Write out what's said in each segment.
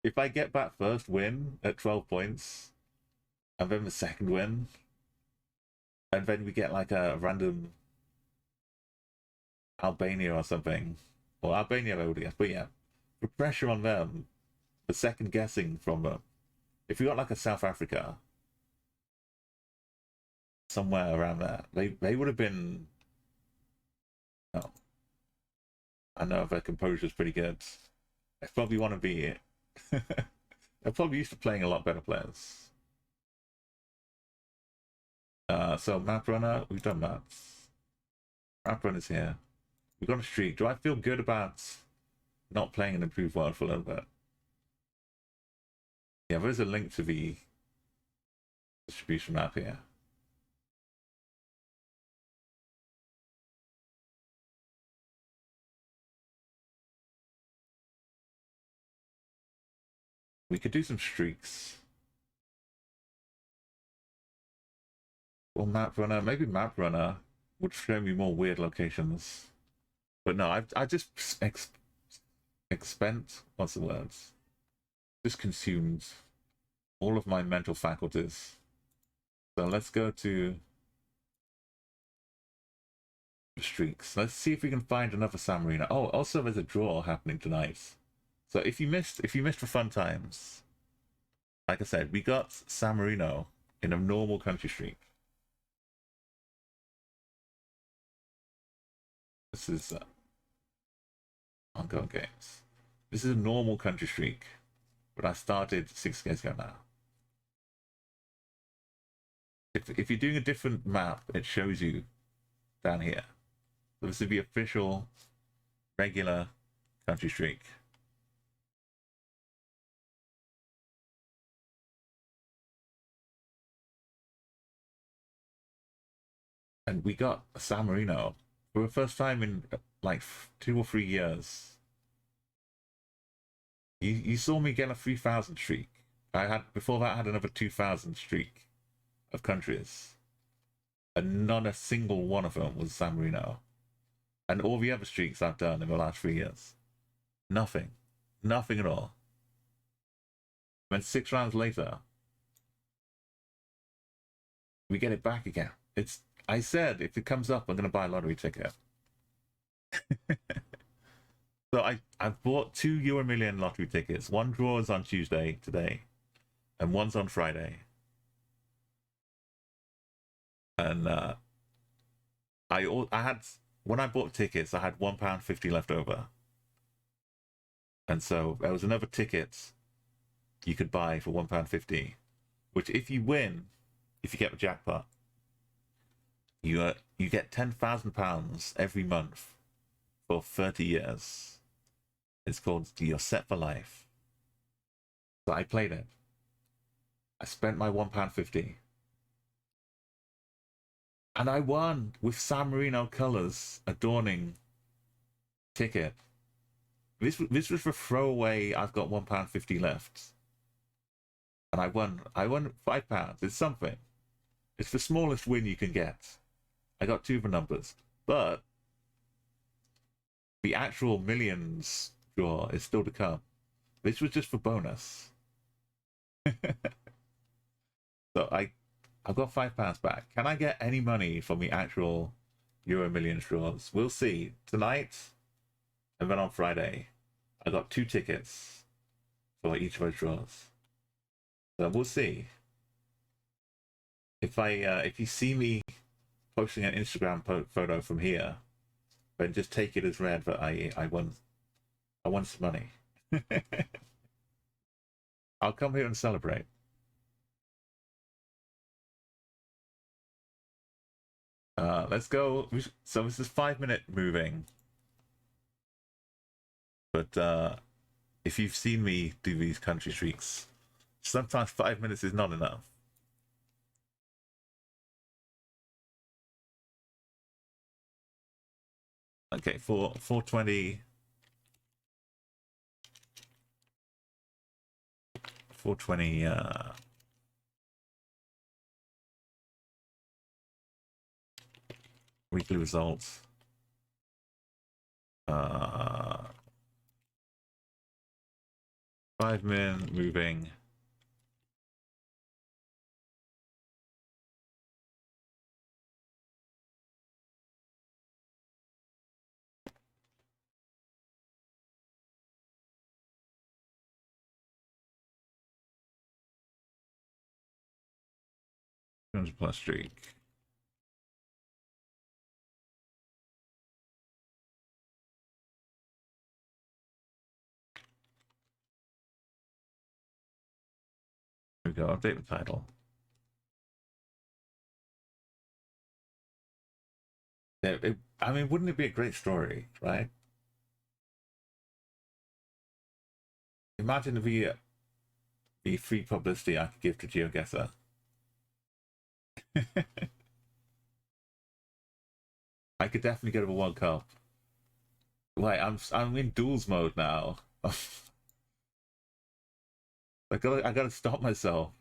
If I get that first win at 12 points, and then the second win, and then we get like a random Albania or something, or Albania, I would guess, but yeah, the pressure on them, the second guessing from them. If we got like a South Africa, somewhere around there, they would have been. Oh, I know their composure's pretty good. I probably want to be. They're probably used to playing a lot better players. So map runner, we've done that. Map runner's here. We've got a streak. Do I feel good about not playing an improved world for a little bit? Yeah, there's a link to the distribution map here. We could do some streaks. Well, map runner, maybe map runner would show me more weird locations. But no, I just expent, what's the words? Just consumed all of my mental faculties. So let's go to streaks. Let's see if we can find another San Marino. Oh, also there's a draw happening tonight. So if you missed the fun times, like I said, we got San Marino in a normal country streak. This is ongoing games. This is a normal country streak, but I started 6 days ago now. If you're doing a different map, it shows you down here. So this is the official regular country streak. And we got San Marino for the first time in like 2 or 3 years. You saw me get a 3,000 streak. I had before that I had another 2,000 streak of countries, and not a single one of them was San Marino. And all the other streaks I've done in the last 3 years, nothing, nothing at all. Then 6 rounds later, we get it back again. It's I said if it comes up, I'm gonna buy a lottery ticket. So I've bought 2 Euro Million lottery tickets. One draw is on Tuesday today, and one's on Friday. And I had when I bought tickets, I had £1.50 left over, and so there was another ticket you could buy for £1.50, which if you win, if you get the jackpot, you get £10,000 every month for 30 years. It's called You're Set for Life. So I played it. I spent my £1.50. And I won with San Marino colours adorning ticket. This was for throwaway. I've got £1.50 left, and I won. I won £5. It's something. It's the smallest win you can get. I got 2 of the numbers, but the actual millions draw is still to come. This was just for bonus. So I've got £5 back. Can I get any money from the actual Euro Millions draws? We'll see tonight, and then on Friday, I got 2 tickets for each of those draws. So we'll see. If you see me posting an Instagram photo from here, then just take it as read that I won some money. I'll come here and celebrate. Let's go. So this is 5-minute moving, but if you've seen me do these country streaks, sometimes 5 minutes is not enough. Okay, for 420. 420 weekly results. 5 min moving. +200 streak. Here we go. Update the title. I mean, wouldn't it be a great story, right? Imagine the free publicity I could give to Geoguessr. I could definitely go to a World Cup. Wait, I'm in duels mode now. I gotta stop myself.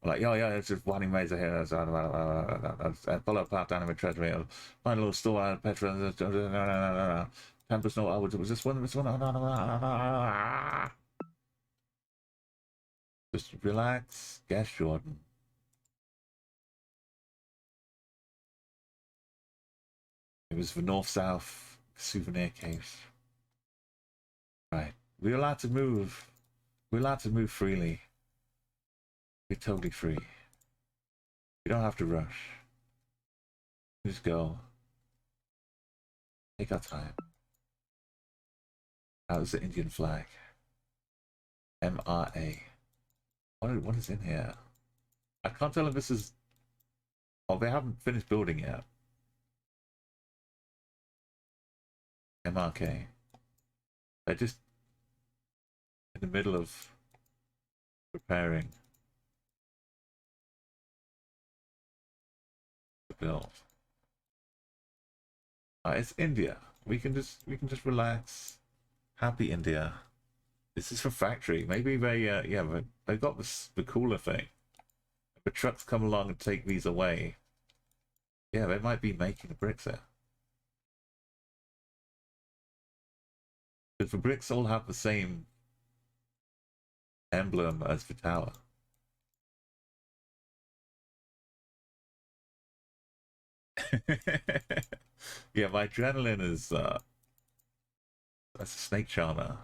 Like, yeah, it's just wanting maze here. Pull up path down in treadmill. Find a little store out of petrol. 10%. I was just one. Just relax. Guess Jordan. It was the north-south souvenir case. Right. We're allowed to move. We're allowed to move freely. We're totally free. We don't have to rush. Just go. Take our time. How's the Indian flag? MRA. What is in here? I can't tell if this is... Oh, they haven't finished building yet. MRK. They're just in the middle of preparing to build. It's India. We can just relax. Happy India. This is for factory. Maybe they but they got the cooler thing. If the trucks come along and take these away, yeah, they might be making the bricks there. Because the bricks all have the same emblem as the tower. Yeah, my adrenaline is that's a snake charmer.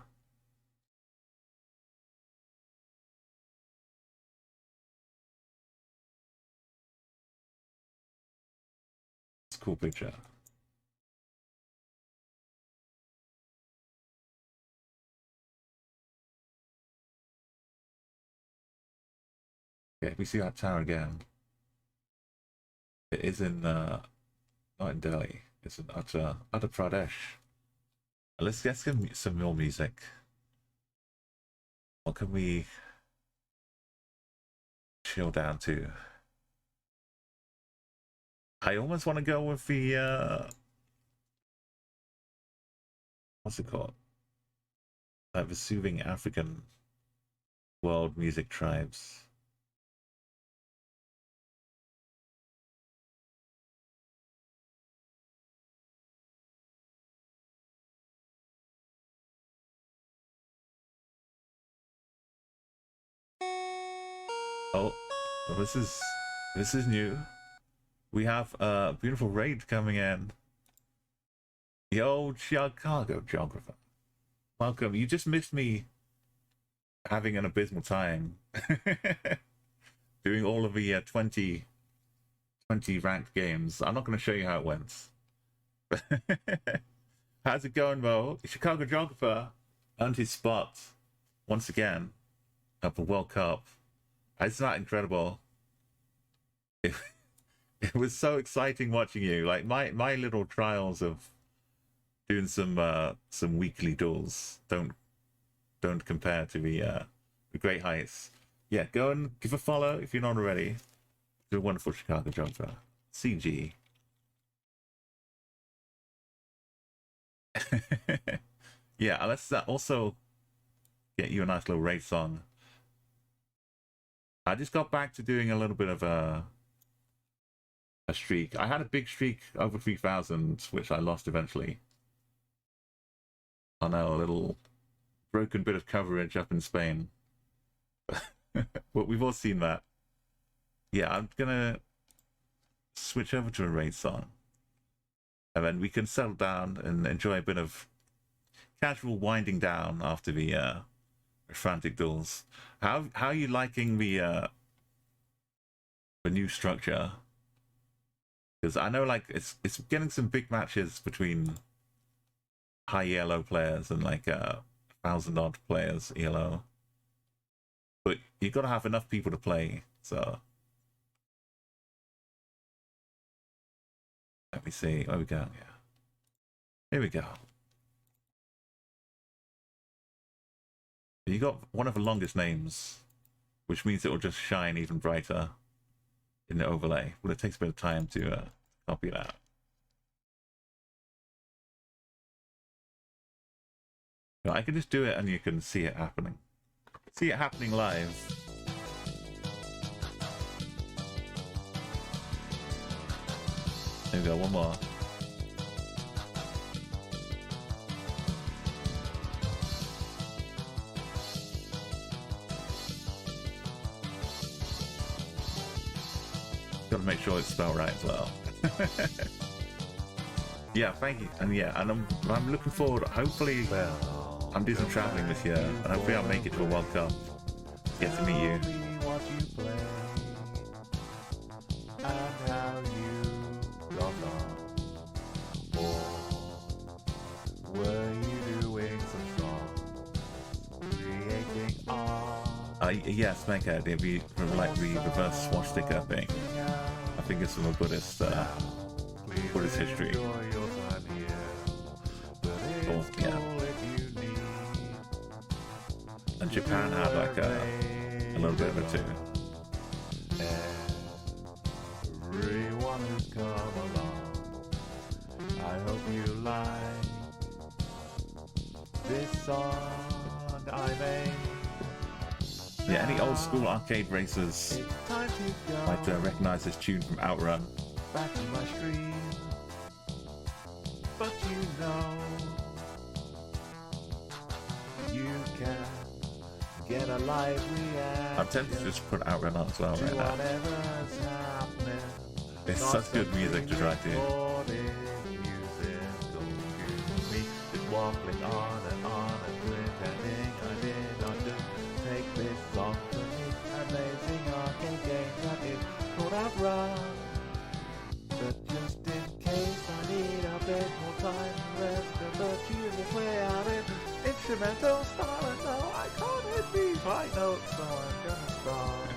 It's a cool picture. Okay, we see that tower again. It is in not in Delhi. It's in Uttar Pradesh. Let's get some more music. What can we chill down to? I almost want to go with the what's it called? The soothing African world music tribes. Oh, this is new. We have a beautiful raid coming in. Yo, Chicago geographer. Welcome. You just missed me having an abysmal time doing all of the 20 ranked games. I'm not going to show you how it went. How's it going, Mo? Chicago geographer earned his spot once again at the World Cup. Isn't that incredible? It was so exciting watching you. Like my little trials of doing some weekly duels don't compare to the great heights. Yeah, go and give a follow if you're not already. Do a wonderful Chicago jumper. CG. Yeah, let's also get you a nice little race song. I just got back to doing a little bit of a streak. I had a big streak over 3,000, which I lost eventually. I know, a little broken bit of coverage up in Spain. But we've all seen that. Yeah, I'm gonna switch over to a raid song. And then we can settle down and enjoy a bit of casual winding down after the frantic duels. How are you liking the new structure? Because I know like it's getting some big matches between high ELO players and like 1,000 odd players ELO. But you've got to have enough people to play, so let me see. Where we go? Yeah. Here we go. You got one of the longest names, which means it will just shine even brighter in the overlay. But it takes a bit of time to copy that. So I can just do it and you can see it happening. See it happening live. There we go, one more. Got to make sure it's spelled right as well. Yeah, thank you. And yeah, and I'm looking forward. Hopefully, I'm doing some traveling this year, and hopefully I'll make it to a World Cup. Get to meet you. Yes, Meghead, it'd be like the reverse swastika thing. I think it's from a Buddhist history. Or, yeah. And Japan had like a little bit of it too. Everyone who's come along, I hope you like this song I made. Yeah, any old school arcade racers might recognize this tune from Outrun. Back to my screen, but you know you can get a live reaction. I'm tempted to just put Outrun on as well right now. It's such good music to try to. Waffling on and pretending I did not just take this song to me. Amazing arcade game that it could have run. But just in case I need a bit more time to rest, the tune is way out in instrumental style, and no, I can't hit these high notes, so I'm gonna start.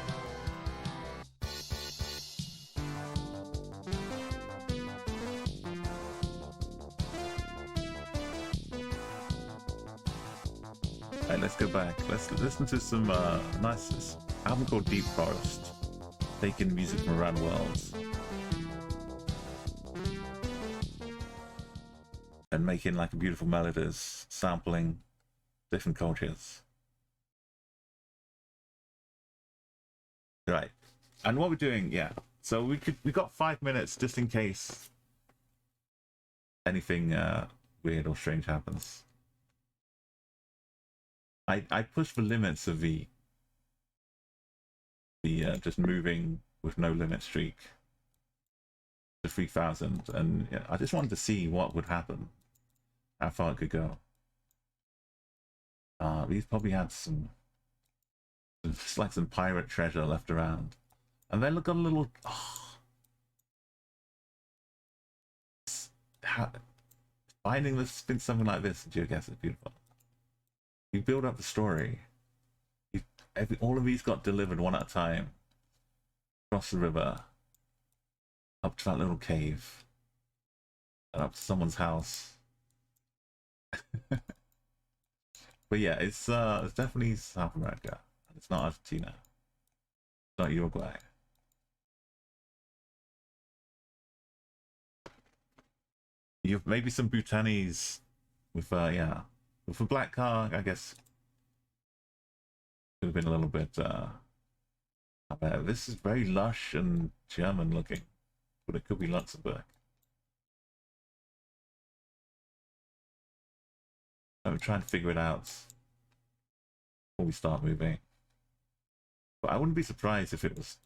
Right, let's go back. Let's listen to some nice album called Deep Forest, taking music from around the world and making like beautiful melodies, sampling different cultures. Right, and what we're doing, yeah. So we got 5 minutes just in case anything weird or strange happens. I push the limits of the just moving with no limit streak to 3,000, and yeah, I just wanted to see what would happen, how far it could go. These probably had some just like some pirate treasure left around, and then got a little. Finding something like this in Geoguessr is beautiful. You build up the story. All of these got delivered one at a time. Across the river. Up to that little cave. And up to someone's house. But yeah, it's definitely South America. It's not Argentina. It's not Uruguay. You've maybe some Bhutanese with yeah. With a black car, I guess could have been a little bit this is very lush and German looking, but it could be Luxembourg. I'm trying to figure it out. before we start moving. But I wouldn't be surprised if it was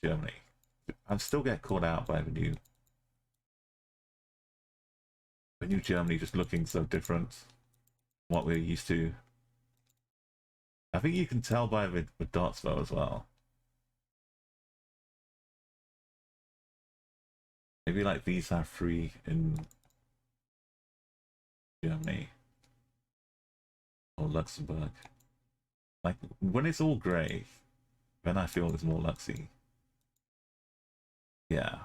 Germany. I'd still get caught out by the new Germany just looking so different from what we're used to. I think you can tell by the dots though as well. Maybe like these are free in Germany or Luxembourg. Like when it's all grey, then I feel it's more luxy. Yeah.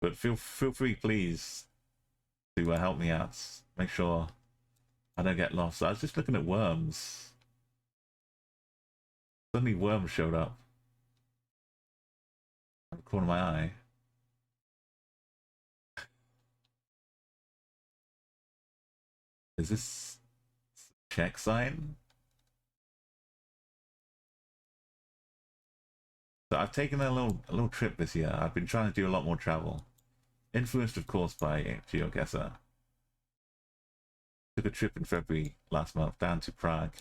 But feel free, please, to help me out. Make sure I don't get lost. I was just looking at worms. Suddenly worms showed up at the corner of my eye. Is this check sign? So I've taken a little trip this year. I've been trying to do a lot more travel. Influenced, of course, by Geoguessr. Took a trip in February last month down to Prague.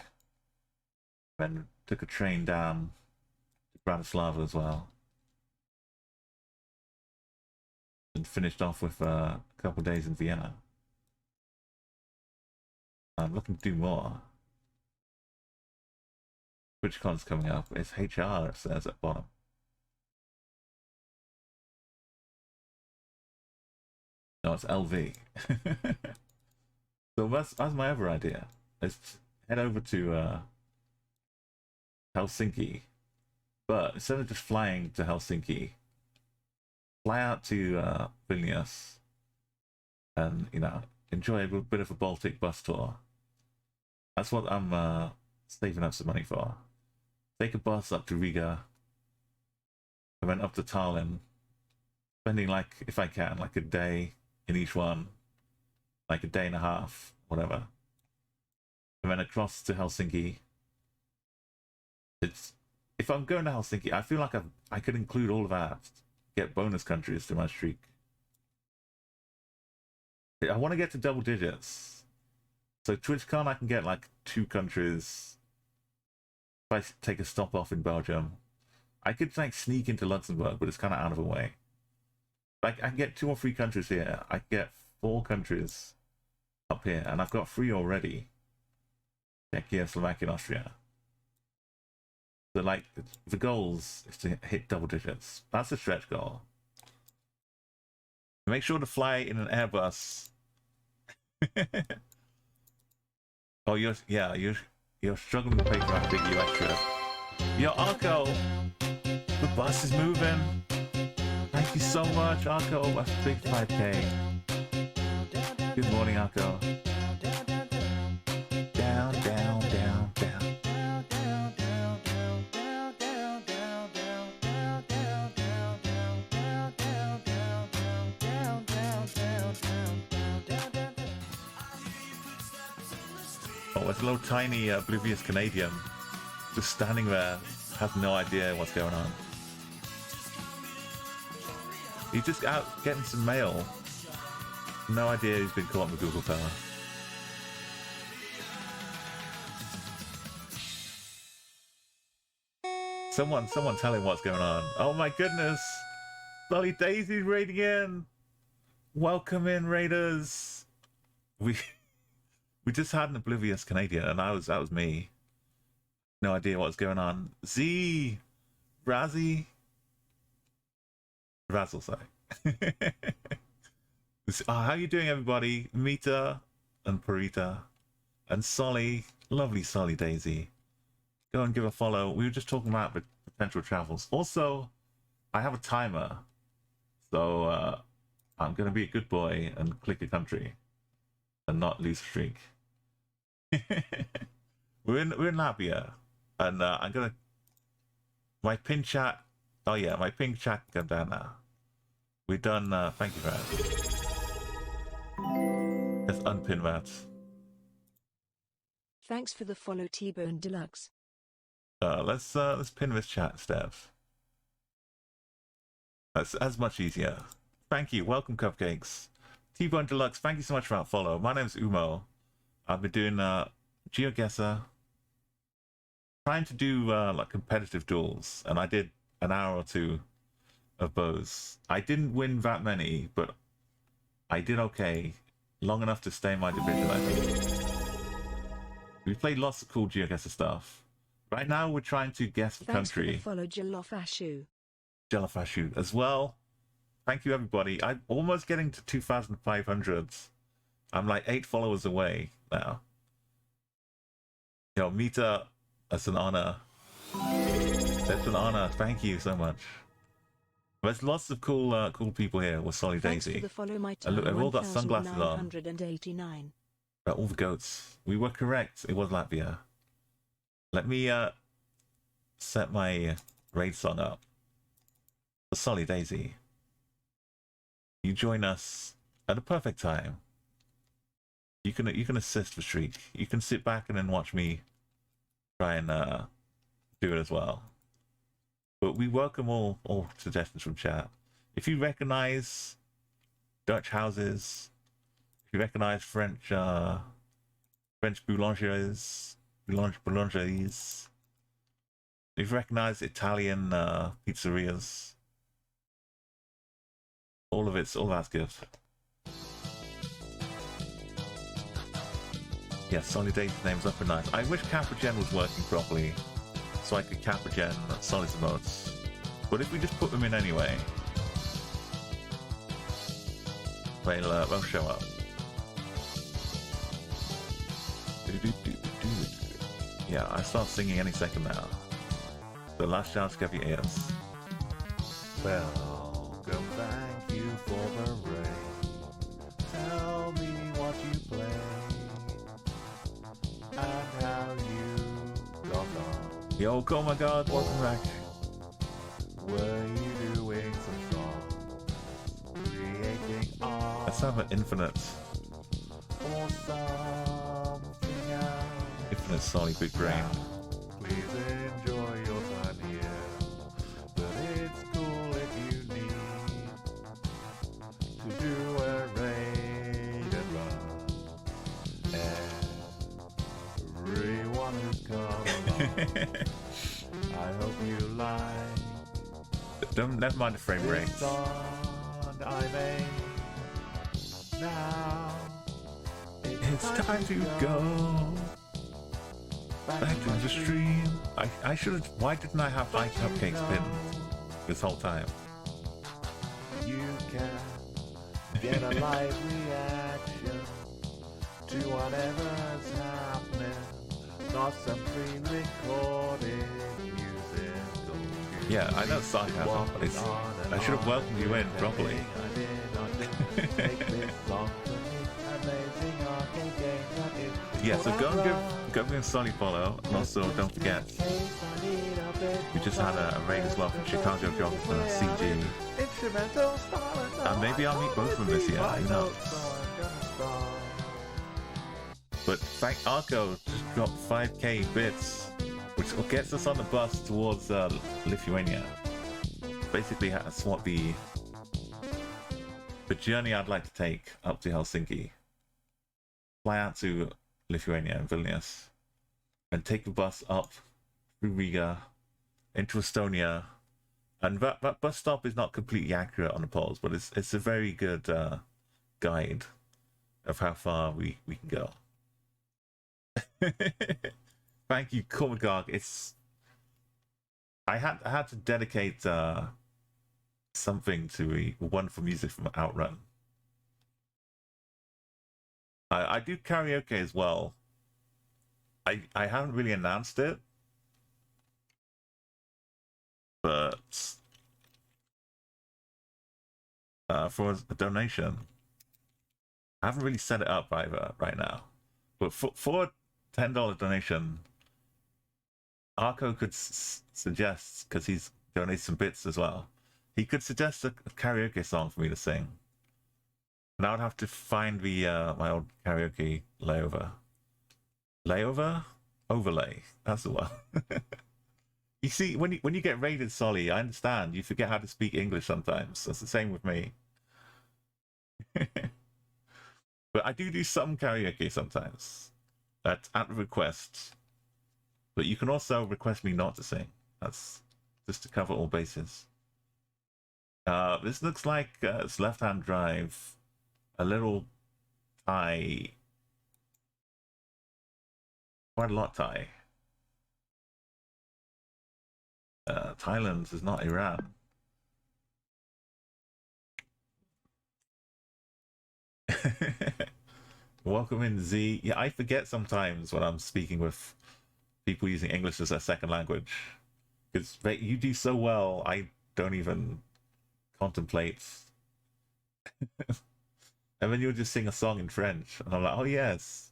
Then took a train down to Bratislava as well. And finished off with a couple of days in Vienna. I'm looking to do more. TwitchCon's coming up. It's HR, it says at bottom. No, it's LV. So that's my other idea. Let's head over to Helsinki. But instead of just flying to Helsinki, fly out to Vilnius and, you know, enjoy a bit of a Baltic bus tour. That's what I'm saving up some money for. Take a bus up to Riga, and then up to Tallinn, spending, like, if I can, like a day in each one, like a day and a half, whatever. And then across to Helsinki. If I'm going to Helsinki, I feel like I could include all of that, get bonus countries to my streak. I want to get to double digits. So TwitchCon, I can get like 2 countries. If I take a stop off in Belgium, I could like sneak into Luxembourg, but it's kind of out of the way. Like I can get 2 or 3 countries here. I can get 4 countries up here, and I've got 3 already. Czechia, Slovakia, and Austria. So like the goals is to hit double digits. That's a stretch goal. Make sure to fly in an Airbus. Oh, you're struggling to pay for that big US trip. Yo, Arco, the bus is moving. Thank you so much, Arco. That's a big 5K. Good morning, Arco. Down, down, down, down. Oh, it's a little tiny oblivious Canadian just standing there, has no idea what's going on. He's just out getting some mail. No idea he's been caught with Google Power. Someone tell him what's going on. Oh my goodness! Sully Daisy's raiding in! Welcome in, Raiders! We just had an oblivious Canadian, and that was me. No idea what's going on. Z! Razzie? Razzle, sorry. How you doing, everybody? Mita and Parita and Solly. Lovely Solly Daisy. Go and give a follow. We were just talking about the potential travels. Also, I have a timer. So I'm going to be a good boy and click a country and not lose a streak. we're in Latvia, and I'm gonna my pin chat. Oh yeah, my pin chat can come down now. We're done. Thank you for that. Let's unpin that. Thanks for the follow, T-Bone Deluxe. Let's pin this chat, Steph. That's much easier. Thank you. Welcome, Cupcakes. T-Bone Deluxe, thank you so much for that follow. My name's Umo. I've been doing Geoguessr, trying to do like competitive duels, and I did an hour or two of those. I didn't win that many, but I did okay, long enough to stay in my division, I think. We played lots of cool Geoguessr stuff. Right now, we're trying to guess the country. Follow Jelofashu. Jelofashu as well. Thank you, everybody. I'm almost getting to 2,500. I'm like 8 followers away now. Yo, Mita, that's an honor. That's an honor. Thank you so much. There's lots of cool people here with Solid Daisy. For the follow, my Look, they've all got sunglasses on. 1989. All the goats. We were correct. It was Latvia. Let me set my raid song up. For Solid Daisy. You join us at a perfect time. You can assist the streak. You can sit back and then watch me try and do it as well. But we welcome all suggestions from chat. If you recognize Dutch houses, if you recognize French boulangeries, if you recognize Italian pizzerias, all that's good. Yeah, Solid Daisy name's up and nice. I wish Caprigen was working properly, so I could Caprigen Solid emotes. But if we just put them in anyway, they'll show up. Yeah, I start singing any second now. The last chance to get your ears. Welcome, thank you for the rain. Tell me what you play and how you got on. Yo, oh my god, welcome back. Were you doing some songs? Creating art? Let's have an infinite. Or something else. Infinite Sonic Big Brain. Please enjoy your time here. But it's cool if you need to do a raid and run. Everyone who's come along, I hope you like. Never mind the frame rates. I made. Now it's time to go back to the stream. I should have. Why didn't I have 5 cupcakes pinned this whole time? You can get a live reaction to whatever's happening. Not some pre-recorded music. Yeah, I know sarcasm, but I should have welcomed you in properly. Yeah, so go and give Solly follow, and also don't forget, we just had a raid as well from Chicago Geoguessr, CG, and maybe I'll meet both of them this year, who knows. But thank Arco just dropped 5k bits, which gets us on the bus towards Lithuania. Basically, that's what the journey I'd like to take up to Helsinki. Fly out to Lithuania and Vilnius, and take the bus up through Riga into Estonia. And that bus stop is not completely accurate on the polls, but it's a very good guide of how far we can go. Thank you, Kormagog. I had to dedicate something to the wonderful music from Outrun. I do karaoke as well. I haven't really announced it, but for a donation, I haven't really set it up either right now. But for a $10 donation, Arco could suggest, because he's donated some bits as well, he could suggest a karaoke song for me to sing. And I would have to find the my old karaoke overlay. That's the one. You see, when you get raided, Solly, I understand. You forget how to speak English sometimes. That's the same with me. But I do some karaoke sometimes. That's at request. But you can also request me not to sing. That's just to cover all bases. This looks like it's left-hand drive. A little Thai. Quite a lot Thai. Thailand is not Iran. Welcome in, Z. Yeah, I forget sometimes when I'm speaking with people using English as their second language. Because you do so well, I don't even contemplate. And then you'll just sing a song in French, and I'm like, oh yes.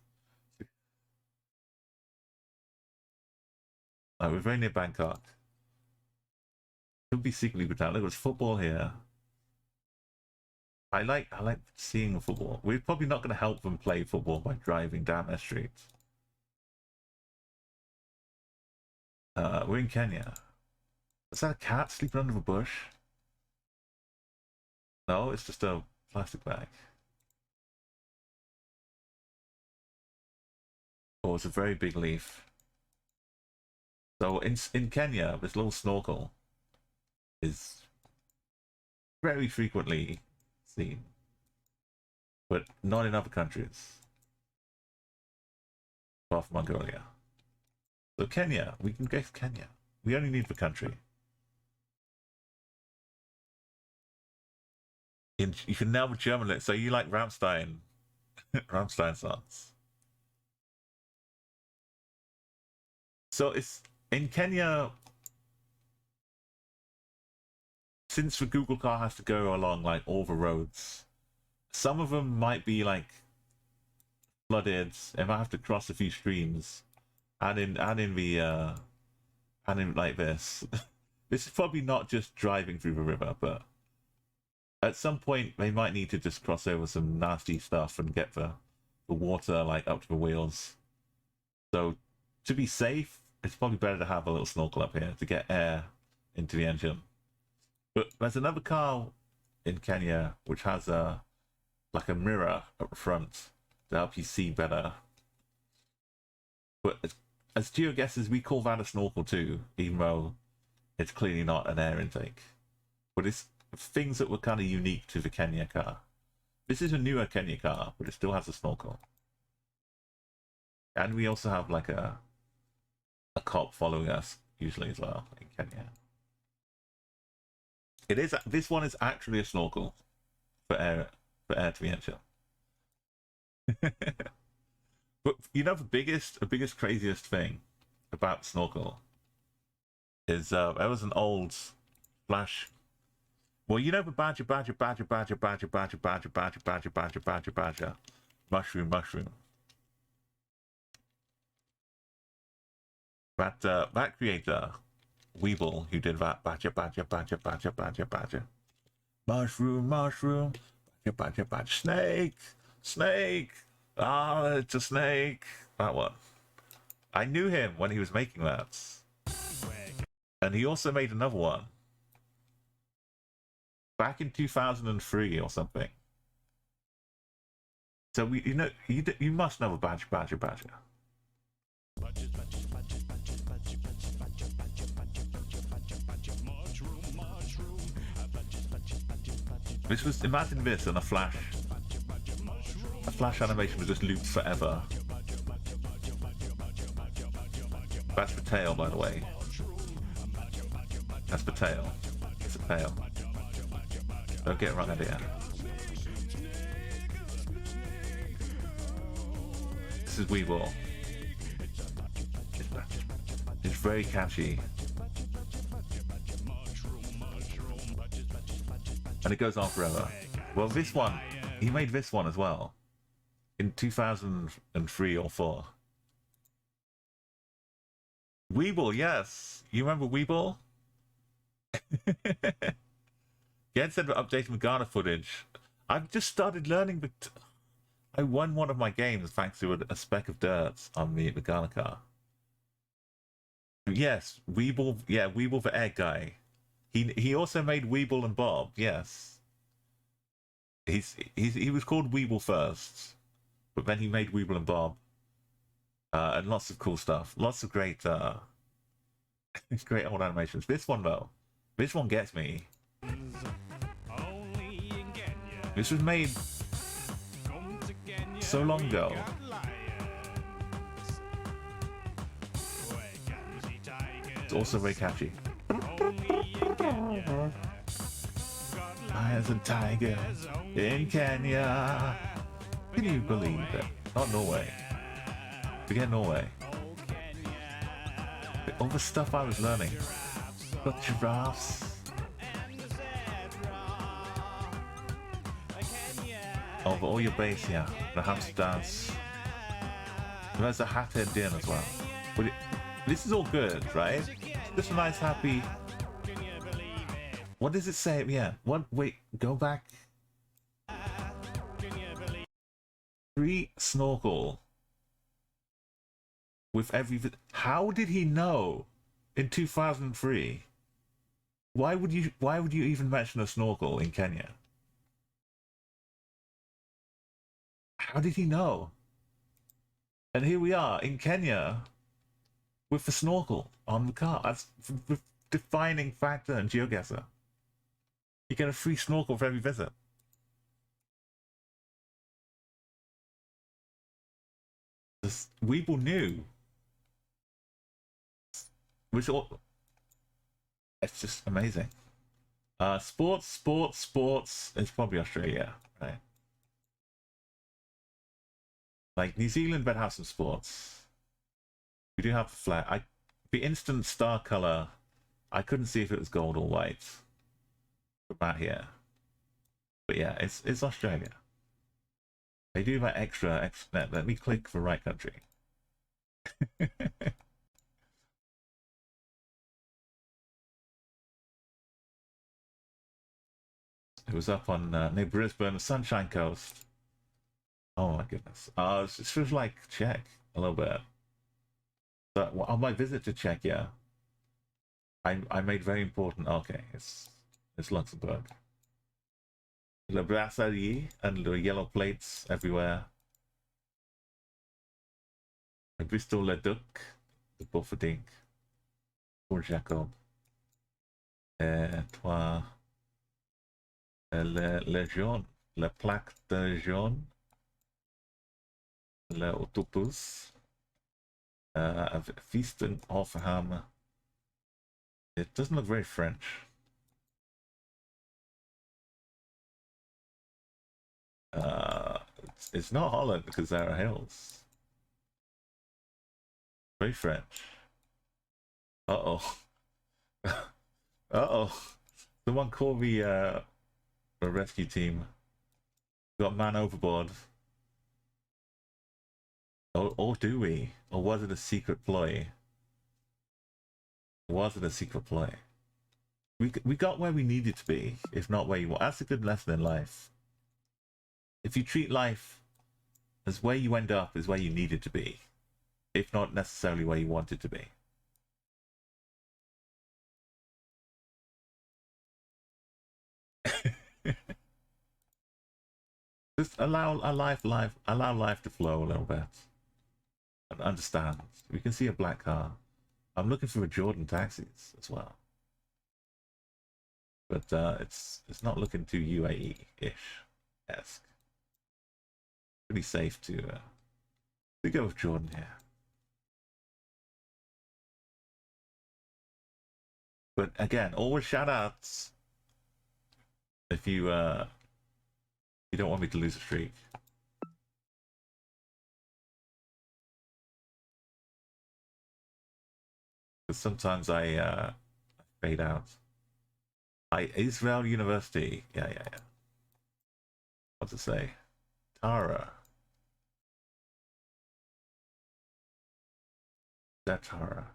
We're very near Bangkok. Could be secretly Bhutan. Look, there's football here. I like seeing football. We're probably not going to help them play football by driving down their streets. We're in Kenya. Is that a cat sleeping under a bush? No, it's just a plastic bag. Oh, it's a very big leaf. So in Kenya, this little snorkel is very frequently seen, but not in other countries, apart from Mongolia. So Kenya, we can guess Kenya. We only need the country. You can nail the German. So you like Rammstein, Rammstein songs. So it's in Kenya. Since the Google car has to go along like all the roads, some of them might be like flooded. It might have to cross a few streams, and in like this. This is probably not just driving through the river, but at some point they might need to just cross over some nasty stuff and get the water like up to the wheels. So to be safe, it's probably better to have a little snorkel up here to get air into the engine. But there's another car in Kenya which has like a mirror up front to help you see better. But as Geoguessrs, we call that a snorkel too, even though it's clearly not an air intake. But it's things that were kind of unique to the Kenya car. This is a newer Kenya car, but it still has a snorkel. And we also have like a cop following us usually as well in Kenya. It is. This one is actually a snorkel for air to the engine. But you know the biggest, craziest thing about snorkel is there was an old Flash. Well, you know the badger, mushroom. That creator, Weeble, who did that badger, mushroom, badger, snake. Ah, it's a snake. That one. I knew him when he was making that, and he also made another one back in 2003 or something. So you must know a badger. This was, imagine this in a Flash. A Flash animation was just looped forever. That's the tail, by the way. That's the tail. It's a tail. Don't get it wrong idea. This is Weeble. It's very catchy. And it goes on forever. Well, this one, he made this one as well. In 2003 or 4. Weeble, yes. You remember Weeble? Gen said we're updating the Ghana footage. I've just started learning, but I won one of my games thanks to a speck of dirt on the Ghana car. Yes, Weeble. Yeah, Weeble the egg guy. He also made Weeble and Bob. Yes. He was called Weeble first, But then he made Weeble and Bob, and lots of cool stuff. Lots of great, great old animations. This one though, this one gets me. This was made so long ago. It's also very catchy. Lions and tigers in Kenya. Can you believe it? Not Norway. Forget Norway. All the stuff I was learning. Got giraffes. Oh, but all your bass, yeah. The hamster dance. And there's a hat-head din as well. But this is all good, right? Just a nice, happy... What does it say? Yeah. What? Wait, go back. Free snorkel. With every... How did he know in 2003? Why would you even mention a snorkel in Kenya? How did he know? And here we are in Kenya with the snorkel on the car. That's the defining factor in Geoguessr. You get a free snorkel for every visit. This Weeble knew. Which all... It's just amazing. Sports. It's probably Australia, right? Like New Zealand better have some sports. We do have the flag. The instant star color, I couldn't see if it was gold or white. About here. But yeah, it's Australia. They do that extra. Let me click the right country. It was up on near Brisbane, the Sunshine Coast. Oh my goodness. It feels like Czech a little bit. But on my visit to Czechia, I made very important. Okay, it's Luxembourg. Le brasserie and the yellow plates everywhere. Bristol Le Duc, the Bufferdink, pour Jacob. Toi, le jaune, le plaque de jaune, le autobus, feasting of ham. It doesn't look very French. It's not Holland because there are hills. Very French. Uh-oh. Uh-oh. Someone call the rescue team. Got a man overboard. Or do we? Or was it a secret ploy? Was it a secret ploy? We got where we needed to be, if not where you want. That's a good lesson in life. If you treat life as where you end up is where you needed to be, if not necessarily where you wanted to be. Just allow life to flow a little bit and understand. We can see a black car. I'm looking for a Jordan taxis as well, but it's not looking too UAE-ish esque. Pretty safe to go with Jordan here. But again, always shout outs if you don't want me to lose a streak. Because sometimes I fade out. Israel University. Yeah. What to say? Tara. That's Tara.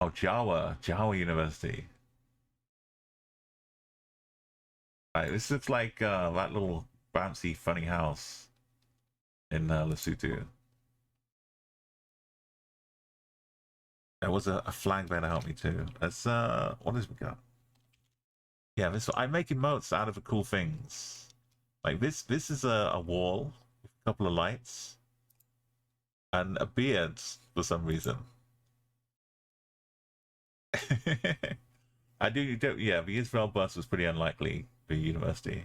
Oh, Jawa University. Right, this looks like that little bouncy funny house in Lesotho. There was a flag there to help me too. That's what has we got? Yeah, this I'm making moats out of the cool things. Like this is a wall with a couple of lights and a beard for some reason. I do, yeah, the Israel bus was pretty unlikely for university.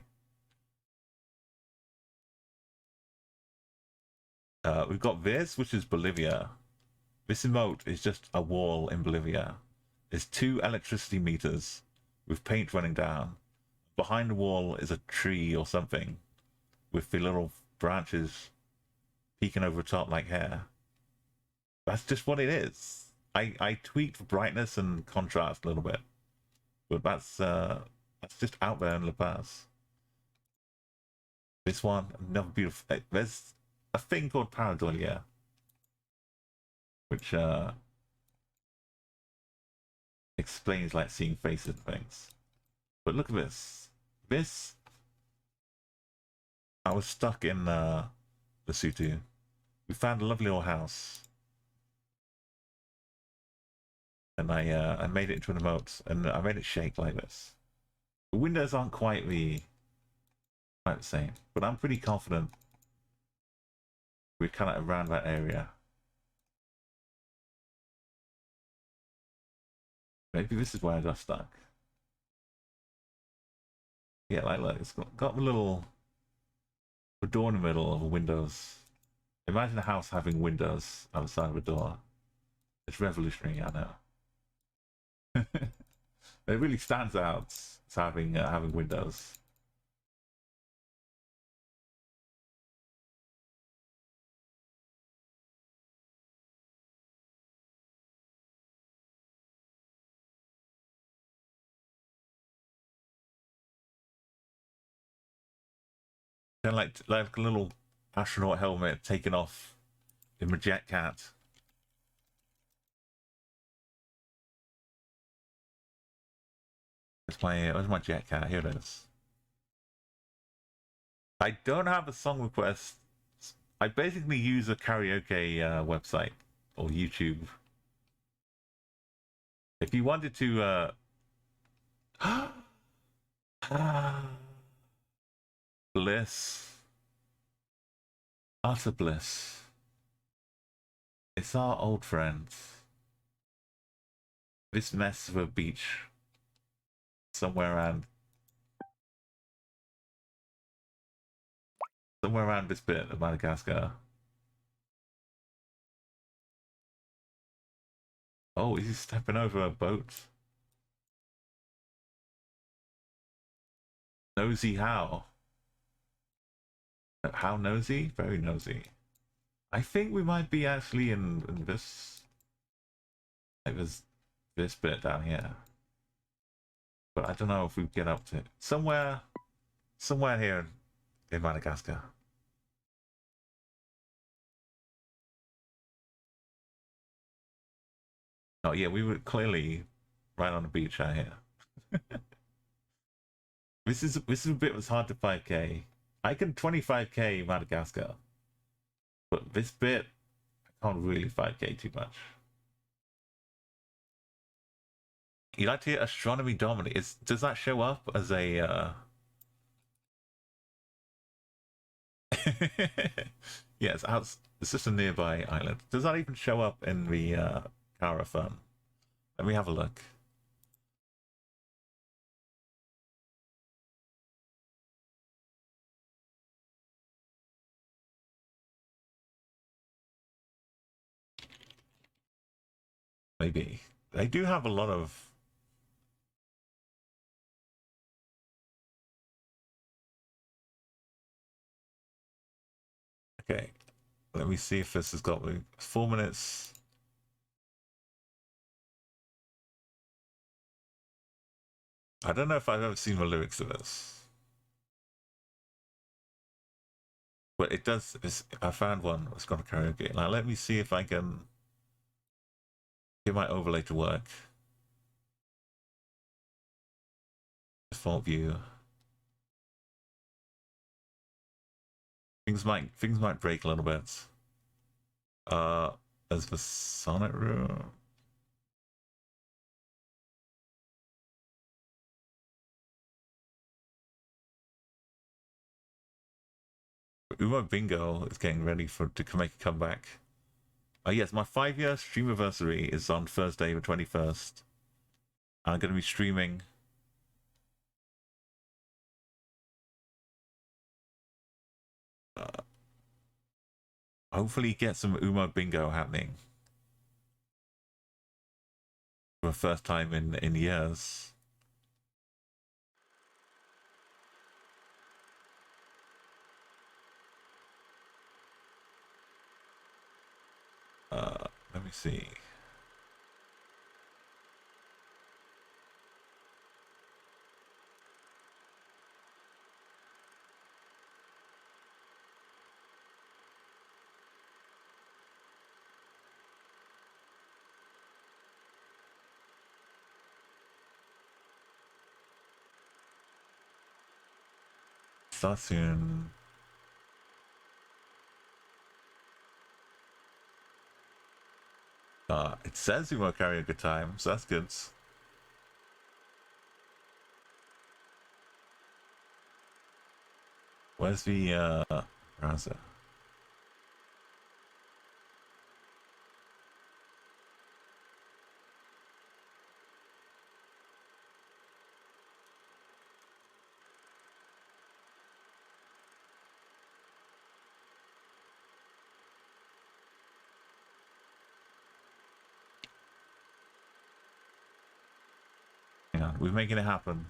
We've got this, which is Bolivia. This emote is just a wall in Bolivia. There's 2 electricity meters with paint running down. Behind the wall is a tree or something with the little branches peeking over the top like hair. That's just what it is. I tweaked the brightness and contrast a little bit, but that's just out there in La Paz. This one, another beautiful. There's a thing called pareidolia, which explains like seeing faces and things. But look at this. This, I was stuck in Lesotho. We found a lovely little house, and I made it into an emote, and I made it shake like this. The windows aren't quite the same, but I'm pretty confident we're kind of around that area. Maybe this is where I got stuck. Yeah, like look, it's got the little the door in the middle of the windows. Imagine a house having windows outside of a door. It's revolutionary, I know. It really stands out as having windows. Kind of like a little astronaut helmet taken off in my jet cat. Where's my jet cat? Here it is. I don't have a song request. I basically use a karaoke website or YouTube. If you wanted to, bliss, utter bliss. It's our old friends. This mess of a beach somewhere around this bit of Madagascar. Oh, is he stepping over a boat? Nosy how? How nosy? Very nosy. I think we might be actually in this, like this bit down here. But I don't know if we get up to it. Somewhere here in Madagascar. Oh yeah, we were clearly right on the beach out here. This is a bit was hard to 5k. I can 25k Madagascar, but this bit I can't really 5k too much. You like to hear astronomy dominate? Does that show up as a? Yeah, it's just a nearby island. Does that even show up in the Cara Fun? Let me have a look. Maybe they do have a lot of. Okay, let me see if this has got me 4 minutes. I don't know if I've ever seen the lyrics to this, but it does. I found one. It's got a karaoke. Now let me see if I can get my overlay to work. Default view. Things might break a little bit. There's the sonnet room. Umo Bingo is getting ready to make a comeback. Oh yes, my 5-year stream anniversary is on Thursday, the 21st. I'm going to be streaming hopefully get some Umo Bingo happening for the first time in years. Let me see. Start soon. It says you won't carry a good time, so that's good. Where's the browser? Yeah, we're making it happen.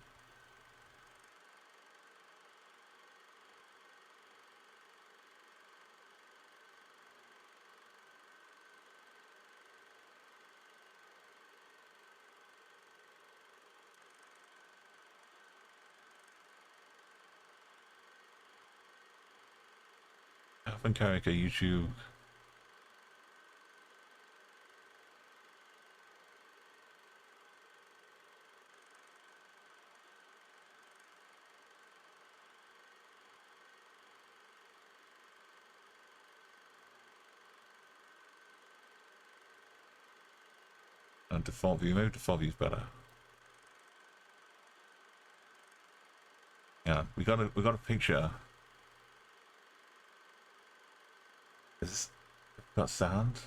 Open Karaoke YouTube. And default view, maybe default view is better. Yeah, we got a picture. Is this got sound?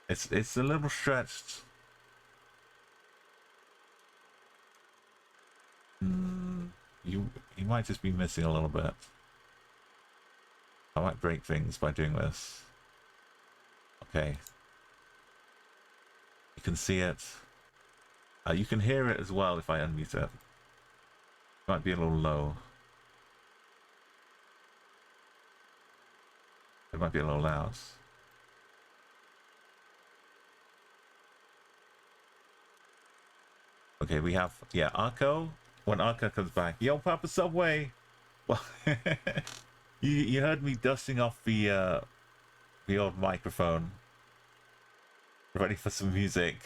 It's a little stretched. You might just be missing a little bit. I might break things by doing this. Okay. You can see it. You can hear it as well if I unmute it. Might be a little low. It might be a little loud. Okay, we have, yeah, Arco. When Arco comes back, yo, Papa Subway. Well, you heard me dusting off the old microphone, ready for some music.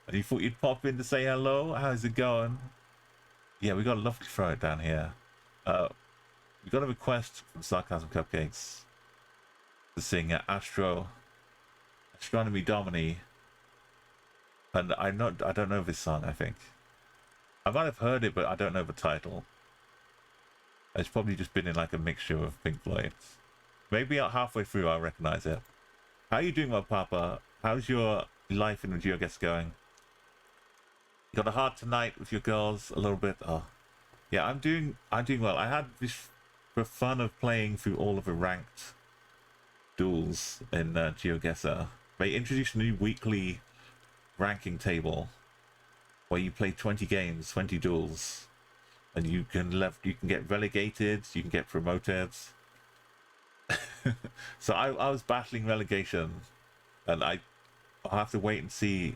And you thought you'd pop in to say hello. How's it going? Yeah, we got a lovely throat down here. We got a request from Sarcasm Cupcakes to sing Astronomy Domini. And I don't know this song, I think. I might have heard it, but I don't know the title. It's probably just been in like a mixture of Pink Floyd. Maybe halfway through I'll recognize it. How are you doing, my Papa? How's your life in the Geoguessr going? You got a heart tonight with your girls a little bit? Oh, yeah, I'm doing well. I had this for fun of playing through all of the ranked duels in Geoguessr. They introduced a new weekly ranking table where you play 20 games, 20 duels, and you can get relegated, you can get promoted. So I was battling relegation, and I'll have to wait and see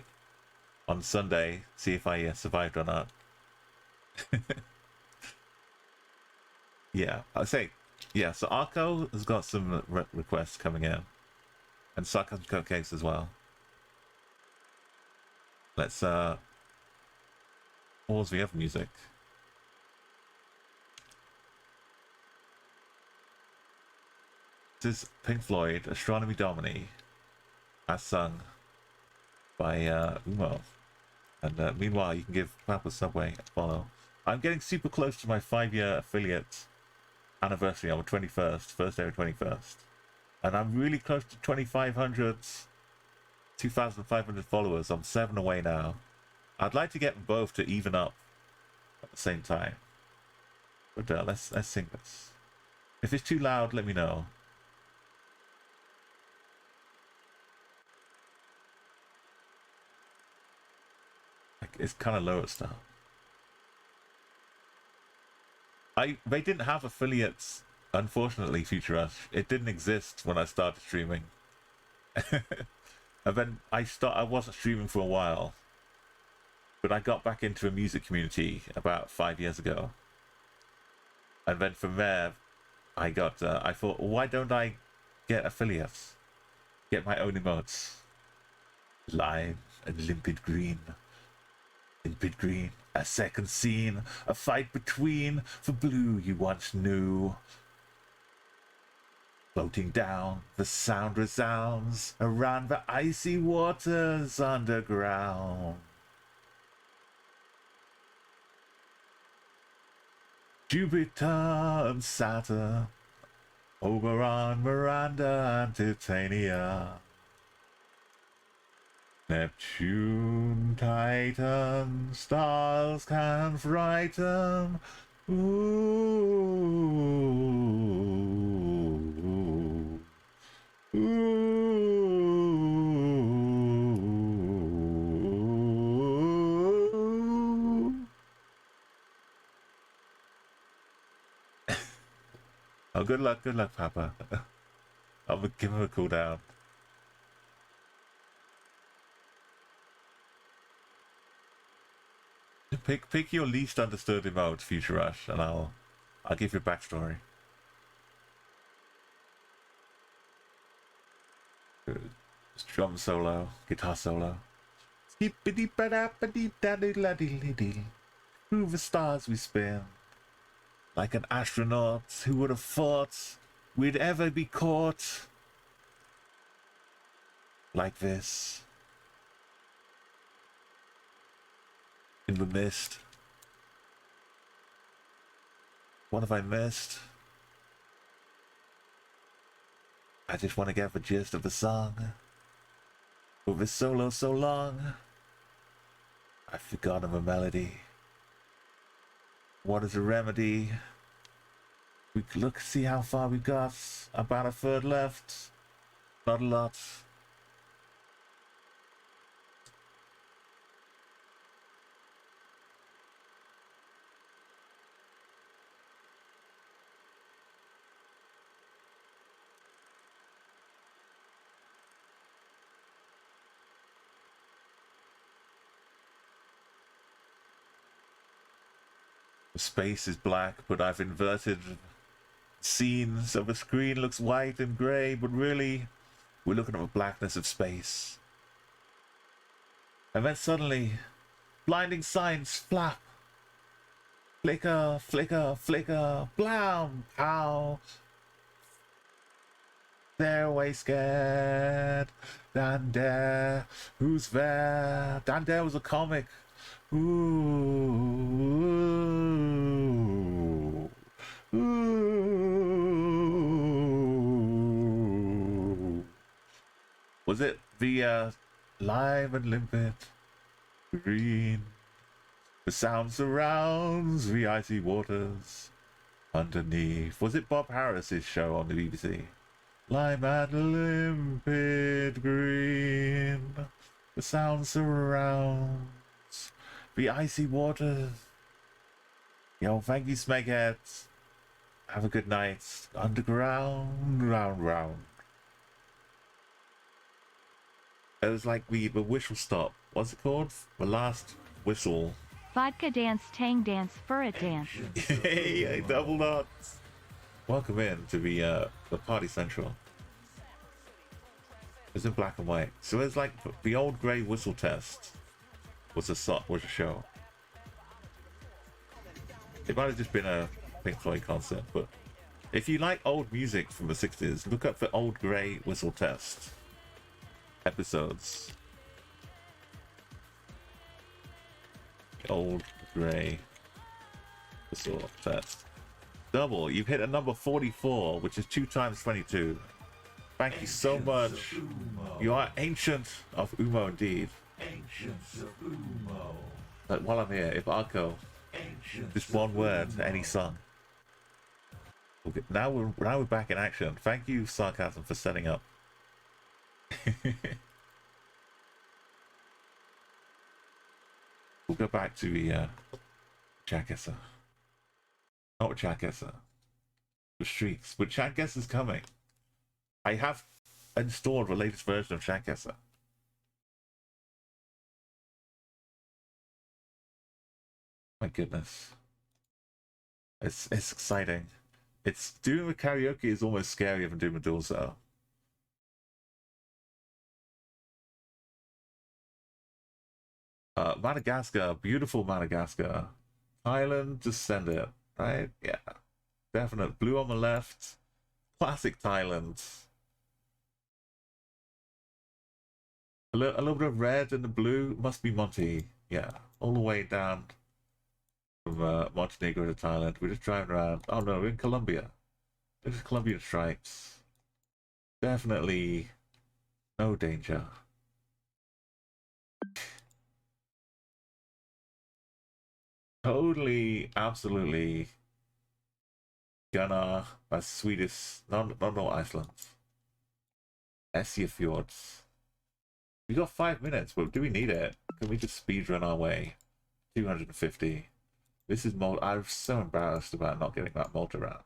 on Sunday, see if I survived or not. Yeah, I say, yeah. So Arco has got some requests coming in, and Sarcasm Cupcakes as well. Let's pause the other music. This is Pink Floyd, Astronomy Domini, as sung by Umo. And meanwhile, you can give Papa Subway a follow. I'm getting super close to my 5-year affiliate anniversary on the 21st, first day of 21st. And I'm really close to 2,500, 2,500 followers. I'm 7 away now. I'd like to get them both to even up at the same time. But let's sing this. If it's too loud, let me know. Like, it's kind of low at start. They didn't have affiliates, unfortunately, Future Rush. It didn't exist when I started streaming. And then I wasn't streaming for a while. But I got back into a music community about 5 years ago. And then from there, I thought, why don't I get affiliates? Get my own emotes. Lime and limpid green. Limpid green, a second scene, a fight between, for blue you once knew. Floating down, the sound resounds around the icy waters underground. Jupiter and Saturn, Oberon, Miranda, and Titania. Neptune, Titan, stars can frighten. Ooh, ooh. Oh, good luck, Papa. I'll give him a cool down. Pick your least understood emote, Future Rush, and I'll give you a backstory. Drum solo, guitar solo. Through the stars we spin, like an astronaut. Who would have thought we'd ever be caught like this? In the mist. What have I missed? I just want to get the gist of the song. With this solo so long, I've forgotten the melody. What is the remedy? We look, see how far we got. About a third left. Not a lot. The space is black, but I've inverted scenes, so the screen looks white and grey, but really, we're looking at the blackness of space. And then suddenly, blinding signs flap. Flicker, flicker, flicker, blam, pow. They're way scared. Dan Dare, who's there? Dan Dare was a comic. Ooh, ooh. Was it the live and limpid green? The sound surrounds the icy waters underneath. Was it Bob Harris's show on the BBC? Lime and limpid green. The sound surrounds the icy waters. Yo, thank you, Smegheads. Have a good night. Underground, round, round. It was like the whistle stop. What's it called? The last whistle. Vodka dance, tang dance, furret dance. Hey, double knots. Welcome in to the Party Central. It's in black and white. So it's like the old grey whistle test was a show. It might have just been a Pink Floyd concert, but if you like old music from the 60s, look up the old grey whistle test episodes. Old grey whistle test. Double. You've hit a number 44, which is 2 times 22. Thank you so much. You are ancient of Umo indeed. Ancients of Umo. But while I'm here, if Arco, just one word to any song. Okay, now we're back in action. Thank you, Sarcasm, for setting up. We'll go back to the Geoguessr. Not Geoguessr. The streaks. But Geoguessr is coming. I have installed the latest version of Geoguessr. My goodness. It's exciting. It's doing the karaoke is almost scarier than doing the dual cell. Madagascar, beautiful Madagascar. Thailand, just send it, right? Yeah. Definite. Blue on the left. Classic Thailand. A little bit of red and the blue must be Monty. Yeah. All the way down from Montenegro to Thailand. We're just driving around. Oh no, we're in Colombia. There's Colombian stripes. Definitely no danger. Totally, absolutely gonna as sweetest. No, Iceland. Essia Fjords. We got 5 minutes, but do we need it? Can we just speedrun our way? 250. This is Malta. I'm so embarrassed about not getting that Malta round.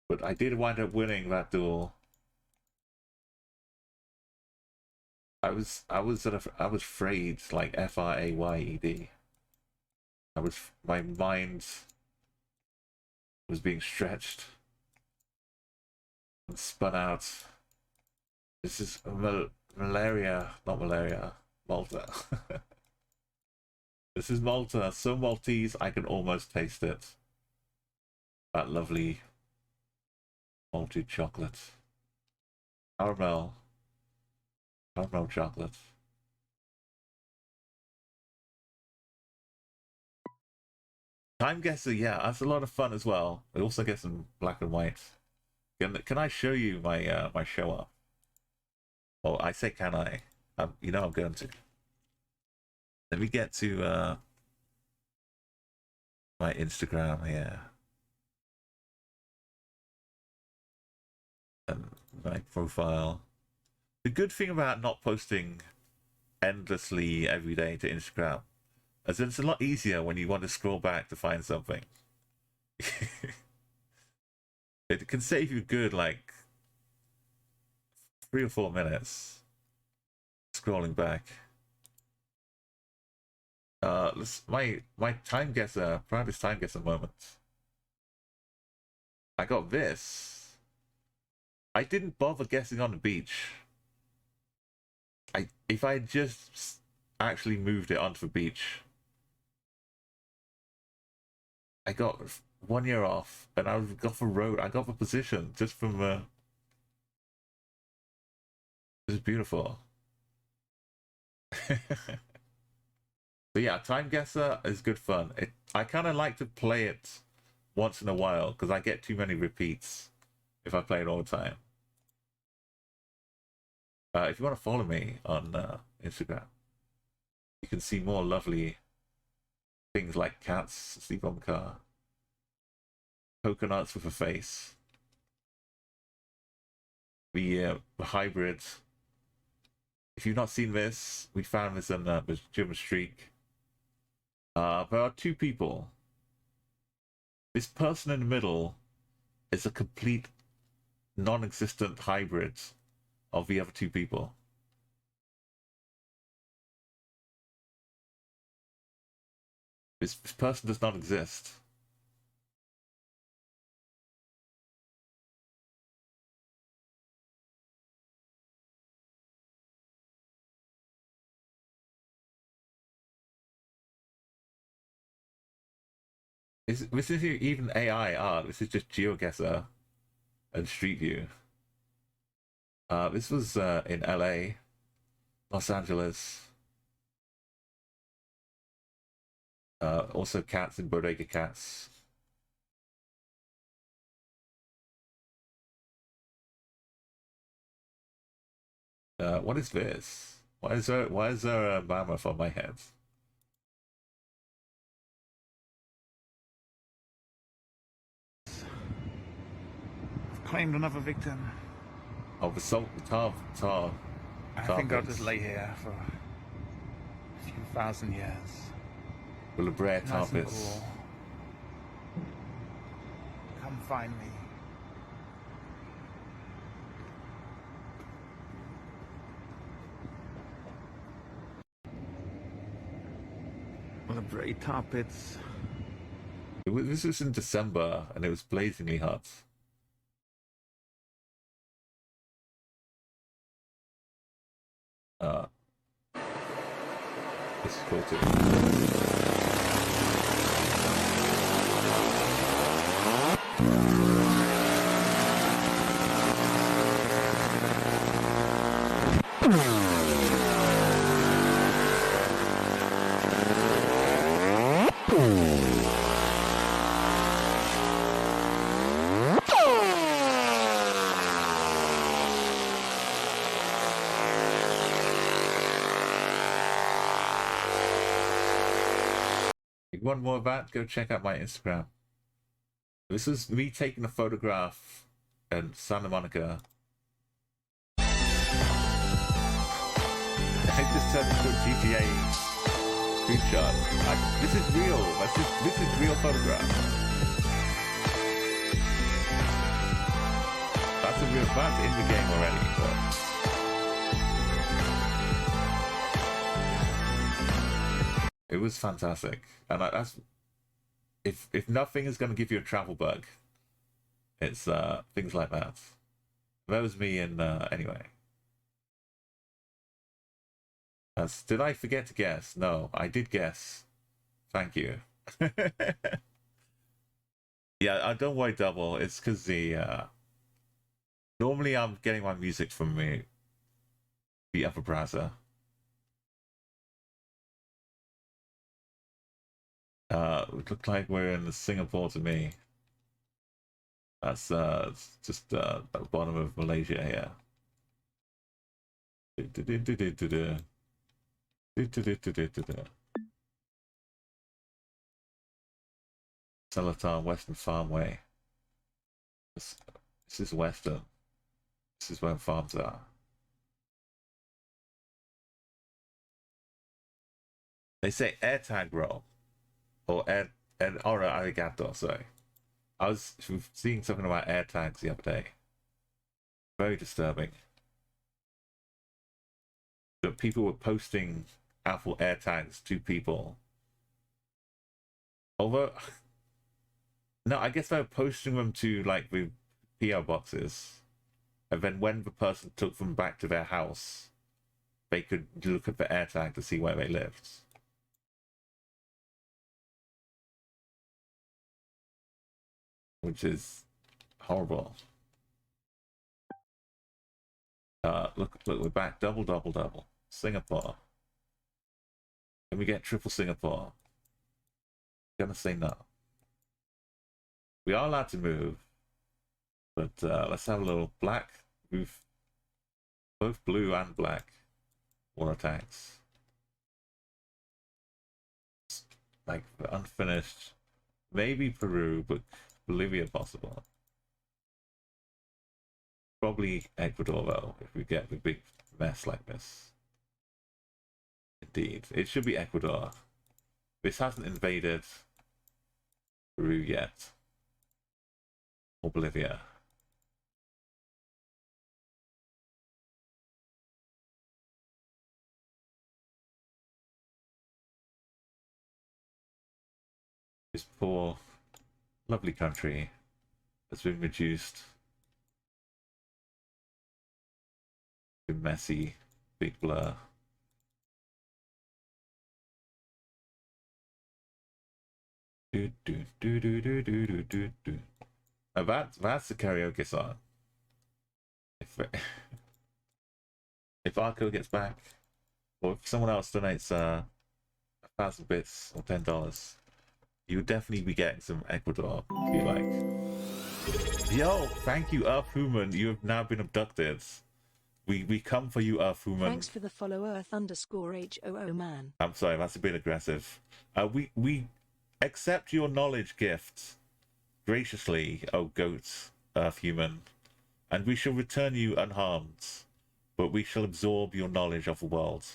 But I did wind up winning that duel. I was frayed, like Frayed. My mind was being stretched and spun out. This is malaria, not malaria, Malta. This is Malta, so Maltese I can almost taste it. That lovely malted chocolate. Caramel chocolate. Time Guesser, yeah, that's a lot of fun as well. We also get some black and white. Can I show you my my show up? Well, I say can I? You know I'm going to. Let me get to my Instagram here. And my profile. The good thing about not posting endlessly every day to Instagram is it's a lot easier when you want to scroll back to find something. It can save you good like 3 or 4 minutes scrolling back. My time guesser, proudest time guesser moment. I got this. I didn't bother guessing on the beach. If I just actually moved it onto the beach, I got 1 year off, and I got the road. I got the position just from the. This is beautiful. But yeah, Time Guesser is good fun. I kind of like to play it once in a while because I get too many repeats if I play it all the time. If you want to follow me on Instagram, you can see more lovely things like cats sleep on the car, coconuts with a face, the hybrid. If you've not seen this, we found this on the German streak. There are 2 people. This person in the middle is a complete non-existent hybrid of the other 2 people. This person does not exist. This isn't even AI art. This is just Geoguessr and Street View. This was in LA, Los Angeles. Also cats in Bodega Cats. What is this? Why is there a mammoth on my head? I've claimed another victim. Oh, the salt, tar. I think I'll just lay here for a few thousand years. Will the rare tar Nice and pits. cool. Come find me. Well, the Bray tar pits. This was in December, and it was blazingly hot. This is cool too. If you want more of that, go check out my Instagram. This is me taking a photograph in Santa Monica. I just turned into a GTA screenshot. This is real. This is real photograph. That's in the game already. But... it was fantastic, and that's if nothing is going to give you a travel bug, it's things like that. That was me, and anyway. Did I forget to guess? No, I did guess. Thank you. Yeah, don't worry, Double. It's because the normally I'm getting my music from the other browser. It looked like we're in Singapore to me. That's just at the bottom of Malaysia here. Seletar Western Farmway. This is Western. This is where farms are. They say AirTag roll. Or arigato, sorry. I was seeing something about AirTags the other day. Very disturbing. That people were posting Apple AirTags to people. Although, no, I guess they were posting them to like the PO boxes, and then when the person took them back to their house, they could look at the AirTag to see where they lived. Which is horrible. Look, we're back. Double. Singapore. Can we get triple Singapore? I'm gonna say no. We are allowed to move, but let's have a little black roof. Both blue and black water tanks. Like unfinished. Maybe Peru, but Bolivia possible. Probably Ecuador though, if we get a big mess like this. Indeed. It should be Ecuador. This hasn't invaded Peru yet. Or Bolivia. This poor, lovely country has been reduced to messy, big blur. Now that's the karaoke song. If Arco gets back, or if someone else donates 1,000 bits or $10, you would definitely be getting some Ecuador, if you like. Yo, thank you, Human. You have now been abducted. We come for you, Earthwoman. Thanks for the follow, Earth_HOO man. I'm sorry, that's a bit aggressive. We accept your knowledge gift graciously, O goat, Earthhuman, and we shall return you unharmed, but we shall absorb your knowledge of the world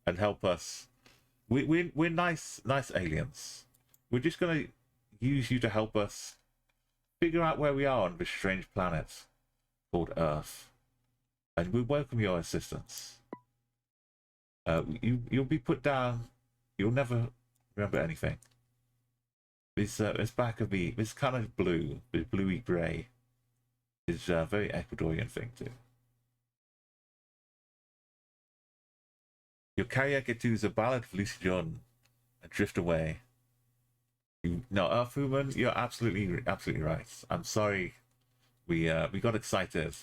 and help us. We're nice aliens. We're just gonna use you to help us figure out where we are on this strange planet called Earth, and we welcome your assistance. You'll be put down. You'll never remember anything. This back of me, this kind of blue, this bluey grey, is a very Ecuadorian thing too. Your carrier get to the ballad of Lucy John and drift away. No, Earthwoman, you're absolutely right. I'm sorry, we got excited.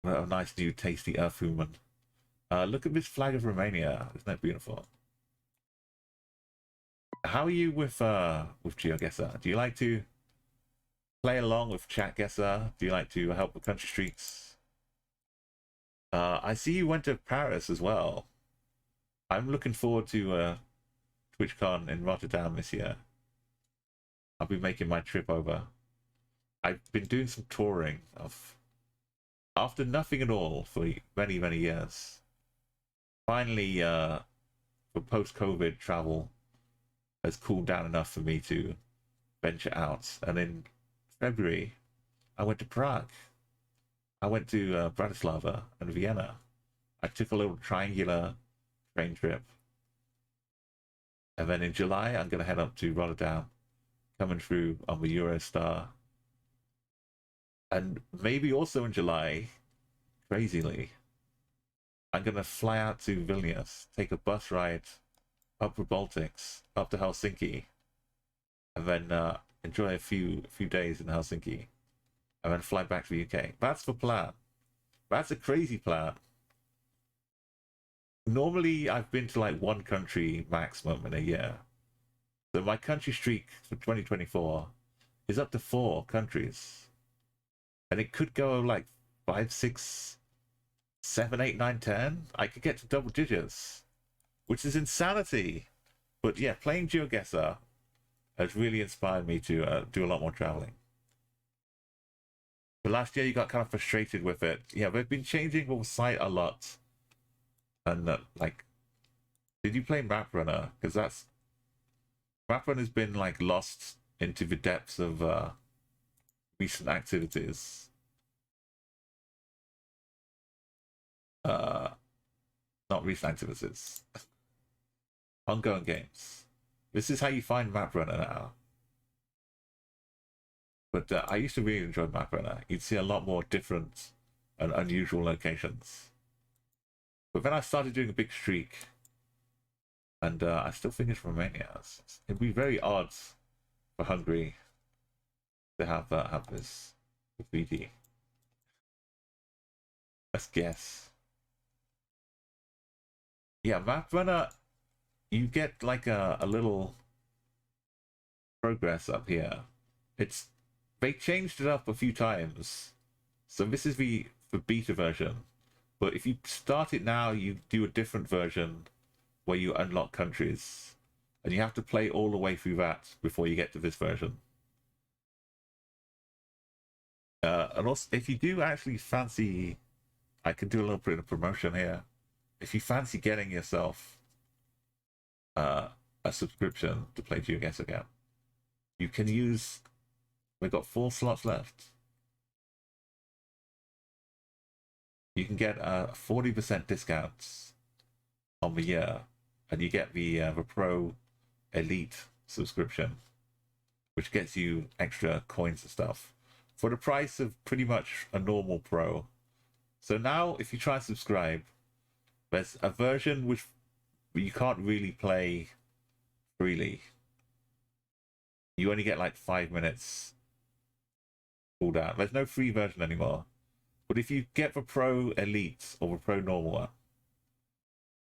What a nice new tasty Earthwoman. Look at this flag of Romania. Isn't that beautiful? How are you with Geoguessr? Do you like to play along with ChatGuessr? Do you like to help with country streaks? I see you went to Paris as well. I'm looking forward to TwitchCon in Rotterdam this year. I'll be making my trip over. I've been doing some touring after nothing at all for many years. Finally, for post-COVID travel has cooled down enough for me to venture out. And in February, I went to Prague. I went to Bratislava and Vienna. I took a little triangular train trip. And then in July, I'm going to head up to Rotterdam, coming through on the Eurostar. And maybe also in July, crazily, I'm going to fly out to Vilnius, take a bus ride up the Baltics, up to Helsinki, and then enjoy a few days in Helsinki, and then fly back to the UK. That's the plan. That's a crazy plan. Normally, I've been to like one country maximum in a year. So my country streak for 2024 is up to 4 countries. And it could go like 5, 6, 7, 8, 9, 10. I could get to double digits, which is insanity. But yeah, playing Geoguessr has really inspired me to do a lot more traveling. But last year you got kind of frustrated with it. Yeah, they've been changing the site a lot. And like, did you play Map Runner? Because Map Runner's been like lost into the depths of recent activities. Not recent activities. Ongoing games. This is how you find Map Runner now. But I used to really enjoy Map Runner. You'd see a lot more different and unusual locations. But then I started doing a big streak, and I still finished Romania. It'd be very odd for Hungary to have this with VD. Let's guess. Yeah, Map Runner, you get like a little progress up here. They changed it up a few times, so this is the beta version. But if you start it now, you do a different version where you unlock countries, and you have to play all the way through that before you get to this version. And also, if you do actually fancy, I can do a little bit of promotion here. If you fancy getting yourself a subscription to play Geoguessr again, you can use. We've got 4 slots left. You can get 40% discounts on the year, and you get the Pro Elite subscription, which gets you extra coins and stuff for the price of pretty much a normal Pro. So now, if you try and subscribe, there's a version which you can't really play freely. You only get like 5 minutes cooldown. There's no free version anymore. But if you get the Pro Elite or the Pro Normal one,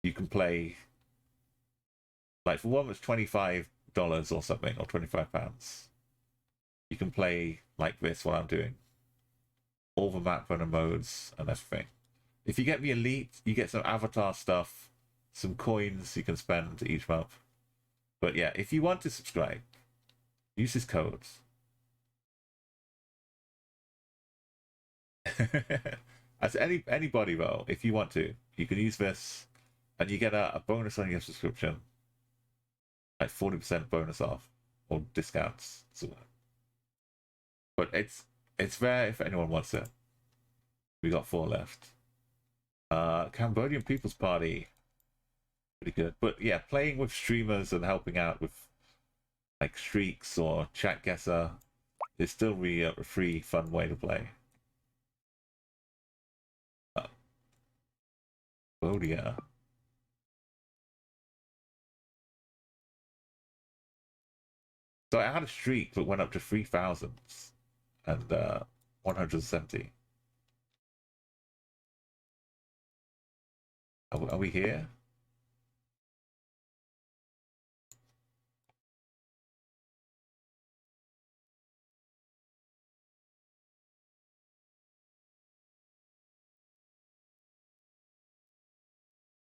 you can play, like for one that's $25 or something, or £25. You can play like this, what I'm doing. All the Map Runner modes and everything. If you get the elite, you get some avatar stuff, some coins you can spend each month. But yeah, if you want to subscribe, use this code. As anybody though, if you want to, you can use this, and you get a bonus on your subscription, like 40% bonus off or discounts. So, but it's there if anyone wants it. We got 4 left. Cambodian People's Party, pretty good. But yeah, playing with streamers and helping out with like streaks or chat guesser is still really a free, fun way to play. VOD. So I had a streak that went up to 3,000 and 170. Are we here?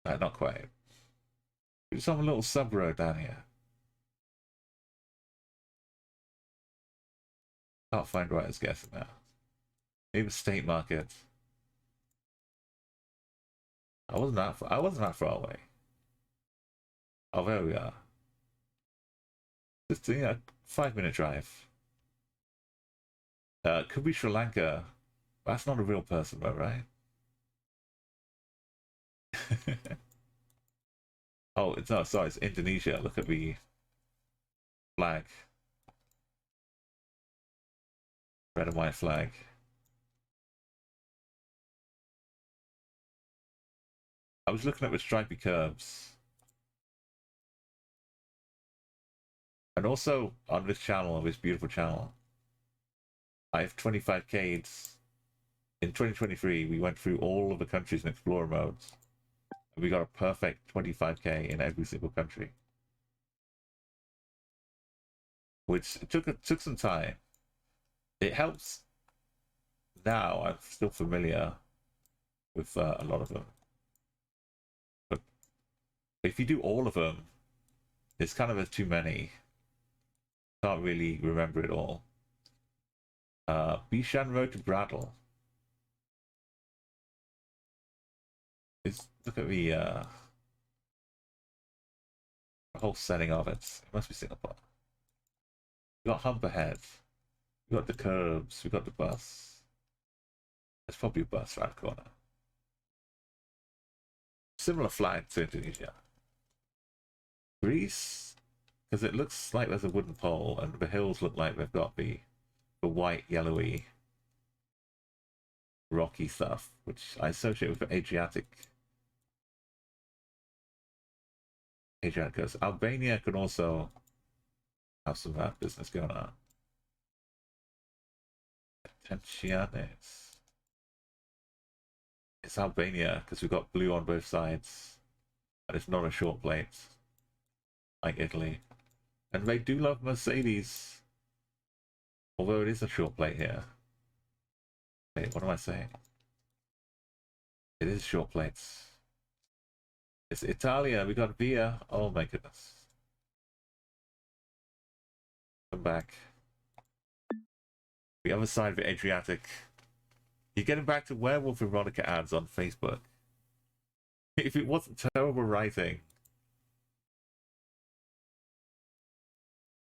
No, not quite. We're just on a little sub road down here. Can't find writer's guessing now. Maybe state market. I wasn't that far away. Oh, there we are. Just a 5-minute drive. Could be Sri Lanka. That's not a real person though, right? Oh, it's not. Sorry, it's Indonesia. Look at the flag. Red and white flag. I was looking at the stripy curves. And also on this channel, this beautiful channel, I have 25Ks. In 2023, we went through all of the countries in Explorer modes. And we got a perfect 25K in every single country. Which took some time. It helps now. I'm still familiar with a lot of them. But if you do all of them, it's kind of too many. Can't really remember it all. Bishan Road to Brattle. Look at the whole setting of it. It must be Singapore. We got hump ahead. We got the curbs. We got the bus. There's probably a bus right the corner. Similar flag to Indonesia. Greece, because it looks like there's a wooden pole, and the hills look like they've got the white, yellowy, rocky stuff, which I associate with the Adriatic coast. Albania could also have some of that business going on. Attentiones. It's Albania because we've got blue on both sides, and it's not a short plate like Italy. And they do love Mercedes, although it is a short plate here. Wait, what am I saying? It is short plates. It's Italia. We got Via. Oh my goodness. Come back. The other side of the Adriatic. You're getting back to Werewolf Erotica ads on Facebook. If it wasn't terrible writing.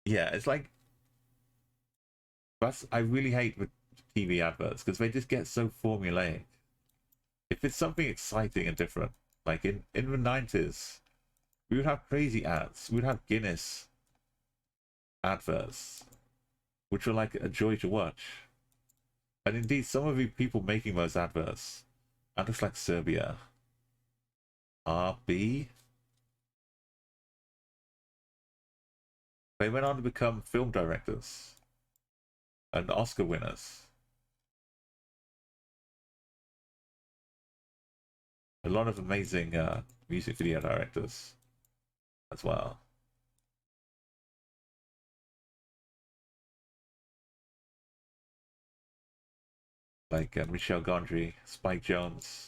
Yeah, it's like... I really hate the TV adverts because they just get so formulaic. If it's something exciting and different, like in the 90s, we would have crazy ads. We would have Guinness adverts, which were like a joy to watch. And indeed, some of the people making those adverts are just like Serbia. RB? They went on to become film directors and Oscar winners. A lot of amazing music video directors as well. Like Michel Gondry, Spike Jonze,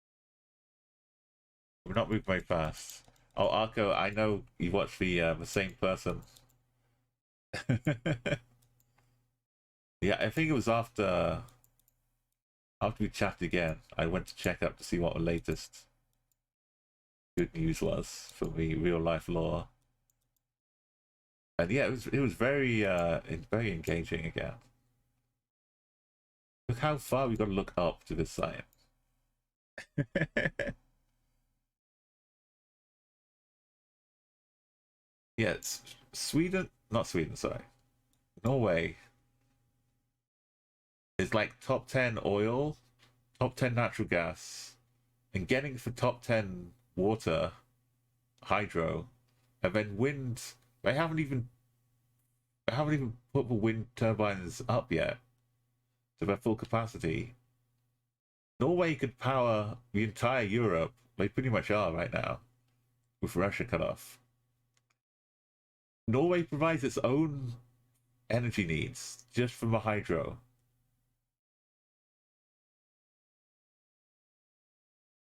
We're not moving very fast. Oh, Arco, I know you watched the same person. Yeah, I think it was after we chatted again. I went to check up to see what the latest good news was for the real life lore. And yeah, it was very engaging again. Look how far we got to look up to this site. Yeah, it's Sweden, not Sweden, sorry. Norway is like top 10 oil, top 10 natural gas, and getting for top 10 water, hydro, and then wind. They haven't even put the wind turbines up yet to their full capacity. Norway could power the entire Europe. They pretty much are right now, with Russia cut off. Norway provides its own energy needs just from the hydro,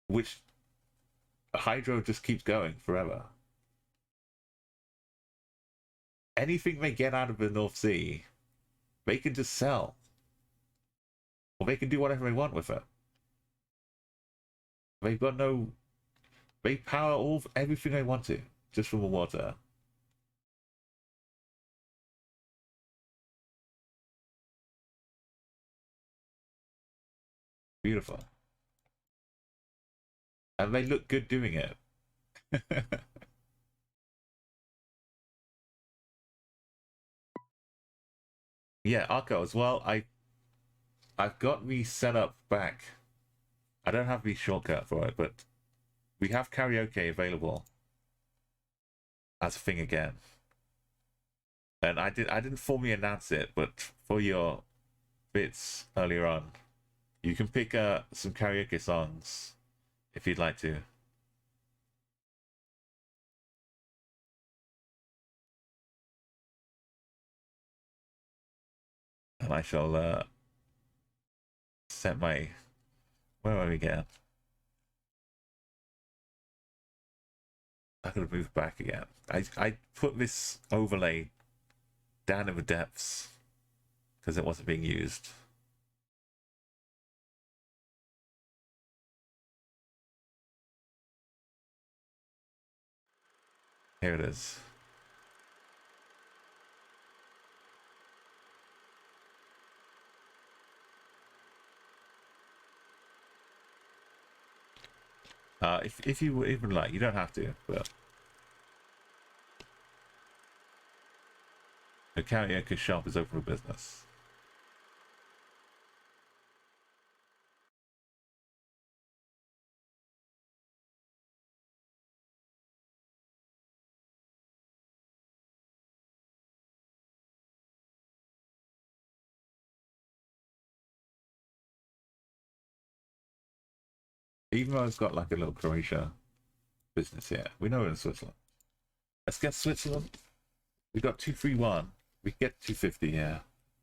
which hydro just keeps going forever. Anything they get out of the North Sea, they can just sell, or they can do whatever they want with it. They've got no. They power everything they want to just from the water. Beautiful. And they look good doing it. Yeah, Arco as well. I've got the setup back. I don't have the shortcut for it, but we have karaoke available as a thing again. And I didn't formally announce it, but for your bits earlier on, you can pick some karaoke songs if you'd like to. And I shall set my. Where are we again? I'm gonna move back again. I put this overlay down in the depths because it wasn't being used. Here it is. If you even like, you don't have to, but the karaoke shop is open for business. Even though it's got like a little Croatia business here, we know we're in Switzerland. Let's get Switzerland. We got 231. We get 250 here.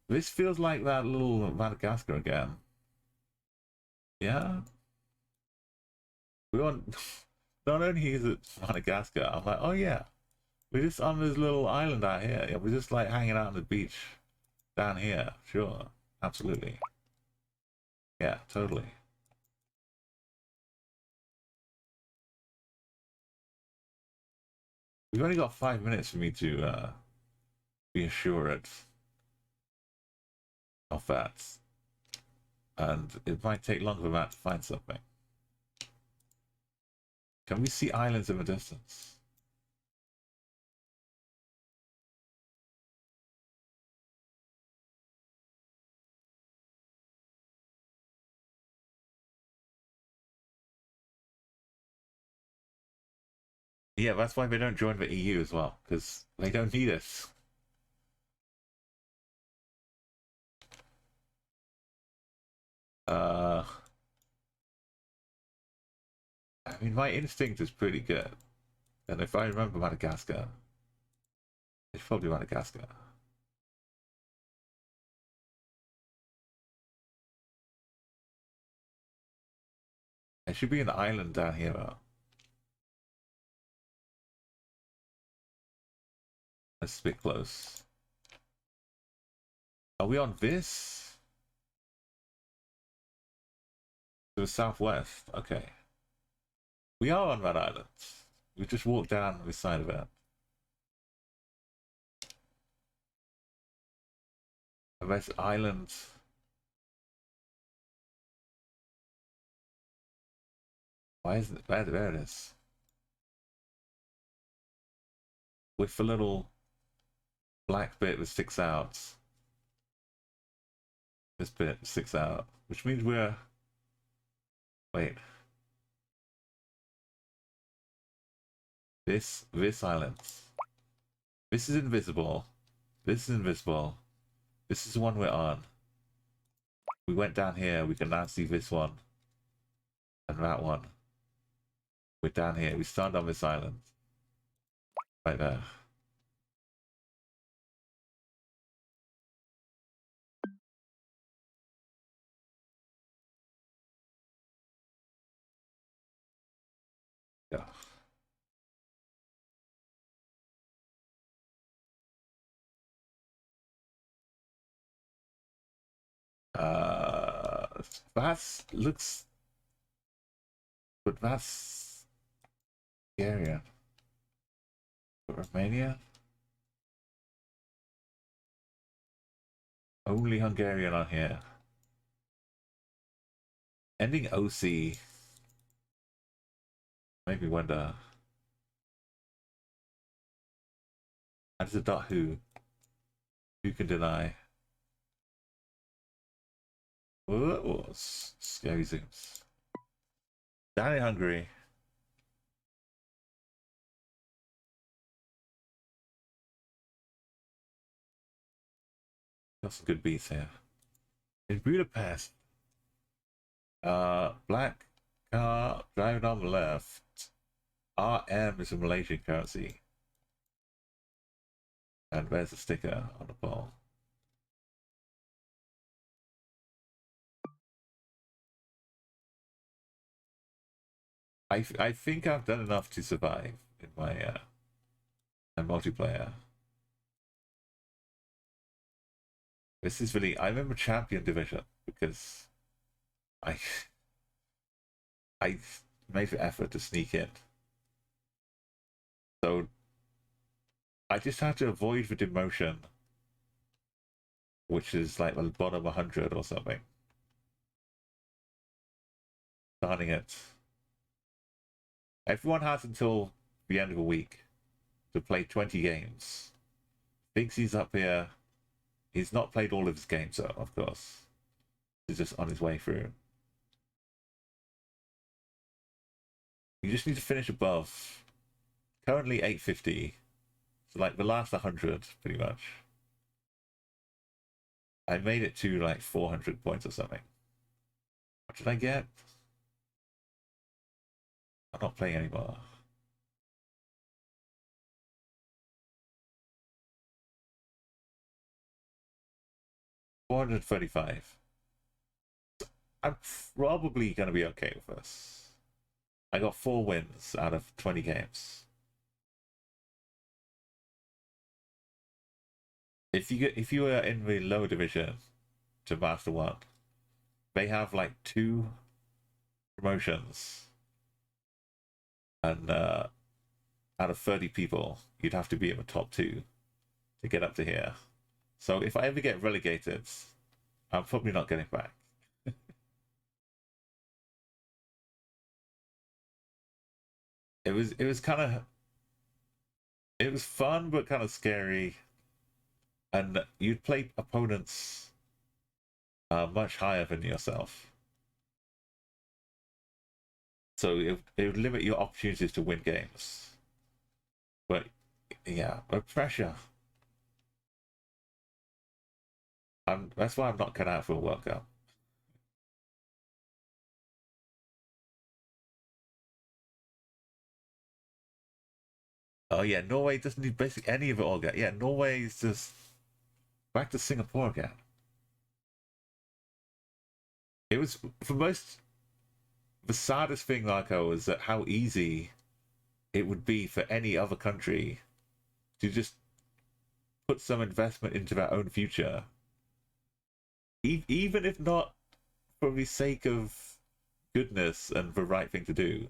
This feels like that little Madagascar again. Yeah. We want. Not only is it Madagascar, I'm like, oh yeah, we're just on this little island out here. Yeah, we're just like hanging out on the beach down here. Sure, absolutely. Yeah, totally. We've only got 5 minutes for me to be assured of that, and it might take longer than that to find something. Can we see islands in the distance? Yeah, that's why they don't join the EU as well, because they don't need us. I mean, my instinct is pretty good. And if I remember Madagascar, it's probably Madagascar. It should be an island down here. That's a bit close. Are we on this? To the southwest. Okay. We are on that island. We just walked down this side of it. And this island. Why isn't it? There it is. With the little black bit that sticks out. This bit sticks out. Which means we're... Wait. This island. This is invisible. This is invisible. This is the one we're on. We went down here. We can now see this one. And that one. We're down here. We started on this island. Right there. Yeah. That looks, but that's Hungarian. But Romania? Only Hungarian on here. Ending OC. Maybe wonder. And it's a dot who? Who can deny? Whoa, scary zooms. Down in Hungary. Got some good beats here. In Budapest. Black car driving on the left. RM is a Malaysian currency. And there's a sticker on the ball. I think I've done enough to survive in my multiplayer. This is really, I'm in the champion division because I made the effort to sneak in. So I just have to avoid the demotion, which is like the bottom 100 or something. Starting it. Everyone has until the end of the week to play 20 games. Thinks he's up here. He's not played all of his games, though, of course. He's just on his way through. You just need to finish above. Currently 850. So, like, the last 100, pretty much. I made it to, like, 400 points or something. What did I get? I'm not playing anymore. $435. I'm probably going to be okay with this. I got 4 wins out of 20 games. If you were in the lower division to Master 1, they have like 2 promotions. And out of 30 people, you'd have to be in the top 2 to get up to here. So if I ever get relegated, I'm probably not getting back. It was fun but kind of scary, and you'd play opponents much higher than yourself. So it would limit your opportunities to win games. But yeah, but pressure. That's why I'm not cut out for a World Cup. Oh yeah, Norway doesn't need basically any of it all again. Yeah, Norway is just back to Singapore again. It was for most. The saddest thing, Narco, was that how easy it would be for any other country to just put some investment into their own future, even if not for the sake of goodness and the right thing to do,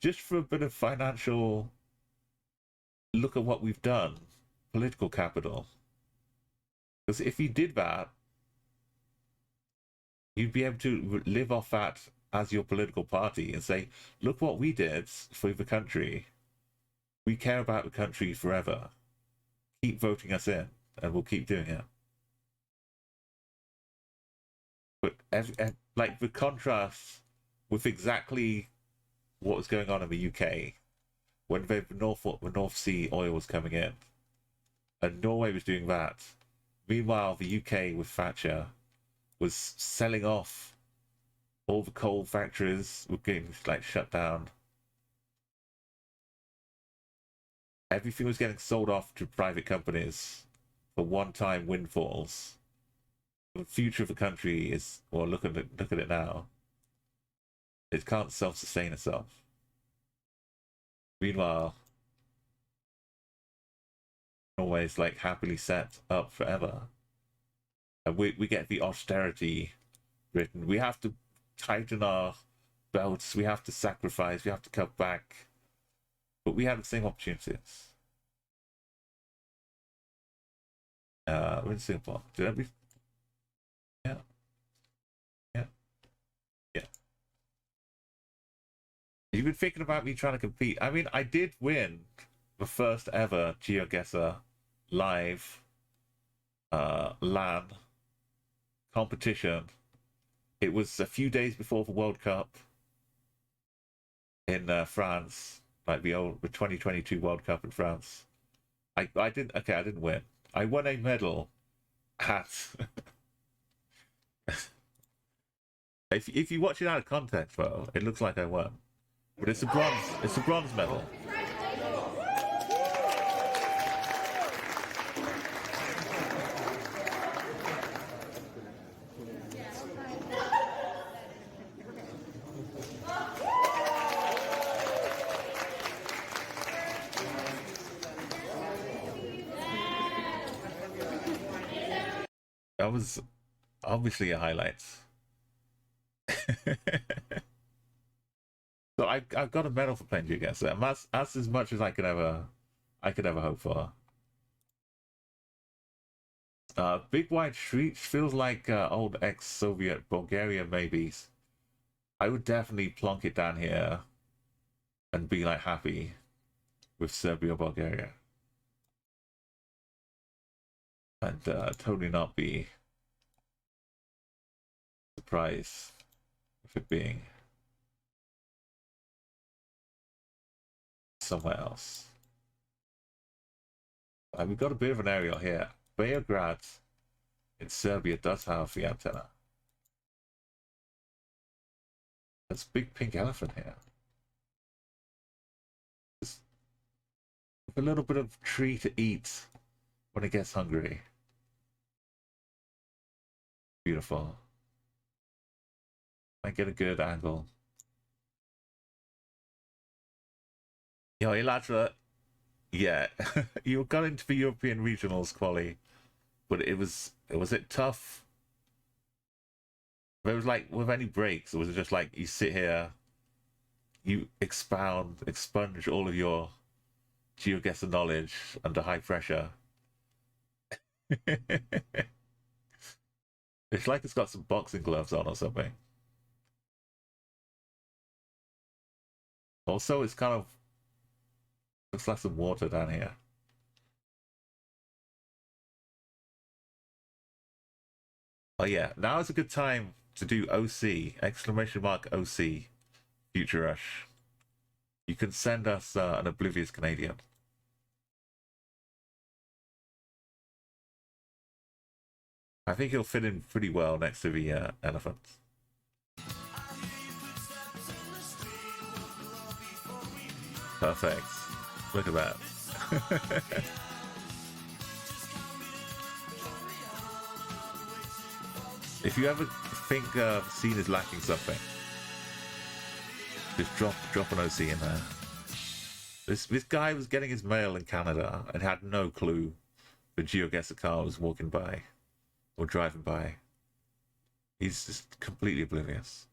just for a bit of financial look at what we've done, political capital. Because if you did that, you'd be able to live off that as your political party and say, look what we did for the country. We care about the country forever. Keep voting us in, and we'll keep doing it. But like the contrast with exactly what was going on in the UK when the North Sea oil was coming in, and Norway was doing that. Meanwhile, the UK with Thatcher was selling off all the coal factories, were getting like shut down. Everything was getting sold off to private companies for one-time windfalls. The future of the country is, well, look at it now. It can't self-sustain itself. Meanwhile, Norway's like happily set up forever. And we get the austerity written. We have to tighten our belts. We have to sacrifice. We have to cut back. But we have the same opportunities. We're in Singapore. Did every... Yeah. Yeah. Yeah. You've been thinking about me trying to compete. I mean, I did win the first ever Geoguessr live LAN competition. It was a few days before the World Cup in France, like the 2022 World Cup in France. I didn't win. I won a medal at if you watch it out of context, though, it looks like I won. But it's a bronze medal. That was obviously a highlight. So I've got a medal for playing Geoguessr, and that's as much as I could ever hope for. Big Wide Street feels like old ex-Soviet Bulgaria, maybe. I would definitely plonk it down here and be like happy with Serbia, Bulgaria. And totally not be surprised with it being somewhere else. We've got a bit of an aerial here. Beograd in Serbia does have the antenna. There's a big pink elephant here. Just a little bit of tree to eat when it gets hungry. Beautiful. I get a good angle. Yo, Ilatra, yeah, you got into the European regionals quali, but it was it tough? There was like, with any breaks, or was it just like you sit here, you expunge all of your Geoguessr knowledge under high pressure? It's like it's got some boxing gloves on or something. Also, it's kind of looks like some water down here. Oh yeah, now is a good time to do OC, exclamation mark OC, Future Rush. You can send us an Oblivious Canadian. I think he'll fit in pretty well next to the elephants. Perfect. Look at that. If you ever think the scene is lacking something, just drop an OC in there. This guy was getting his mail in Canada and had no clue the Geoguessr car was walking by or driving by. He's just completely oblivious.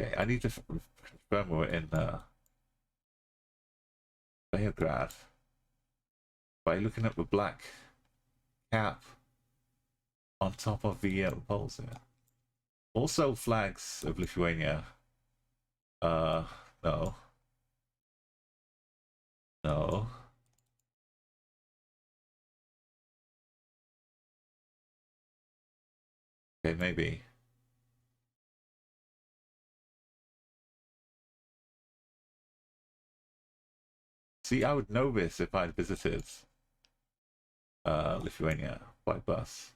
Okay, I need to confirm we're in Beograd by looking at the black cap on top of the poles here. Also flags of Lithuania. No. No. Okay, maybe. See, I would know this if I'd visited Lithuania by bus.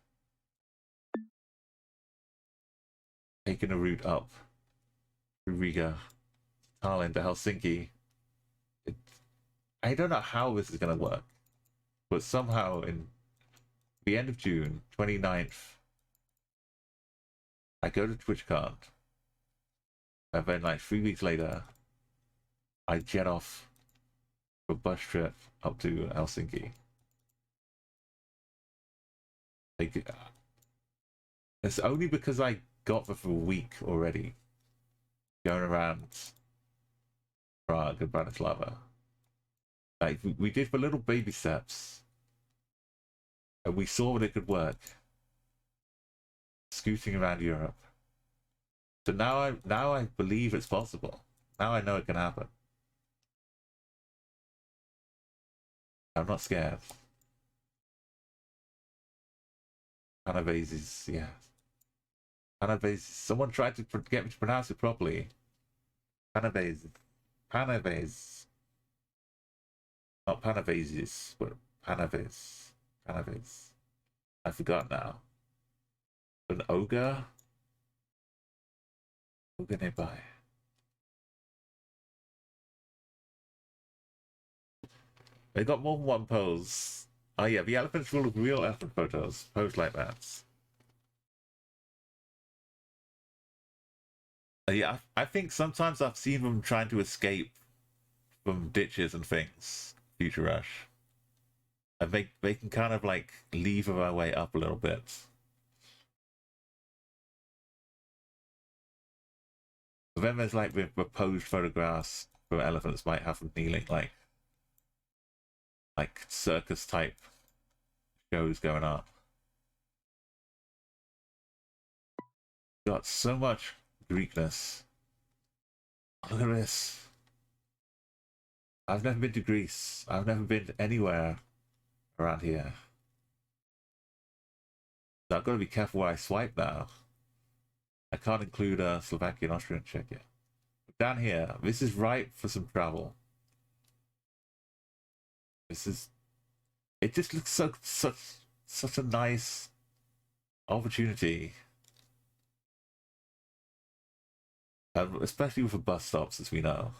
Taking a route up through Riga, Tallinn to Helsinki. I don't know how this is going to work, but somehow in the end of June, 29th, I go to TwitchCon, and then like 3 weeks later, I jet off for a bus trip up to Helsinki. Like, it's only because I got there for a week already, going around Prague and Bratislava. Like, we did the little baby steps, and we saw that it could work, scooting around Europe. So now I believe it's possible. Now I know it can happen. I'm not scared. Panabases, yeah. Panabases. Someone tried to get me to pronounce it properly. Panabases. Panabases. Not Panabases, but Panabase. Panabase. I forgot now. An ogre? Ogre nearby. They got more than one pose. Oh yeah, the elephants will look real elephant photos. Posed like that. Yeah, I think sometimes I've seen them trying to escape from ditches and things. Future Rush. And they can kind of like lever their way up a little bit. But then there's like the posed photographs where elephants might have them kneeling, like circus type shows going on. Got so much Greekness. Look at this. I've never been to Greece. I've never been anywhere around here. So I've got to be careful where I swipe now. I can't include Slovakia and Austria and Czechia. But down here, this is ripe for some travel. This is... It just looks such a nice opportunity. Especially with the bus stops, as we know.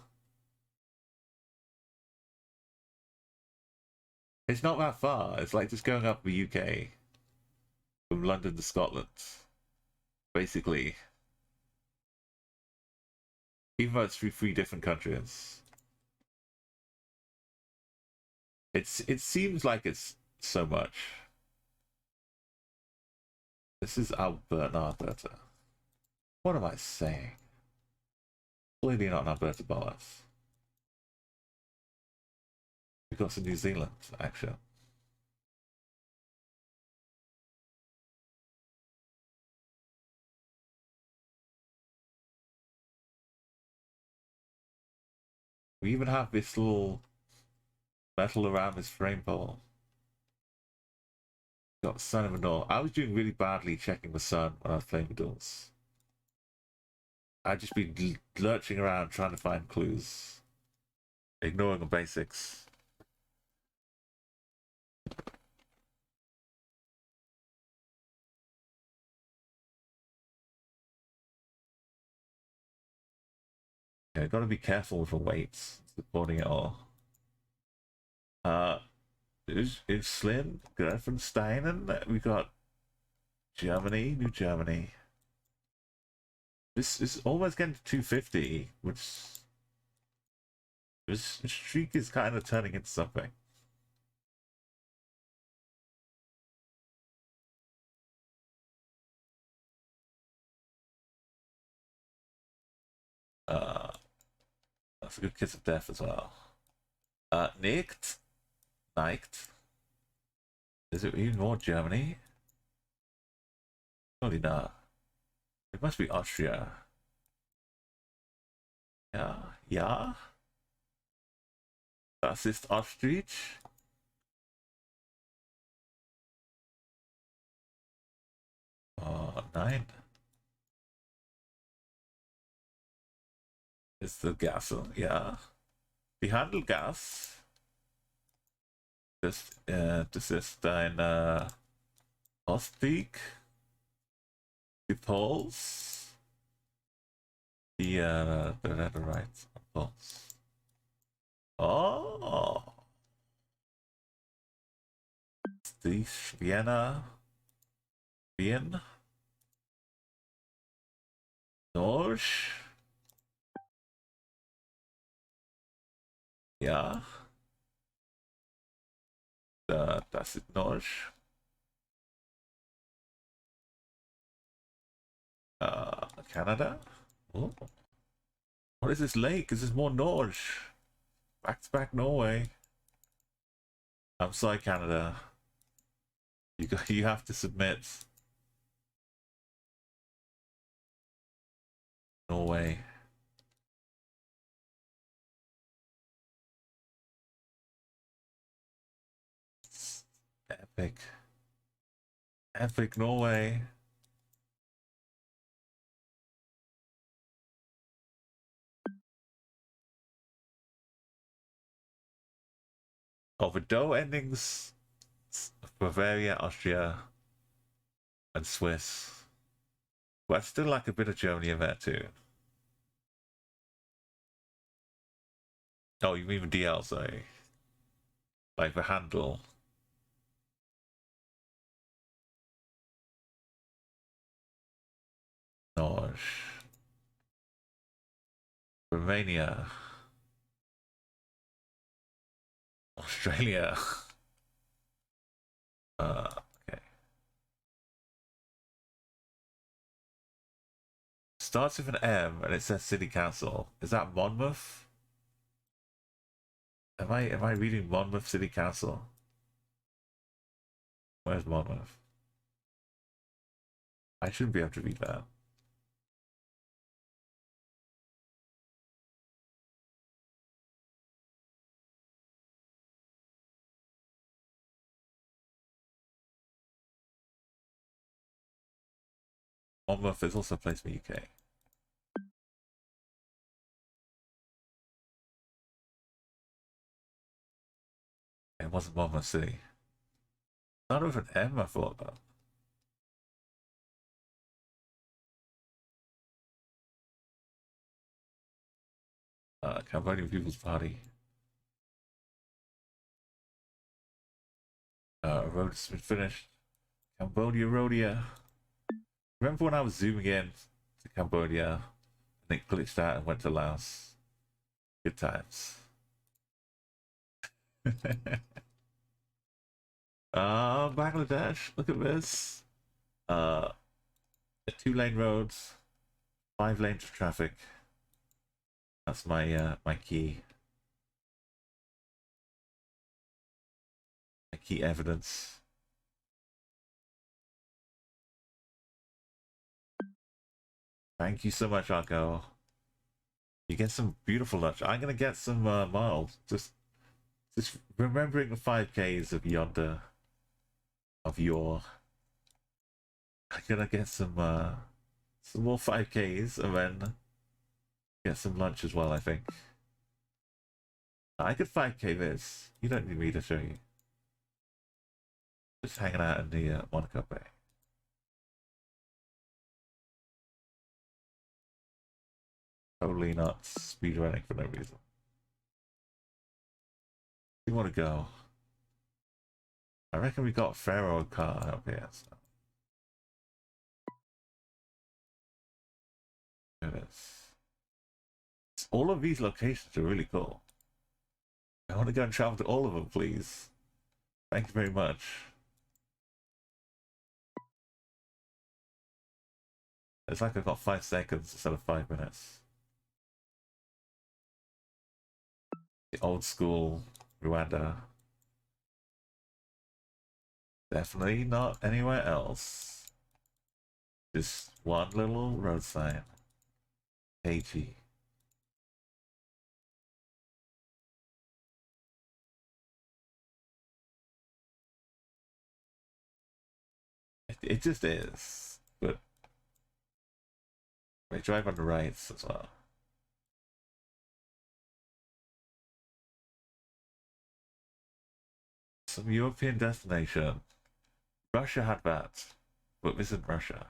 It's not that far. It's like just going up the UK from London to Scotland, basically. Even though it's through 3 different countries. It seems like it's so much. This is Alberta. What am I saying? Clearly not Alberta Bolas. We've got some New Zealand action. We even have this little metal around this frame pole. Got Son of a Door. I was doing really badly checking the sun when I was playing with duels. I'd just be lurching around trying to find clues, ignoring the basics. Yeah, gotta be careful with the weights and supporting it all. Is Slin, Greifensteinen. We got Germany, New Germany. This is almost getting to 250, which this streak is kind of turning into something. That's a good kiss of death as well. Nicht. Is it even more Germany? Probably not. It must be Austria. Yeah. Das ist Österreich. Oh, nein. Ist the Gas, ja. Die Handelgas. Das ist ein Ostkrieg. Die Poles. The red rights of Poles. Oh. Die Vienna. Wien. Norsch. Ja. Das ist Norsch. Canada. Oh. What is this lake? Is this more Norsch? Back to back Norway. I'm sorry, Canada. You have to submit. Norway. Epic. Epic Norway. Oh, the Doe endings. Bavaria, Austria, and Swiss. But I still like a bit of Germany in there too. Oh, you mean the DL, sorry. Like the handle. Norge. Romania. Australia. Okay. Starts with an M and it says City Council. Is that Monmouth? Am I reading Monmouth City Council? Where's Monmouth? I shouldn't be able to read that. Monmouth is also a place in the UK. It wasn't Monmouth City. Not with an M, I thought though. Cambodian People's Party. Road has been finished. Cambodia Rhodia. Remember when I was zooming in to Cambodia and it glitched out and went to Laos? Good times. Bangladesh, look at this. A 2-lane roads, 5 lanes of traffic. That's my my key. My key evidence. Thank you so much, Arco. You get some beautiful lunch. I'm gonna get some mild. Just remembering the 5Ks of yonder, of yore. I'm gonna get some more 5Ks and then get some lunch as well, I think. I could 5K this. You don't need me to show you. Just hanging out in the Monaco Bay. Totally not speedrunning for no reason. You want to go? I reckon we got Pharaoh card up here. So. Look at this. All of these locations are really cool. I want to go and travel to all of them, please. Thank you very much. It's like I've got 5 seconds instead of 5 minutes. The old school Rwanda. Definitely not anywhere else. Just one little road sign. KG. It just is. But they drive on the rights as well. Some European destination. Russia had that, but this isn't Russia.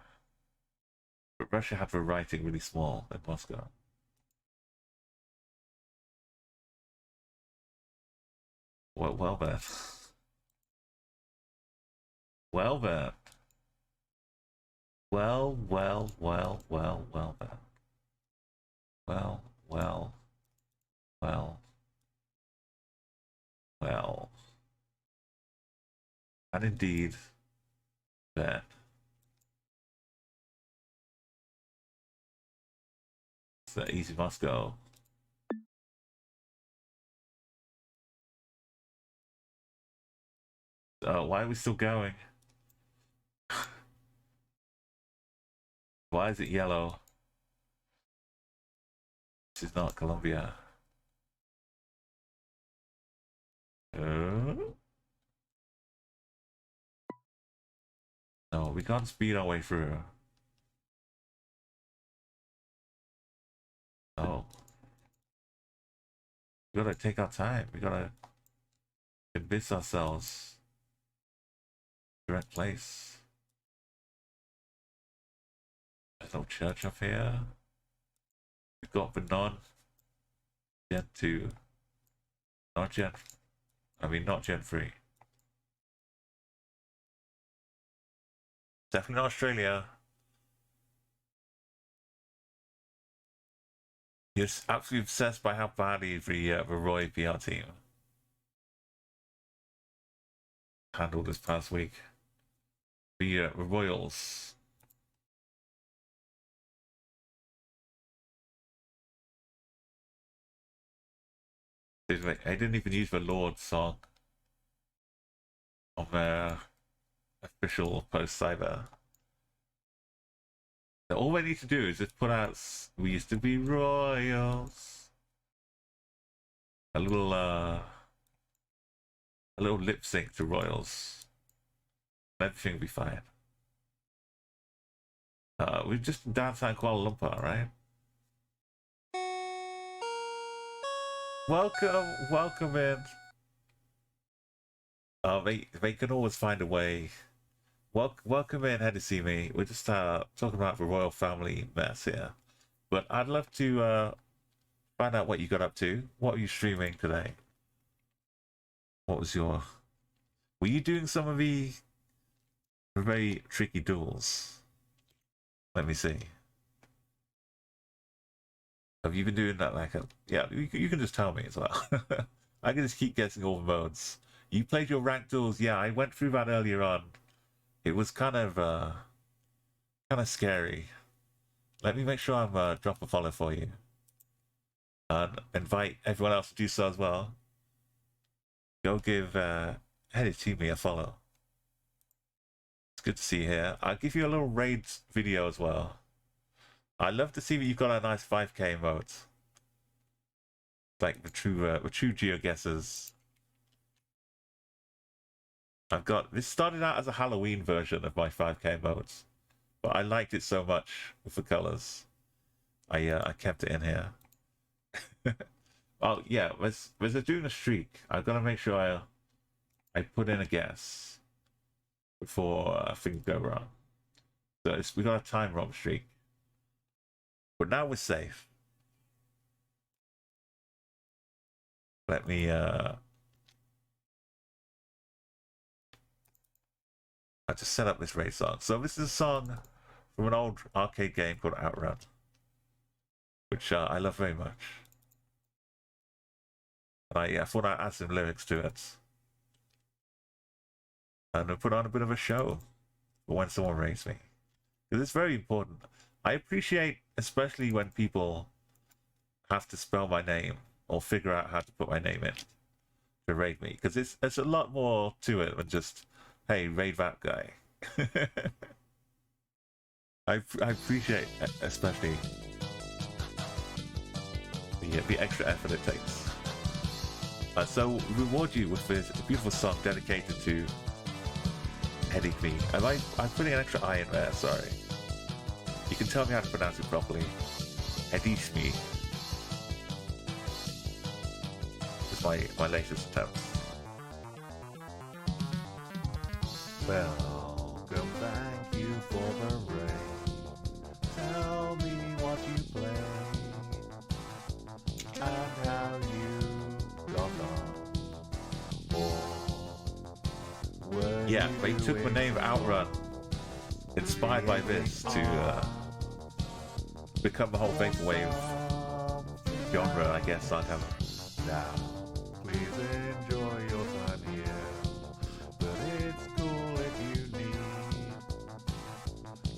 But Russia had the writing really small in Moscow. Well then. Well then. Well then. Well. And indeed, then. So easy must go. Why are we still going? Why is it yellow? This is not Colombia. No, we can't speed our way through. No. We gotta take our time. We gotta convince ourselves the right place. There's no church up here. We've got the non-Gen 2. Not Gen 3. Definitely not Australia. You're absolutely obsessed by how badly the Roy PR team handled this past week. The Royals. I didn't even use the Lord song on their official post either. So all they need to do is just put out "We used to be Royals." A little lip sync to Royals. Everything will be fine. We're just downtown Kuala Lumpur, right? Welcome in. They can always find a way. Welcome in, had to see me. We're just talking about the royal family mess here. But I'd love to find out what you got up to. What are you streaming today? What was your... Were you doing some of the very tricky duels? Let me see. Have you been doing that like a... Yeah, you can just tell me as well. I can just keep guessing all the modes. You played your ranked duels. Yeah, I went through that earlier on. It was kind of scary. Let me make sure I'm drop a follow for you. And invite everyone else to do so as well. Go give Headed to me a follow. It's good to see you here. I'll give you a little raid video as well. I love to see that you've got a nice 5K mode. Like the true Geoguessrs. This started out as a Halloween version of my 5K modes, but I liked it so much with the colors. I kept it in here. Oh yeah, there's doing a streak. I've got to make sure I put in a guess before things go wrong. So we got a time romp streak, but now we're safe. Let me I just set up this raid song. So this is a song from an old arcade game called Outrun, which I love very much. And I thought I'd add some lyrics to it. And I put on a bit of a show for when someone raids me. Because it's very important. I appreciate, especially when people have to spell my name or figure out how to put my name in to raid me. Because it's a lot more to it than just, hey, raid that guy. I appreciate, especially the extra effort it takes. So reward you with this beautiful song dedicated to Eddie Me. I'm putting an extra I in there, sorry. You can tell me how to pronounce it properly. Eddie Me. It's my latest attempt. Welcome, thank you for the raid. Tell me what you play and how you got on. Yeah, they took my name Outrun, inspired by this to become the whole vaporwave genre, I guess. I have now. Please enjoy your time here, but it's cool if you need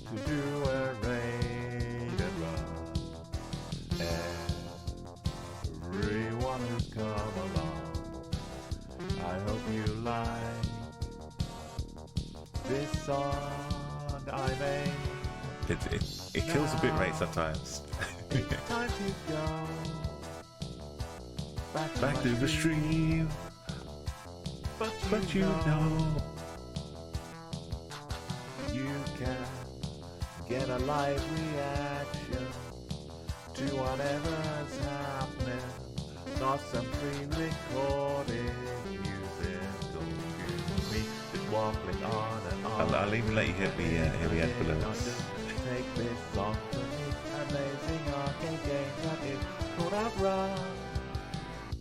to do a raid and run. Everyone who's come along, I hope you like this song I made. It kills a bit rate sometimes. It's time to go back to the stream. But you know you can get a live reaction to whatever's happening, not some pre-recorded musical cue. Just waffling on and on. I'll even let you hear the end balloons. Take this song to me, amazing arcade game that is called Outrun.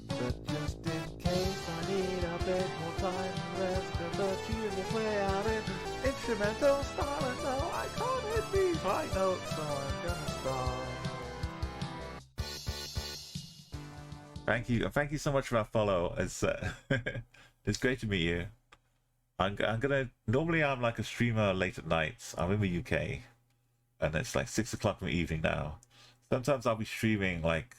But just in case I need a bit more time, rest of the tune is way out in instrumental style, and no, I can't hit these high notes, so I'm gonna stop. Thank you so much for that follow. It's great to meet you. I'm gonna normally I'm like a streamer late at night. I'm in the UK, and it's like 6 o'clock in the evening now. Sometimes I'll be streaming like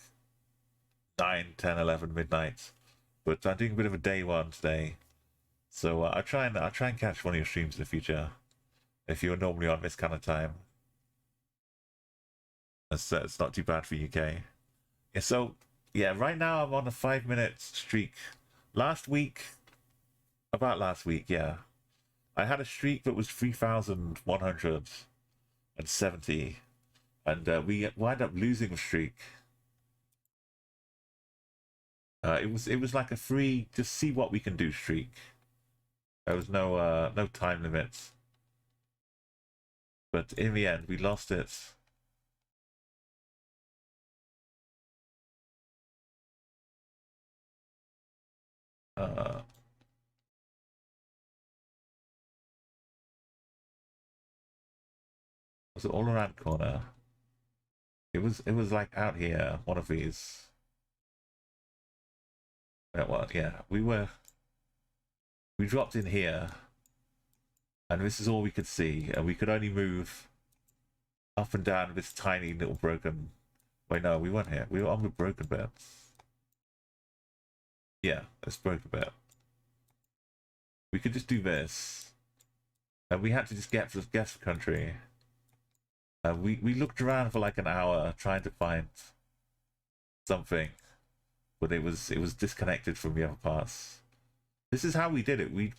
9, 10, 11 midnight, but I'm doing a bit of a day one today, so I'll try and catch one of your streams in the future if you're normally on this kind of time. It's not too bad for UK. Yeah, so yeah, right now I'm on a 5-minute streak. Last week, yeah, I had a streak that was 3,170, and we wound up losing the streak. It was like a free, just see what we can do streak. There was no time limits, but in the end we lost it. Was it all around corner? It was like out here, one of these. That one, yeah. We dropped in here, and this is all we could see, and we could only move up and down this tiny little broken. Wait, no, we weren't here. We were on the broken bits. Yeah, this broken bit. We could just do this, and we had to just guess the country. We looked around for like an hour trying to find something, but it was disconnected from the other parts. This is how we did it. We've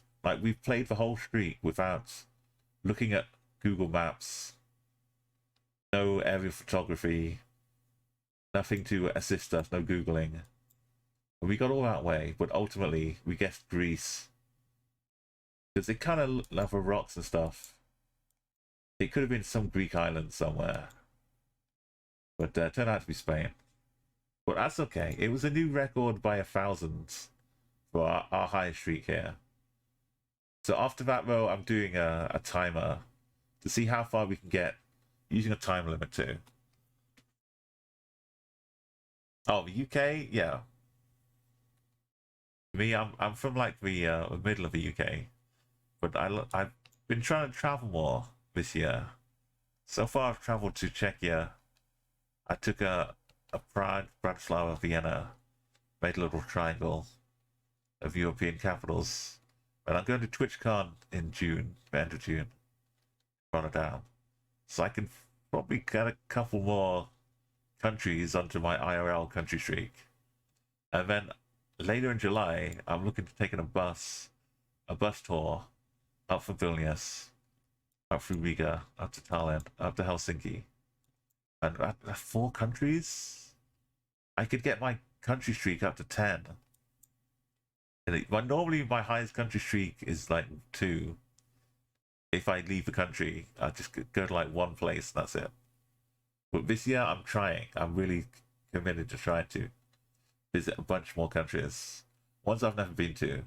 played the whole streak without looking at Google Maps, no aerial photography, nothing to assist us, no Googling. And we got all that way, but ultimately we guessed Greece. Because it kind of looked like the rocks and stuff. It could have been some Greek island somewhere. But turned out to be Spain. But that's okay. It was a new record by 1,000 for our highest streak here. So after that, though, I'm doing a timer to see how far we can get using a time limit too. Oh, the UK, yeah. Me, I'm from like the middle of the UK, but I've been trying to travel more this year. So far, I've traveled to Czechia. I took a Prague, Bratislava, Vienna, made a little triangle of European capitals. And I'm going to TwitchCon in June, the end of June, Rotterdam. So I can probably get a couple more countries onto my IRL country streak. And then later in July, I'm looking to take a bus tour up from Vilnius, up through Riga, up to Tallinn, up to Helsinki. And at 4 countries, I could get my country streak up to 10. But normally my highest country streak is like 2. If I leave the country, I just go to like 1 place and that's it. But this year I'm trying. I'm really committed to trying to visit a bunch more countries. Ones I've never been to.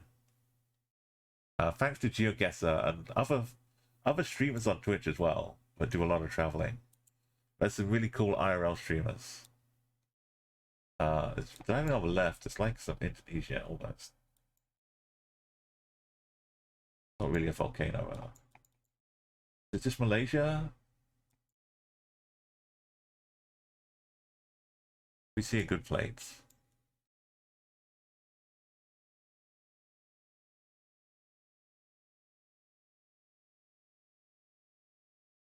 Thanks to Geoguessr and other streamers on Twitch as well, that do a lot of traveling. There's some really cool IRL streamers. It's driving on the left. It's like some Indonesia almost. Not really a volcano. Is this Malaysia? We see a good plate.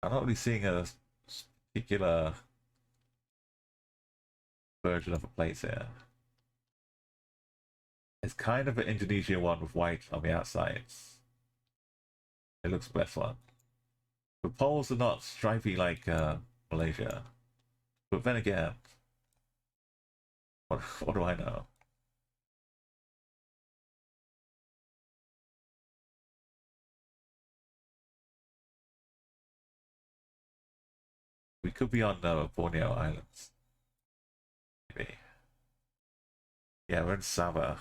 I'm not really seeing a particular version of a plate here. It's kind of an Indonesia one with white on the outsides. It looks the best one. The poles are not stripy like Malaysia. But then again, what do I know? We could be on Borneo Islands. Maybe. Yeah, we're in Sabah.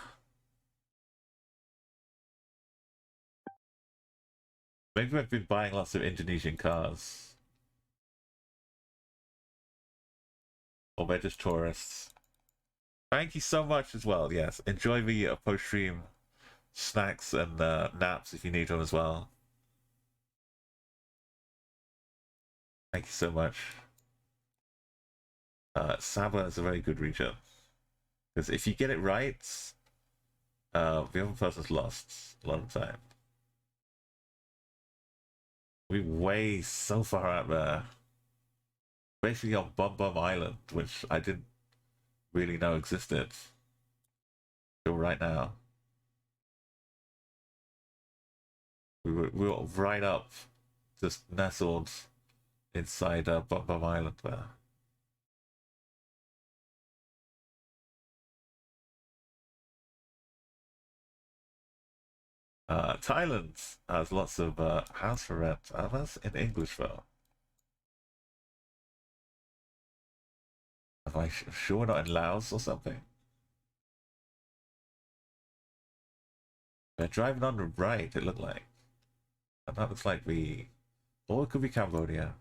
Maybe we've been buying lots of Indonesian cars. Or they're just tourists. Thank you so much as well, yes. Enjoy the post-stream snacks and naps if you need them as well. Thank you so much. Sabah is a very good region. Because if you get it right, the other person's lost a lot of time. We're way so far out there. Basically on Bum Bum Island, which I didn't really know existed till right now. We were right up, just nestled inside Bum Bum Island there. Thailand has lots of house for rent. That's in English though. Am I sure we're not in Laos or something? They're driving on the right, it looked like. And that looks like the... Or it could be Cambodia.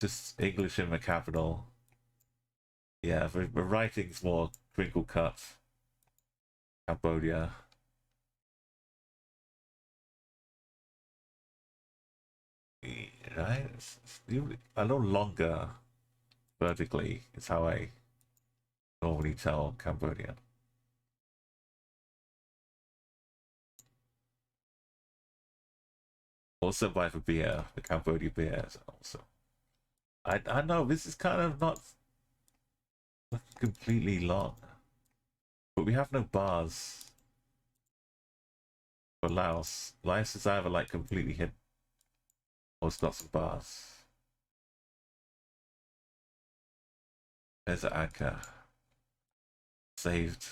Just English in the capital. Yeah, the writing's more crinkle cut. Cambodia. Right? It's a little longer vertically is how I normally tell Cambodia. Also buy the beer, the Cambodia beer also. I know this is kind of not completely long, but we have no bars for Laos. Laos is either like completely hidden or it's got some bars. There's an anchor saved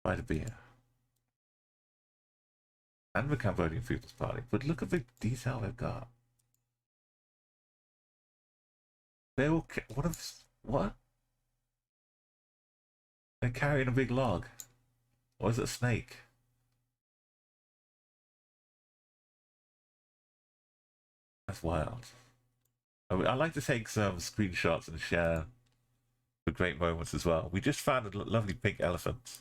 by the beer and the Cambodian People's Party. But look at the detail they've got. They will. What? They're carrying a big log. Or is it a snake? That's wild. I like to take some screenshots and share the great moments as well. We just found a lovely pink elephant.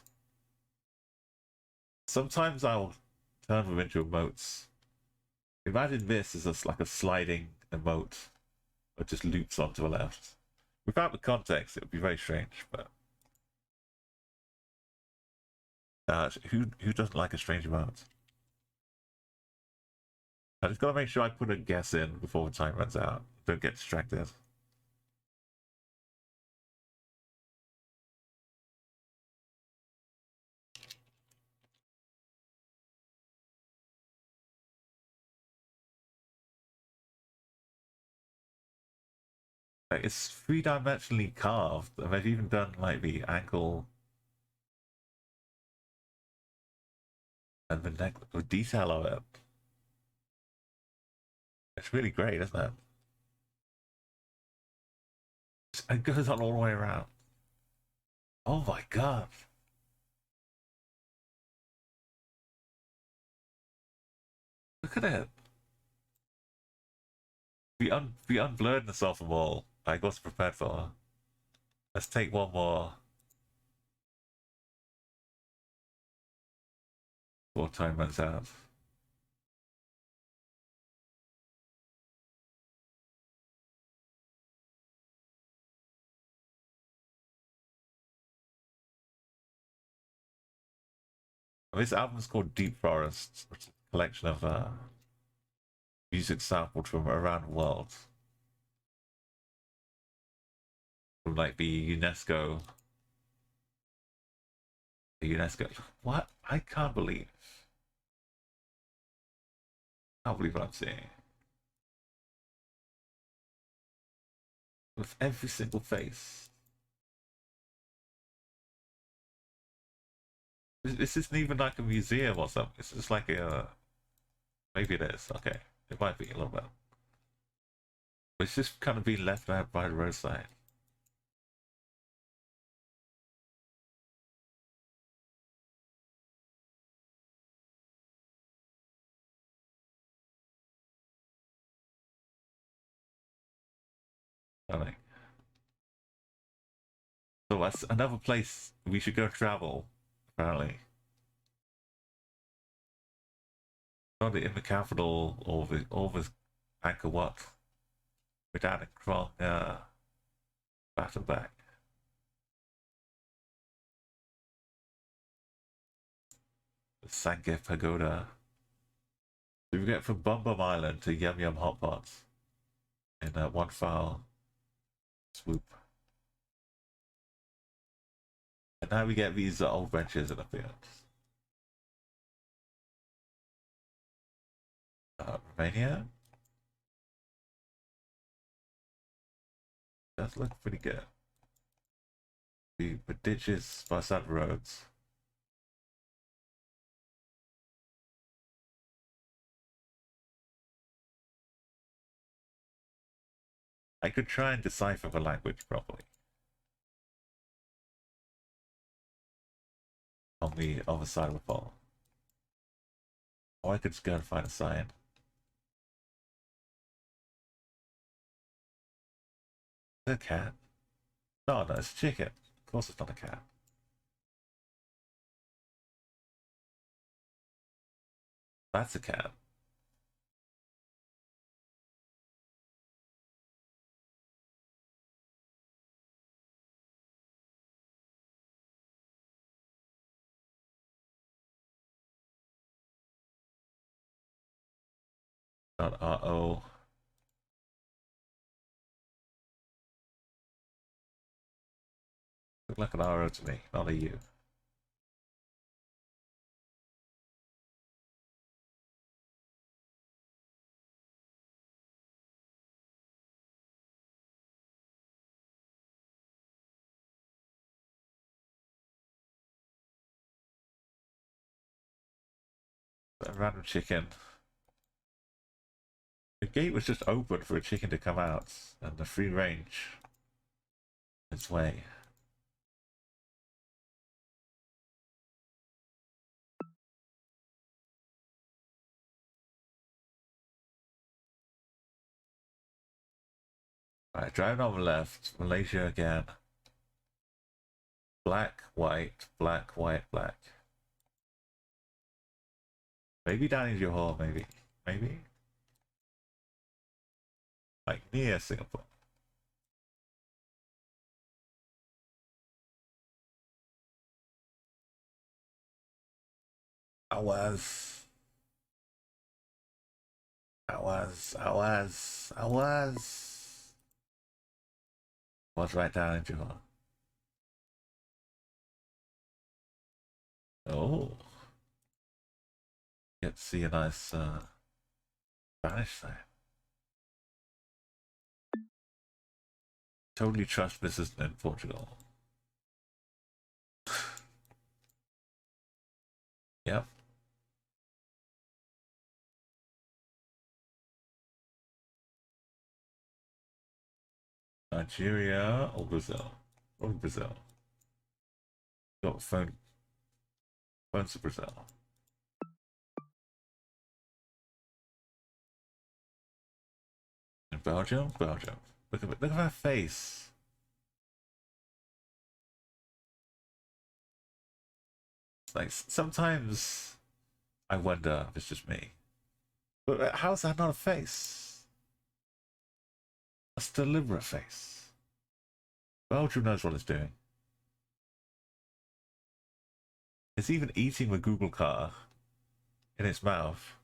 Sometimes I'll turn them into emotes. Imagine this as just like a sliding emote that just loops onto the left. Without the context, it would be very strange, but who doesn't like a strange emote? I just gotta make sure I put a guess in before the time runs out. Don't get distracted. Like, it's three-dimensionally carved, and they've even done like the ankle and the neck, the detail of it. It's really great, isn't it? It goes on all the way around. Oh my god. Look at it. The unblurredness of them all. I was prepared for. Let's take one more. Before time runs out. This album's called Deep Forest, which is a collection of music sampled from around the world. From like the UNESCO. The UNESCO. What? I can't believe what I'm seeing. With every single face. This isn't even like a museum or something. It's just like a. Maybe it is. Okay. It might be a little bit. But it's just kind of being left out by the roadside. Stunning. So that's another place we should go travel, apparently. Not in the capital or the Angkor Wat. We're down in Krong, back and back. The Sangye Pagoda. So we get from Bum Bum Island to Yum Yum Hot Pots in one file swoop. And now we get these old benches in the fields. Romania? Does look pretty good. The ditches by side roads. I could try and decipher the language properly. On the other side of the pole. Or I could just go and find a sign. Is it a cat? No, no, it's a chicken. Of course it's not a cat. That's a cat. Not R-O. Look like an R-O to me, not a U. A random chicken. The gate was just open for a chicken to come out, and the free range its way. Alright, driving on the left, Malaysia again. Black, white, black, white, black. Maybe down in Johor, maybe. Maybe? Like near Singapore. I was. Was right down in Johor. Oh. Get to see a nice Spanish sign. Totally trust this isn't in Portugal. Yep. Nigeria or Brazil? Probably Brazil. Got phone. Phones to Brazil. In Belgium? Belgium. Look at her face. Like, sometimes I wonder if it's just me. But how's that not a face? That's a deliberate face. Belgium knows what it's doing. It's even eating the Google car in its mouth.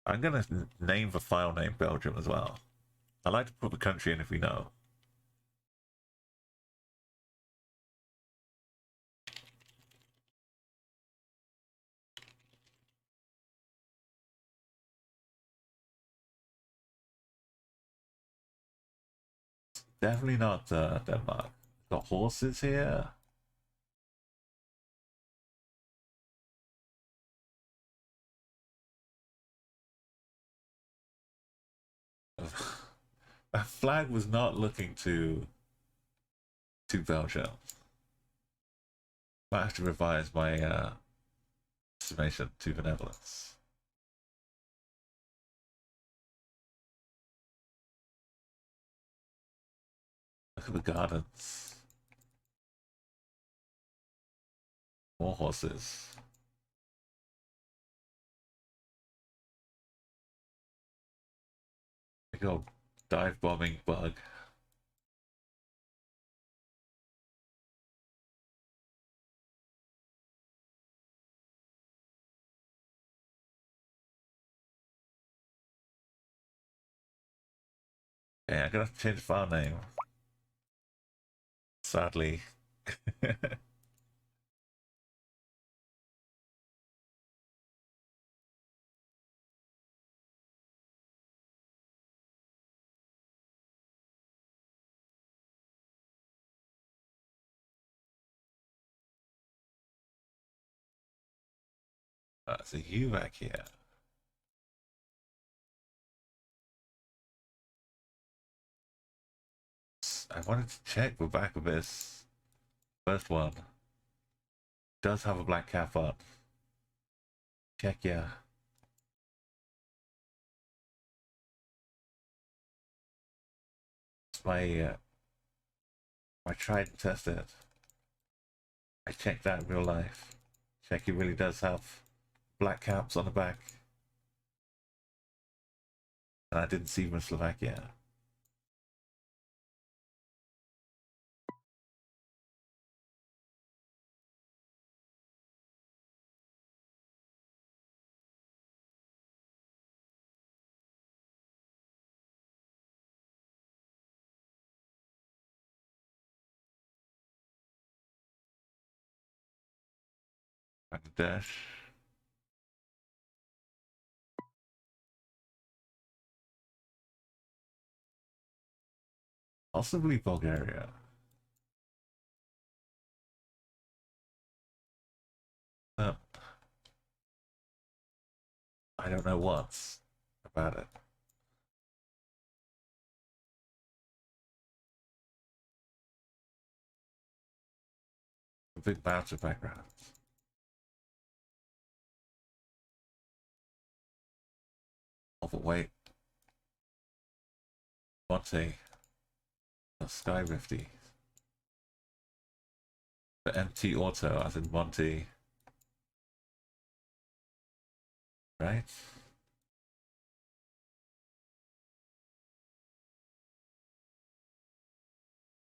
I'm gonna name the file name Belgium as well. I like to put the country in if we know. Definitely not Denmark. Got horses here. That flag was not looking to Belgium. Might have to revise my estimation to benevolence. Look at the gardens. More horses. Big old dive bombing bug. Okay, I'm gonna have to change the file name. Sadly. So you back here. I wanted to check the back of this first one. Does have a black cap on. Check, yeah. It's my I tried and tested it. I checked that in real life. Check, he really does have black caps on the back. And I didn't see him in Slovakia. Bangladesh. Possibly Bulgaria. I don't know what's about it. A big mountain background. Oh, but wait. Monte. Sky Rifty. The MT Auto, as in Monty. Right?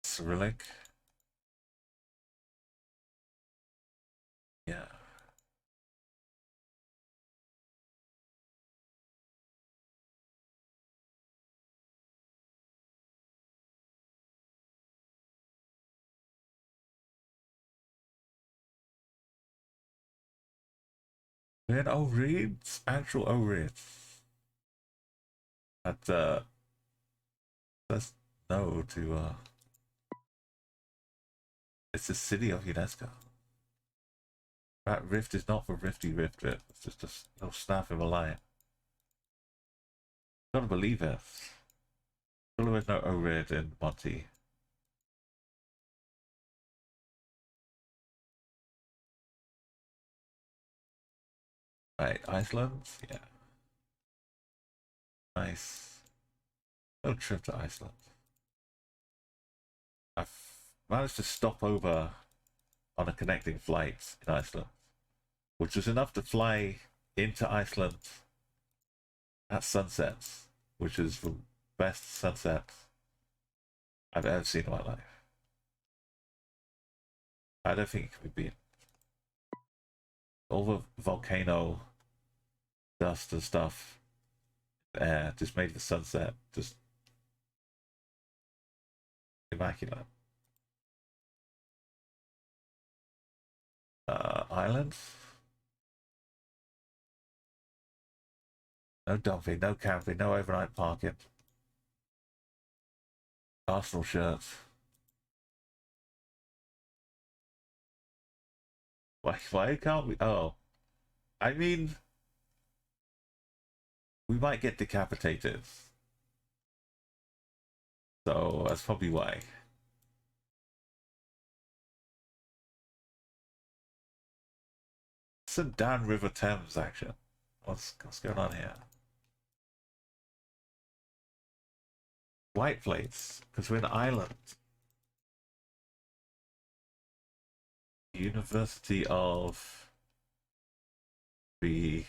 Cyrillic. Yeah. Then O-Reeds? Actual O-Reeds. That's no to, it's the city of UNESCO. That rift is not for Rifty Rift Rift. It's just a little snap of a line. Gotta believe it. There is no O-Rid in Monty. Right, Iceland? Yeah. Nice. Little trip to Iceland. I've managed to stop over on a connecting flight in Iceland, which was enough to fly into Iceland at sunset, which is the best sunset I've ever seen in my life. I don't think it could be beaten. All the volcano dust and stuff, air just made the sunset just immaculate. Islands? No dumping, no camping, no overnight parking. Arsenal shirts. Why can't we? Oh, I mean, we might get decapitated. So that's probably why. Some down River Thames action. What's going on here? White plates, because we're an island. University of the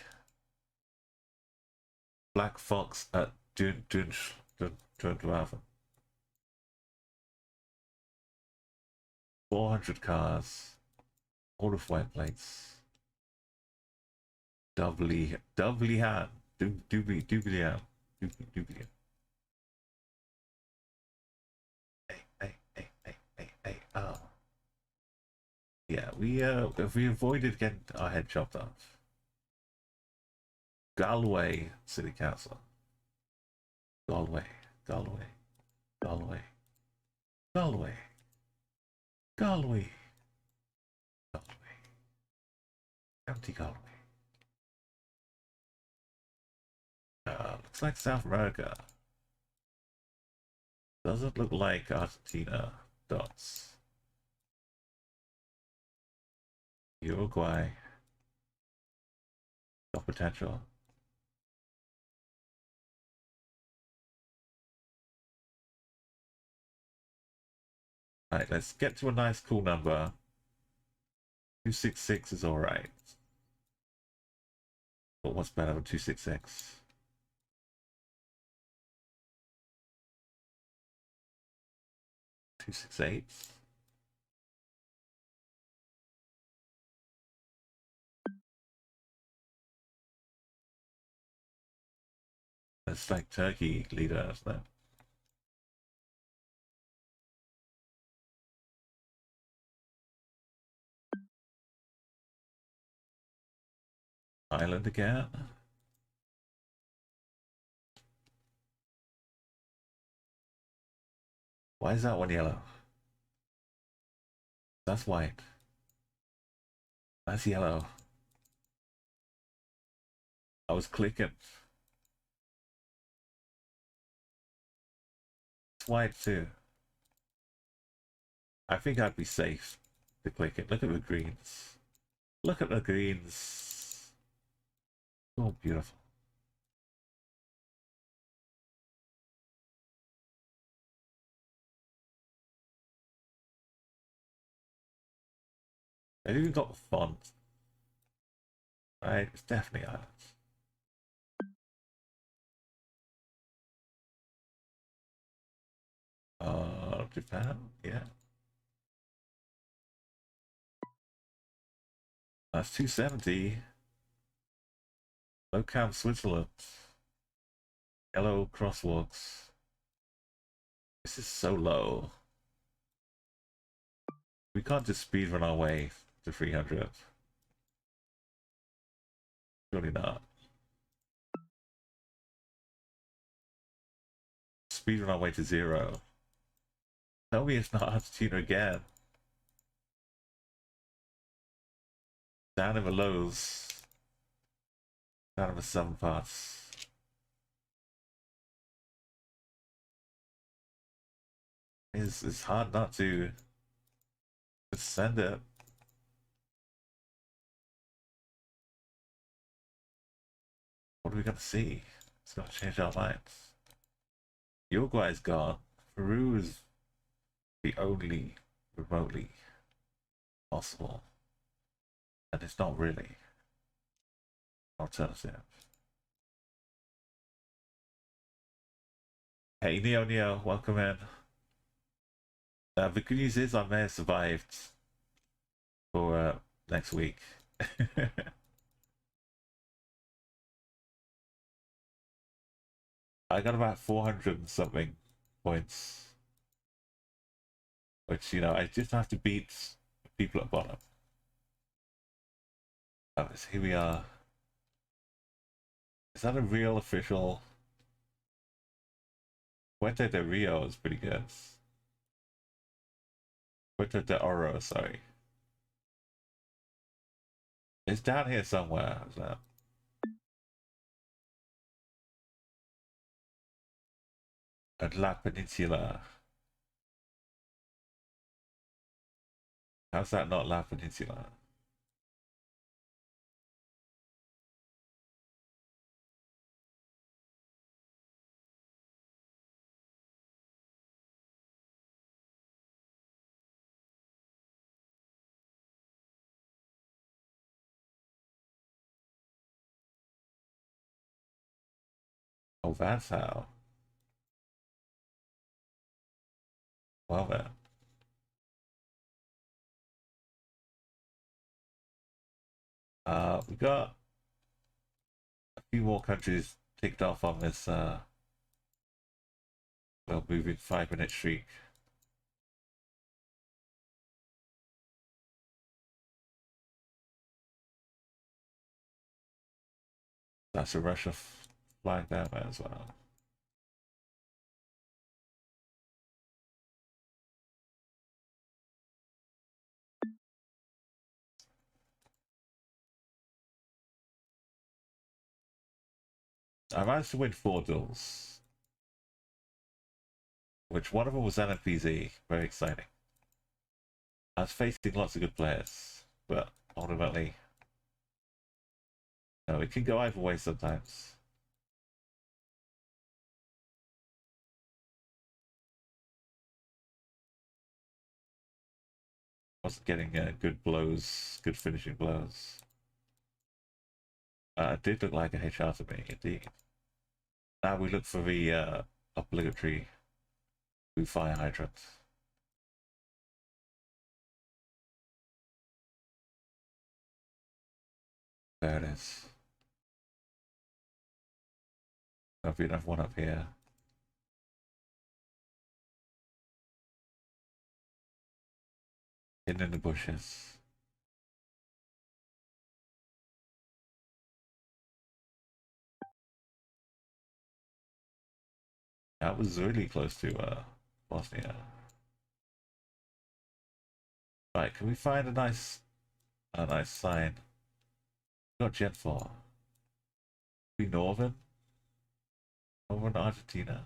Black Fox at Dundraven. 400 cars, all of white plates. Doubly hand. Doobly hand. Doobly. Hey, oh. Yeah, we avoided getting our head chopped off. Galway City Council. Galway. County Galway. Looks like South America. Doesn't look like Argentina. Dots. Uruguay. Got potential. Alright, let's get to a nice cool number. 266 is alright. But what's better than 266? 268. That's like Turkey leader, isn't it? Island again. Why is that one yellow? That's white. That's yellow. I was clicking. It's white too. I think I'd be safe to click it. Look at the greens. Look at the greens. So beautiful. They've even got the font. Right, it's definitely islands. Japan, yeah. That's 270. Low Camp, Switzerland. Yellow crosswalks. This is so low. We can't just speedrun our way to 300. Surely not. Speedrun our way to 0. Tell me it's not Argentina again. Down in the lows. Down in the southern parts. It's hard not to send it. What are we gonna see? It's gonna change our minds. Uruguay's gone. Peru is the only remotely possible. And it's not really an alternative. Hey Neo, welcome in. The good news is I may have survived for next week. I got about 400 and something points. Which, you know, I just have to beat people at bottom. So here we are. Is that a real official? Puente de Rio is pretty good. Puerto de Oro, sorry. It's down here somewhere. Is that? At La Peninsula. How's that not La Peninsula? Oh, that's how. Well then. We got a few more countries ticked off on this well moving 5-minute streak. That's a Russia flag down there as well. I managed to win 4 duels, which one of them was NFPZ. Very exciting. I was facing lots of good players, but ultimately, no, it can go either way sometimes. Wasn't getting good blows, good finishing blows. It did look like a HR to me, indeed. Now we look for the obligatory blue fire hydrant. There it is. There'll be another one up here. Hidden in the bushes. That was really close to Bosnia. Right, can we find a nice sign? Got Gen 4. Be Northern? Northern Argentina.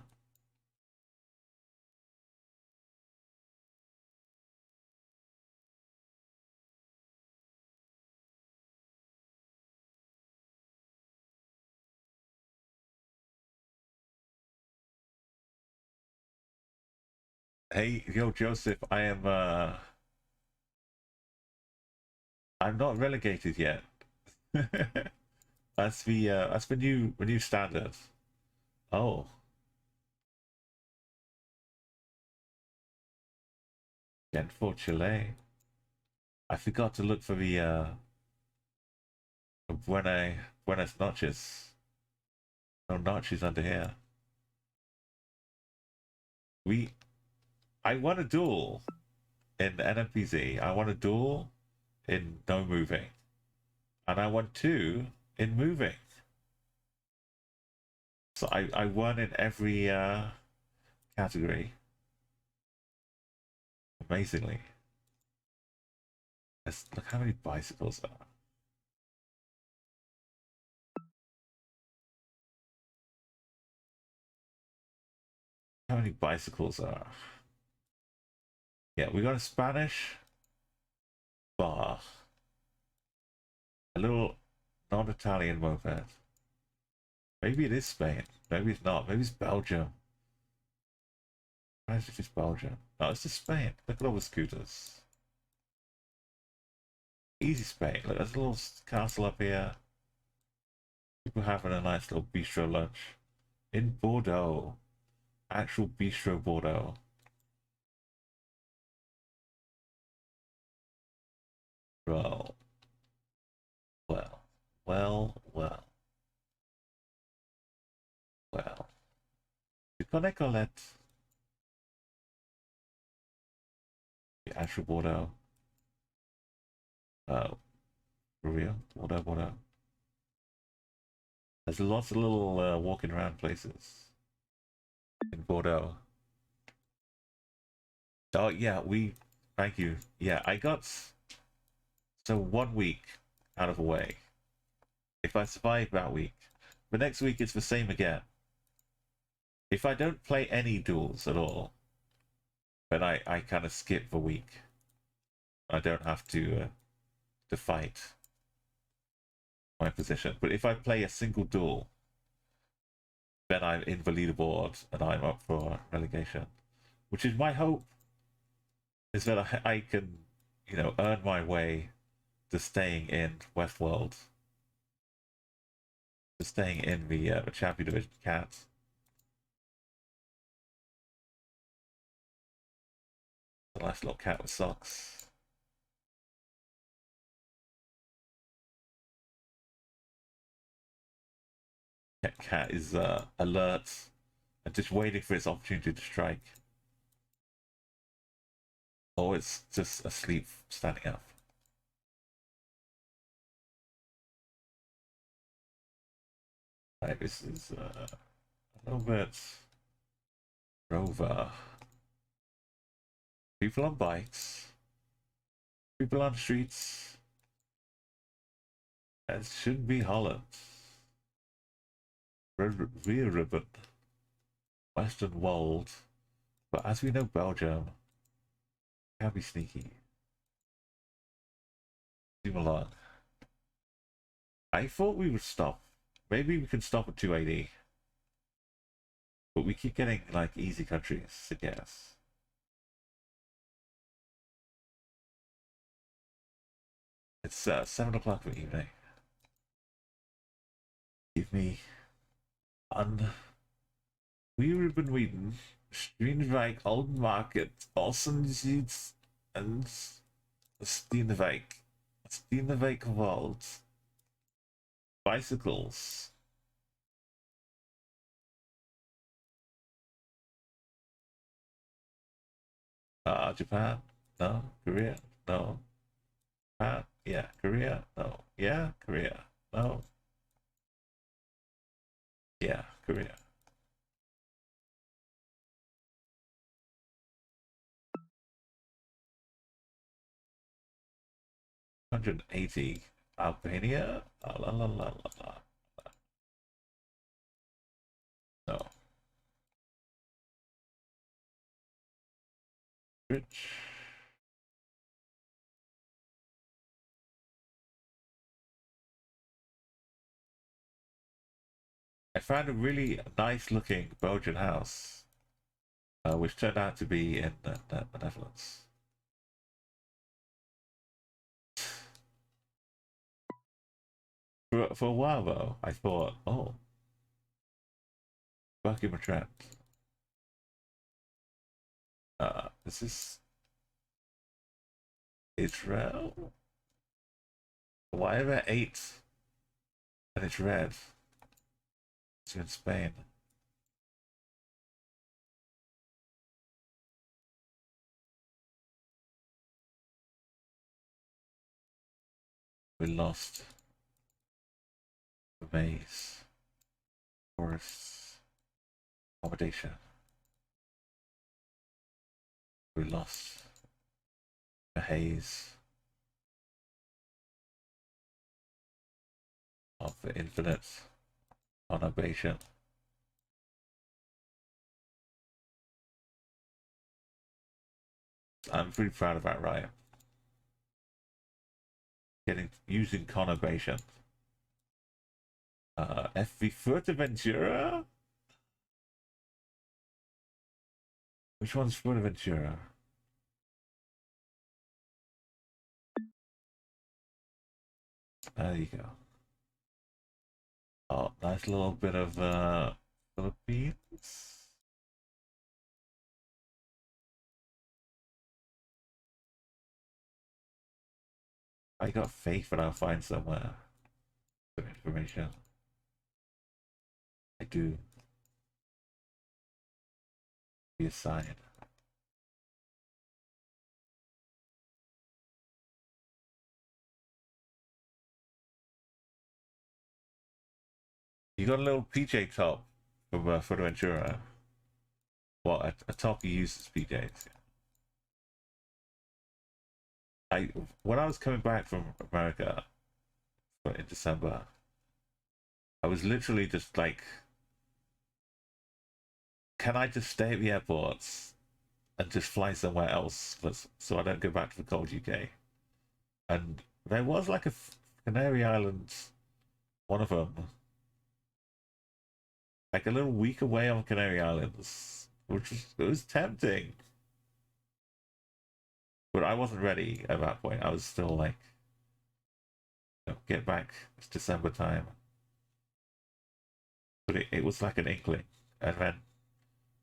Hey, yo, Joseph, I am I'm not relegated yet. That's the new standard. Oh. Again for Chile. I forgot to look for the Buenas noches. No notches under here. I won a duel in NMPZ. I won a duel in no moving. And I won 2 in moving. So I won in every category. Amazingly. Let's look how many bicycles there are. How many bicycles are? Yeah, we got a Spanish bar. A little non-Italian moped. Maybe it is Spain. Maybe it's not. Maybe it's Belgium. Why is it just Belgium? No, it's just Spain. Look at all the scooters. Easy Spain. Look, there's a little castle up here. People having a nice little bistro lunch. In Bordeaux. Actual bistro Bordeaux. Well. Well. Well. Well. Well. Tu connais Colette? The actual Bordeaux. Oh. For real? Bordeaux, Bordeaux. There's lots of little walking around places in Bordeaux. Oh yeah, thank you. Yeah, I got so 1 week out of the way. If I survive that week, the next week it's the same again. If I don't play any duels at all, then I kind of skip the week. I don't have to fight my position. But if I play a single duel, then I'm in the leaderboard and I'm up for relegation. Which is my hope, is that I can, earn my way to staying in Westworld. To staying in the Champion Division Cat. A nice little cat with socks. Cat is alert and just waiting for its opportunity to strike. Or it's just asleep, standing up. Right, this is a little bit Rover. People on bikes. People on streets. That should be Holland. Rear ribbon. Western Wold. But as we know, Belgium can be sneaky. Zoom along. I thought we would stop. Maybe we can stop at 280. But we keep getting, like, easy countries to guess. It's 7 o'clock in the evening. Give me We Ruben Whedon, Steenwijk, Old Market, Ossenziet, and Steenwijk. Steenwijk Wald. Bicycles. Japan? No. Korea? No. Japan? Yeah. Korea? No. Yeah. Korea? No. Yeah. Korea. $180. Albania? La la la la la. No. Rich. I found a really nice looking Belgian house, which turned out to be in the Netherlands. For a while though, I thought, oh, Bucky trapped. Is this Israel? Why am I 8? And it's red. It's in Spain. We lost the maze, forests, accommodation. We lost the haze of the infinite conurbation. I'm pretty proud of that, right? Using conurbation. FV Fuerteventura? Which one's Fuerteventura? There you go. Oh, nice little bit of Philippines. I got faith that I'll find somewhere some information. I do. Be a sign. You got a little PJ top from Fuerteventura. Well, a top you use as PJs. When I was coming back from America in December, I was literally just like, can I just stay at the airports and just fly somewhere else so I don't go back to the cold UK? And there was like a Canary Islands, one of them, like a little week away on Canary Islands, which was tempting. But I wasn't ready at that point. I was still like, get back. It's December time. But it was like an inkling. And then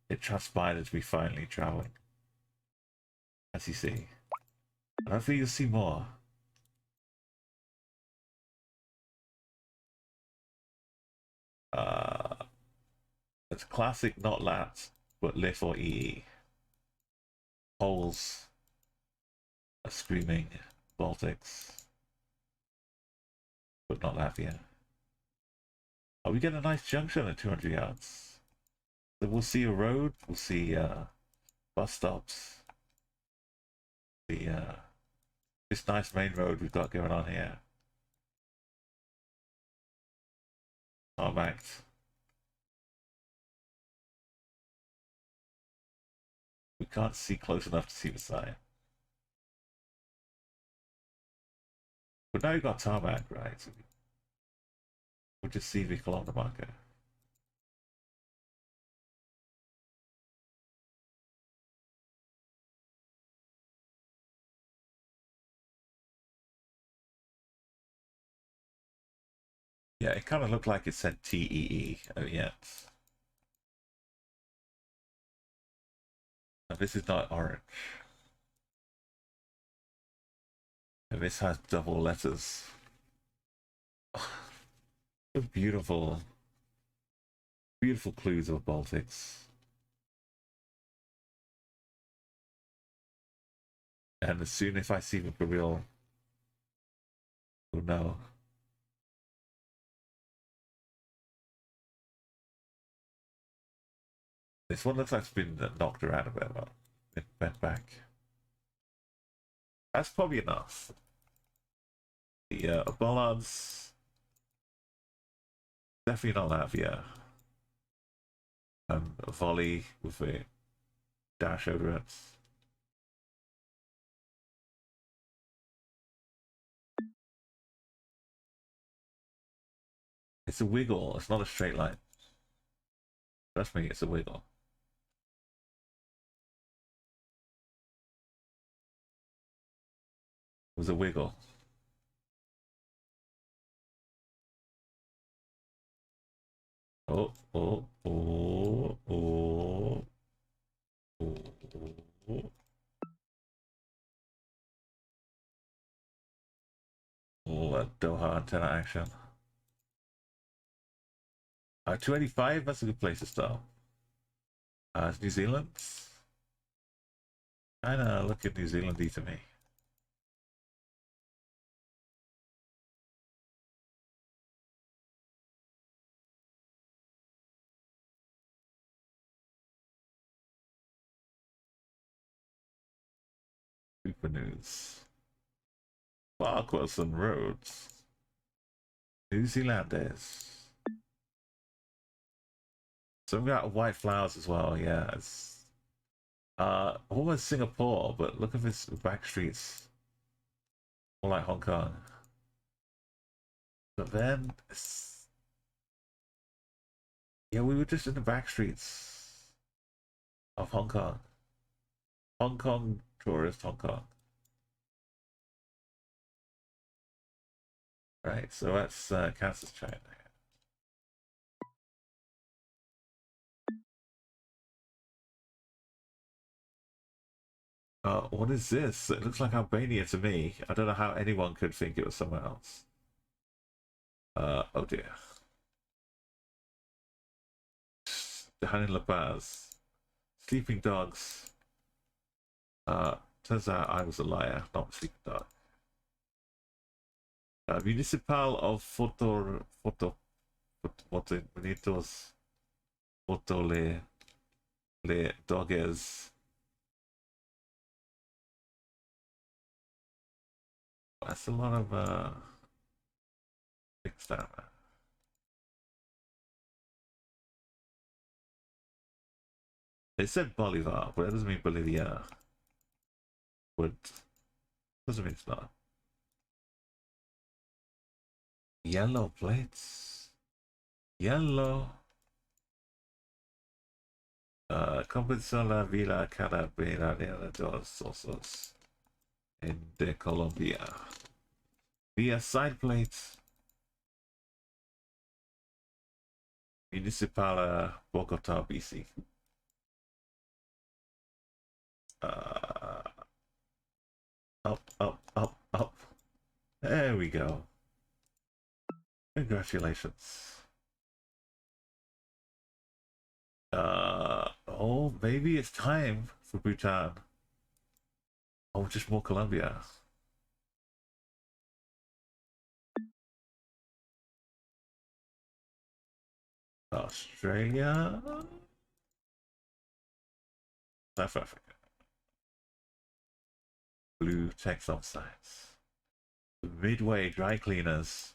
it transpired to be finally traveling. As you see. And hopefully you'll see more. It's classic, not lat, but lit or EE. Poles are screaming Baltics, but not Latvia. Oh, we get a nice junction at 200 yards. So we'll see a road, we'll see bus stops, this nice main road we've got going on here. Tarmacked. We can't see close enough to see the sign. But now you've got tarmac, right? So we'll just see the kilometer marker. Yeah, it kind of looked like it said TEE at the end. And this is not orange. And this has double letters. Beautiful, beautiful clues of Baltics. And as soon as I see them for real, we'll know. This one looks like it's been knocked around a bit, though. It bent back. That's probably enough. The bollards, definitely not Latvia. A volley with a dash over it. It's a wiggle, it's not a straight line. Trust me, it's a wiggle. It was a wiggle. Oh, oh, oh, oh, oh, oh. Oh, Doha antenna action. 285, that's a good place to start. New Zealand. Kinda look at New Zealandy to me. Super news. Parkways and roads. New Zealanders. So we got white flowers as well, yeah. It's almost Singapore, but look at its back streets. More like Hong Kong. But then yeah, we were just in the back streets of Hong Kong. Hong Kong tourist Hong Kong. Right, so that's Kansas, China. What is this? It looks like Albania to me. I don't know how anyone could think it was somewhere else. Oh dear. Behind La Paz. Sleeping dogs. Turns out I was a liar, not a sleeping dog. Municipal of Foto Bonitos Foto Le Doges. That's a lot of things down there. It said Bolivar, but it doesn't mean Bolivia. Would doesn't mean it's not. Yellow plates. Yellow. Comenzó la Villa Carabera de los Osos de Colombia. Via side plates. Municipal Bogota, BC. Up, up, up, up. There we go. Congratulations. Oh, maybe it's time for Bhutan. Oh, just more Colombia. Australia. South Africa. Blue text sites. Midway Dry Cleaners.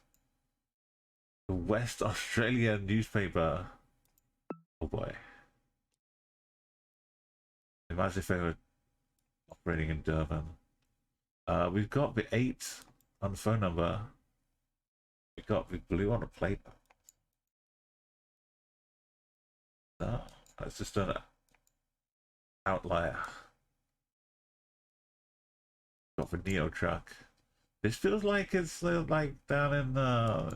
The West Australia newspaper. Oh boy. Imagine if they were operating in Durban. We've got the 8 on the phone number. We've got the blue on the plate. No, that's just an outlier. Got the Neo truck. This feels like it's like down in yeah,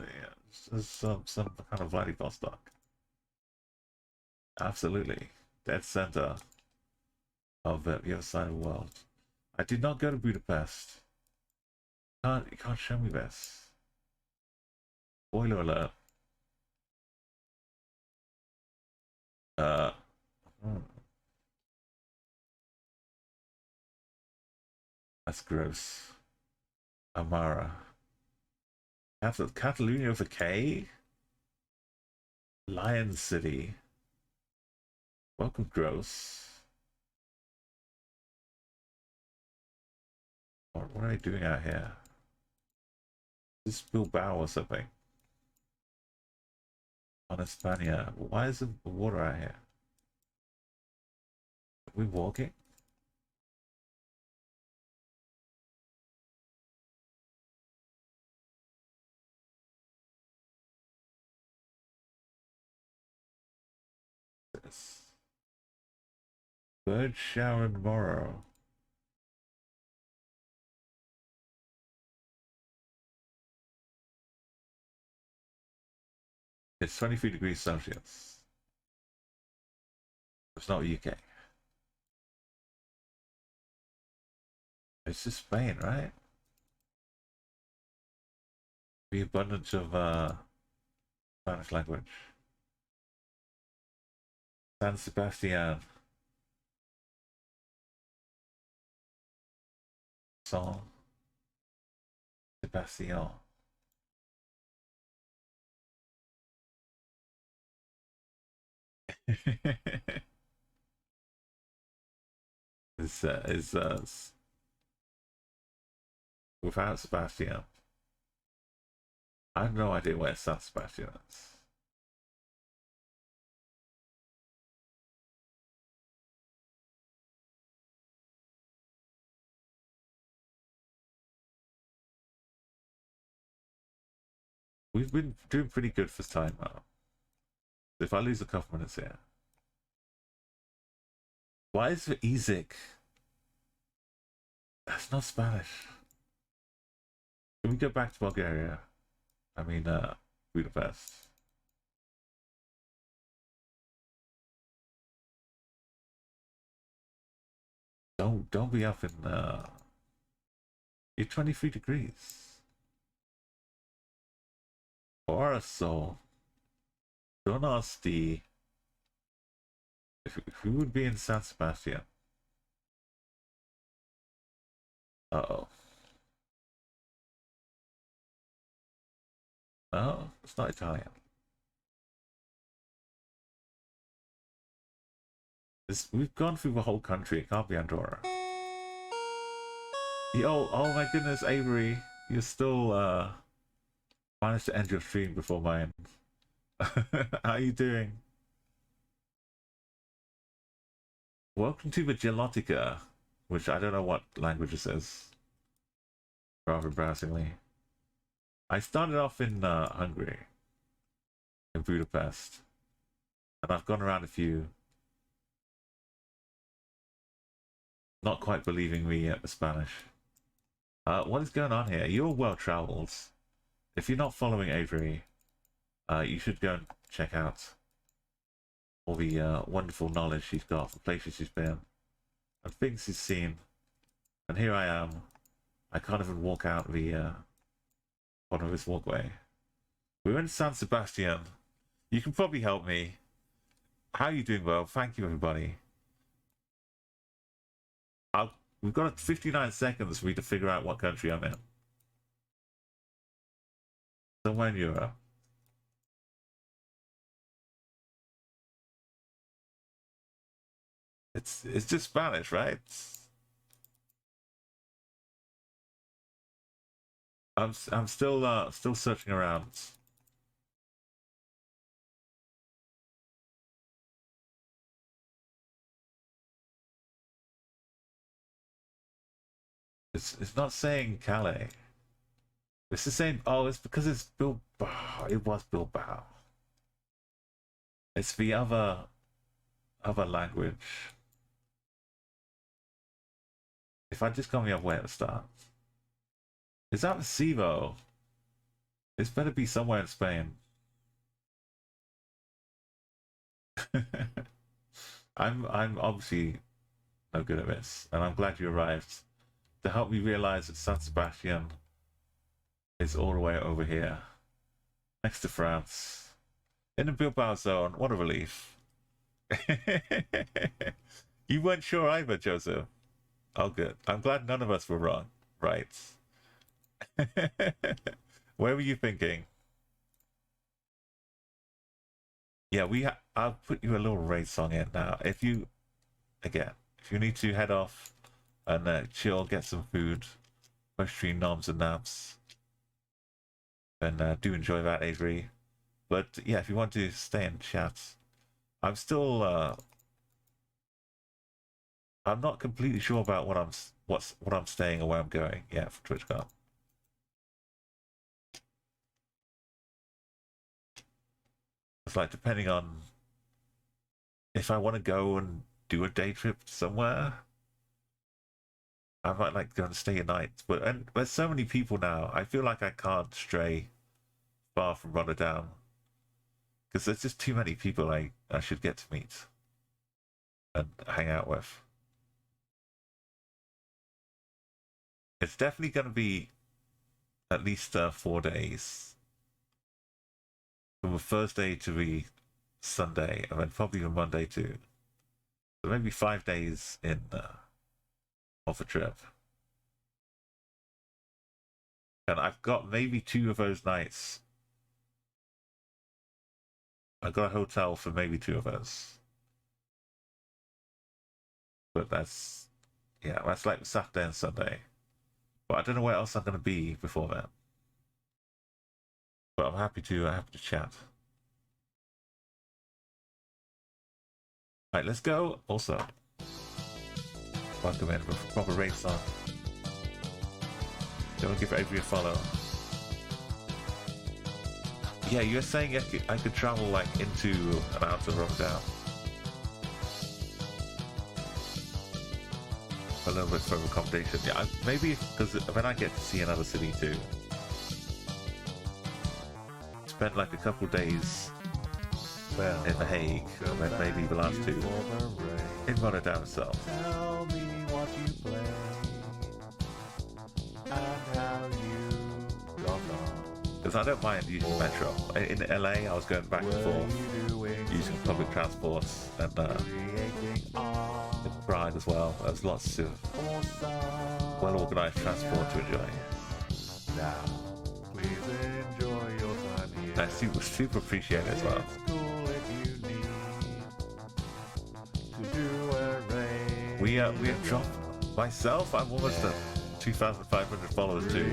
some kind of Vladivostok. Absolutely, dead center of the other side of the world. I did not go to Budapest. You can't show me this. Spoiler alert. That's gross. Amara. Catalonia with a K? Lion City. Welcome, gross. What are they doing out here? Is this Bilbao or something? On España. Why is the water out here? Are we walking? This. Bird shower tomorrow. It's 23 degrees Celsius. It's not UK. It's just Spain, right? The abundance of Spanish language. San Sebastian. San Sebastian. is without Sebastian. I have no idea where San Sebastian is. We've been doing pretty good for time now. If I lose a couple minutes here. Why is it Ezek? That's not Spanish. Can we go back to Bulgaria? I mean, Budapest. Don't be up in you're 23 degrees. Or so. Don't ask the if we would be in San Sebastian. Uh-oh. No, it's not Italian. We've gone through the whole country. It can't be Andorra. Yo, oh my goodness, Avery. You still managed to end your stream before mine. How are you doing? Welcome to the Gelotica, which I don't know what language this is. Rather embarrassingly. I started off in Hungary, in Budapest, and I've gone around a few, not quite believing me yet the Spanish. What is going on here? You're well traveled. If you're not following Avery, you should go and check out all the wonderful knowledge she's got, the places she's been, and things she's seen. And here I am. I can't even walk out the bottom of this walkway. We're in San Sebastian. You can probably help me. How are you doing, well? Thank you, everybody. We've got 59 seconds for me to figure out what country I'm in. Somewhere in Europe. It's just Spanish, right? I'm still searching around. It's not saying Calais. It's the same. Oh, it's because it's Bilbao. It was Bilbao. It's the other language. If I just got me up where to start. Is that Sivo? It's better be somewhere in Spain. I'm obviously no good at this, and I'm glad you arrived to help me realize that San Sebastian is all the way over here, next to France, in the Bilbao zone. What a relief! You weren't sure either, Joseph. Oh, good. I'm glad none of us were wrong. Right. Where were you thinking? Yeah, I'll put you a little raid song in now. If you need to head off and chill, get some food, between noms and naps, then do enjoy that, Avery. But yeah, if you want to stay and chat, I'm still I'm not completely sure about what I'm staying or where I'm going. Yeah, for TwitchCon. It's like depending on if I want to go and do a day trip somewhere, I might like go and stay a night. But there's so many people now. I feel like I can't stray far from Rotterdam. Because there's just too many people I should get to meet and hang out with. It's definitely going to be at least 4 days. From a Thursday to be Sunday, and then probably a Monday too. So maybe 5 days in of a trip. And I've got maybe 2 of those nights. I got a hotel for maybe 2 of those. But that's like Saturday and Sunday. But I don't know where else I'm going to be before then. But I'm happy to chat. Right, let's go. Also, welcome in with a proper raid song. Don't give Avery a follow. Yeah, you were saying I could travel like into and out of Ramadan. A little bit further accommodation. Yeah, maybe because then I get to see another city too. Spend like a couple days in The Hague, and then maybe the last 2 in Rotterdam itself. Tell me what you play and how you got on. Because I don't mind using metro. In LA, I was going back and forth using public transport, and in Prague as well. There's lots of well-organized transport to enjoy. Now, please enjoy your time here. I super appreciate it as well. It's cool if you need to do a raid. We have dropped myself. I'm almost at 2,500 followers too,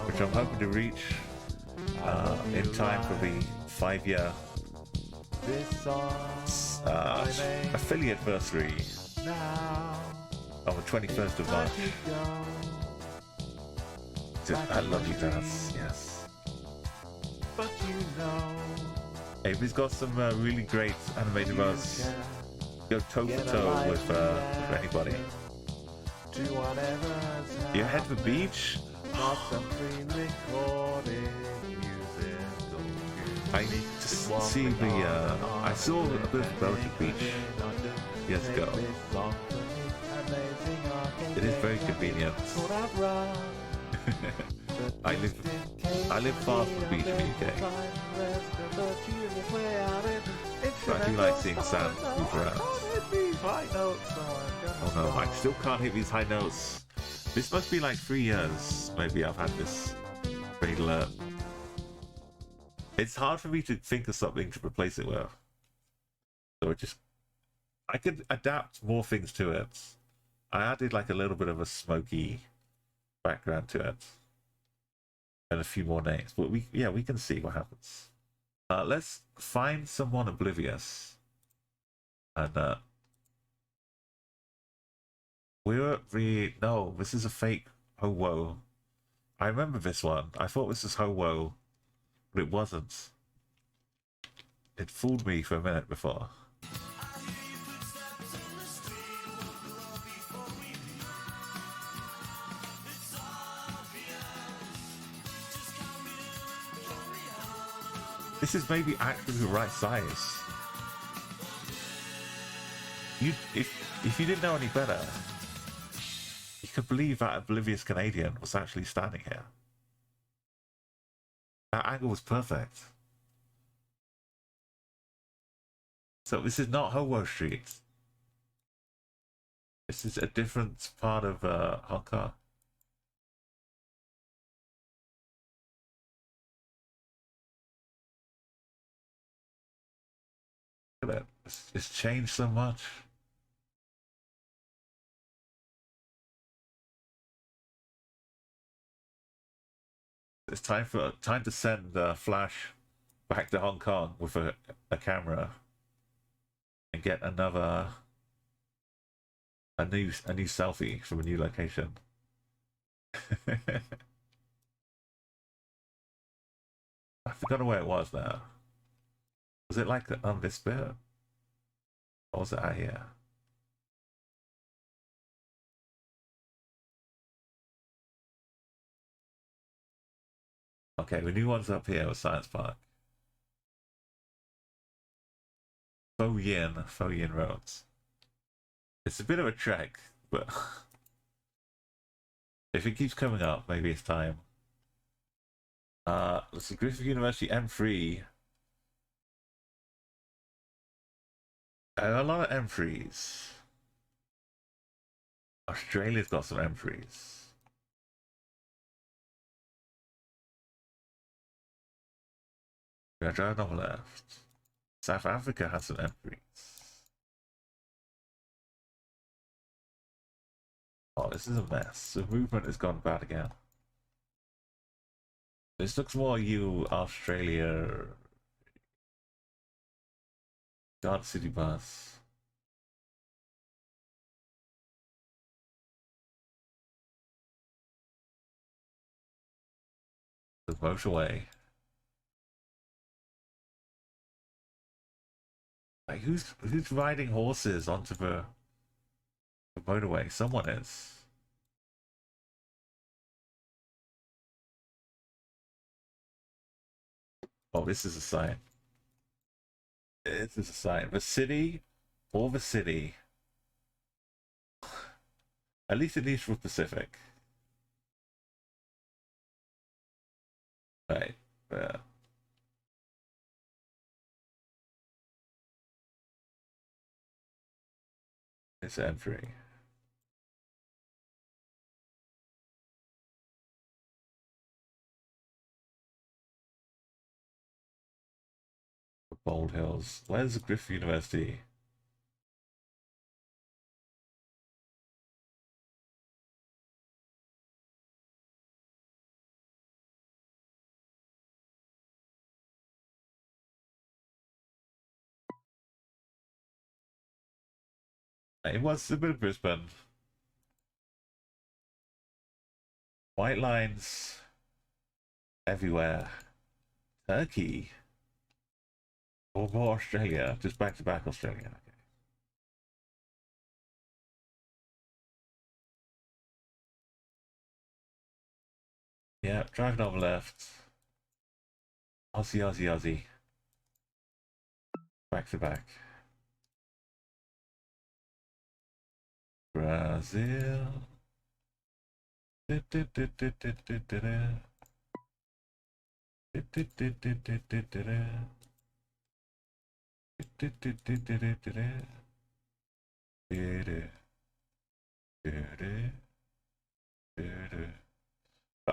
which I'm hoping to reach in time for the 5-year affiliate anniversary on the 21st of March. I love you guys, yes. But you know, Avery's got some really great animated modes. Go toe to toe with anybody. You head for beach? I need to see the. I saw a bit of Belgian beach years ago. It is very convenient. I live far from the beach in the UK. But I do like seeing sand move around. Oh no, I still can't hit these high notes. This must be like 3 years, maybe I've had this raid alert. It's hard for me to think of something to replace it with. So I could adapt more things to it. I added like a little bit of a smoky background to it. And a few more names, but we can see what happens. Let's find someone oblivious. And no, this is a fake Ho-Wo. I remember this one. I thought this was Ho-Wo, but it wasn't. It fooled me for a minute before. This is maybe actually the right size. If you didn't know any better, you could believe that oblivious Canadian was actually standing here. That angle was perfect. So this is not Ho-Wo Street. This is a different part of Hong Kong. Look at it. It's changed so much. It's time to send Flash back to Hong Kong with a camera and get a new selfie from a new location. I've forgotten where it was now. Was it like on this bit? Or was it out here? Okay, the new one's up here with Science Park. Fo Yin roads. It's a bit of a trek, but if it keeps coming up, maybe it's time. Let's see, Griffith University M3. A lot of M3s. Australia's got some M3s. We are driving on the left. South Africa has some M3s. Oh, this is a mess. The movement has gone bad again. This looks more you, Australia. Garden City bus. The motorway. Like who's riding horses onto the motorway? Someone is. Oh, this is a sign. This is a sign. The city, or the city. At least it leaves for Pacific. Right. It's M3. Bald Hills. Where's the Griffith University? It was a bit of Brisbane. White lines everywhere. Turkey. Or more Australia. Just back to back Australia. Okay. Yeah, driving on the left. Aussie, Aussie, Aussie. Back to back. Brazil. But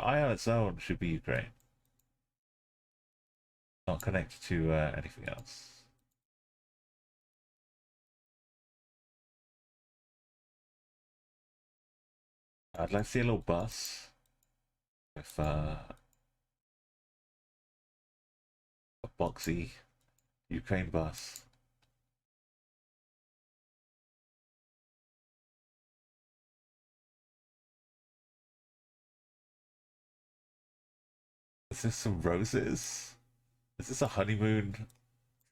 I on its own should be Ukraine. Not connected to anything else. I'd like to see a little bus with a boxy Ukraine bus. Is this some roses? Is this a honeymoon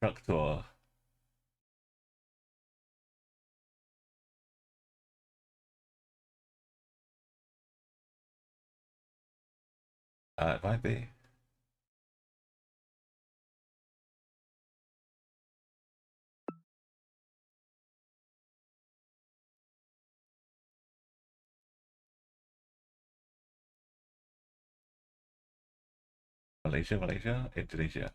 truck tour? It might be. Malaysia, Malaysia, Indonesia.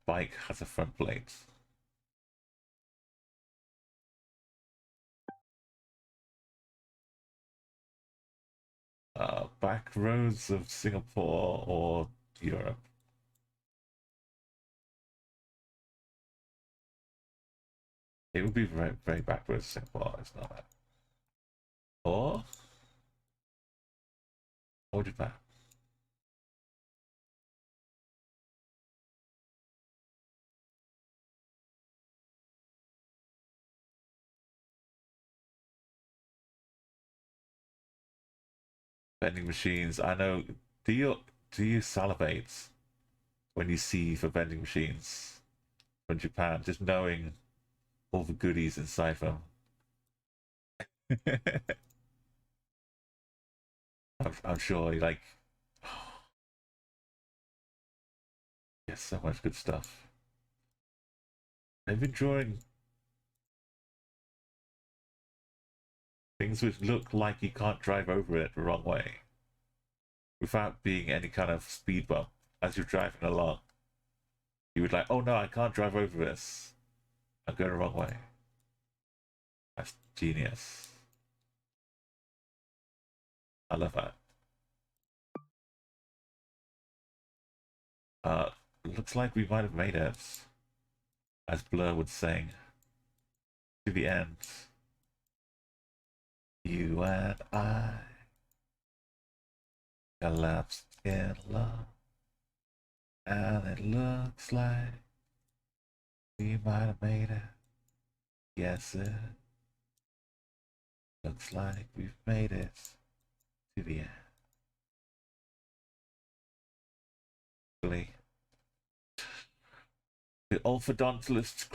Bike has a front plate. Back roads of Singapore or Europe. It would be very, very backwards Singapore, it's not that. Or Japan. Vending machines. I know. Do you salivate when you see the vending machines from Japan? Just knowing all the goodies inside them. I'm sure, like, Yes, so much good stuff. I've been drawing things which look like you can't drive over it the wrong way without being any kind of speed bump as you're driving along. You would like, oh no, I can't drive over this. I'm going the wrong way. That's genius. I love that. Looks like we might have made it, as Blur would sing, to the end. You and I collapsed in love, and it looks like we might have made it. Yes, it looks like we've made it to the end. The orthodontist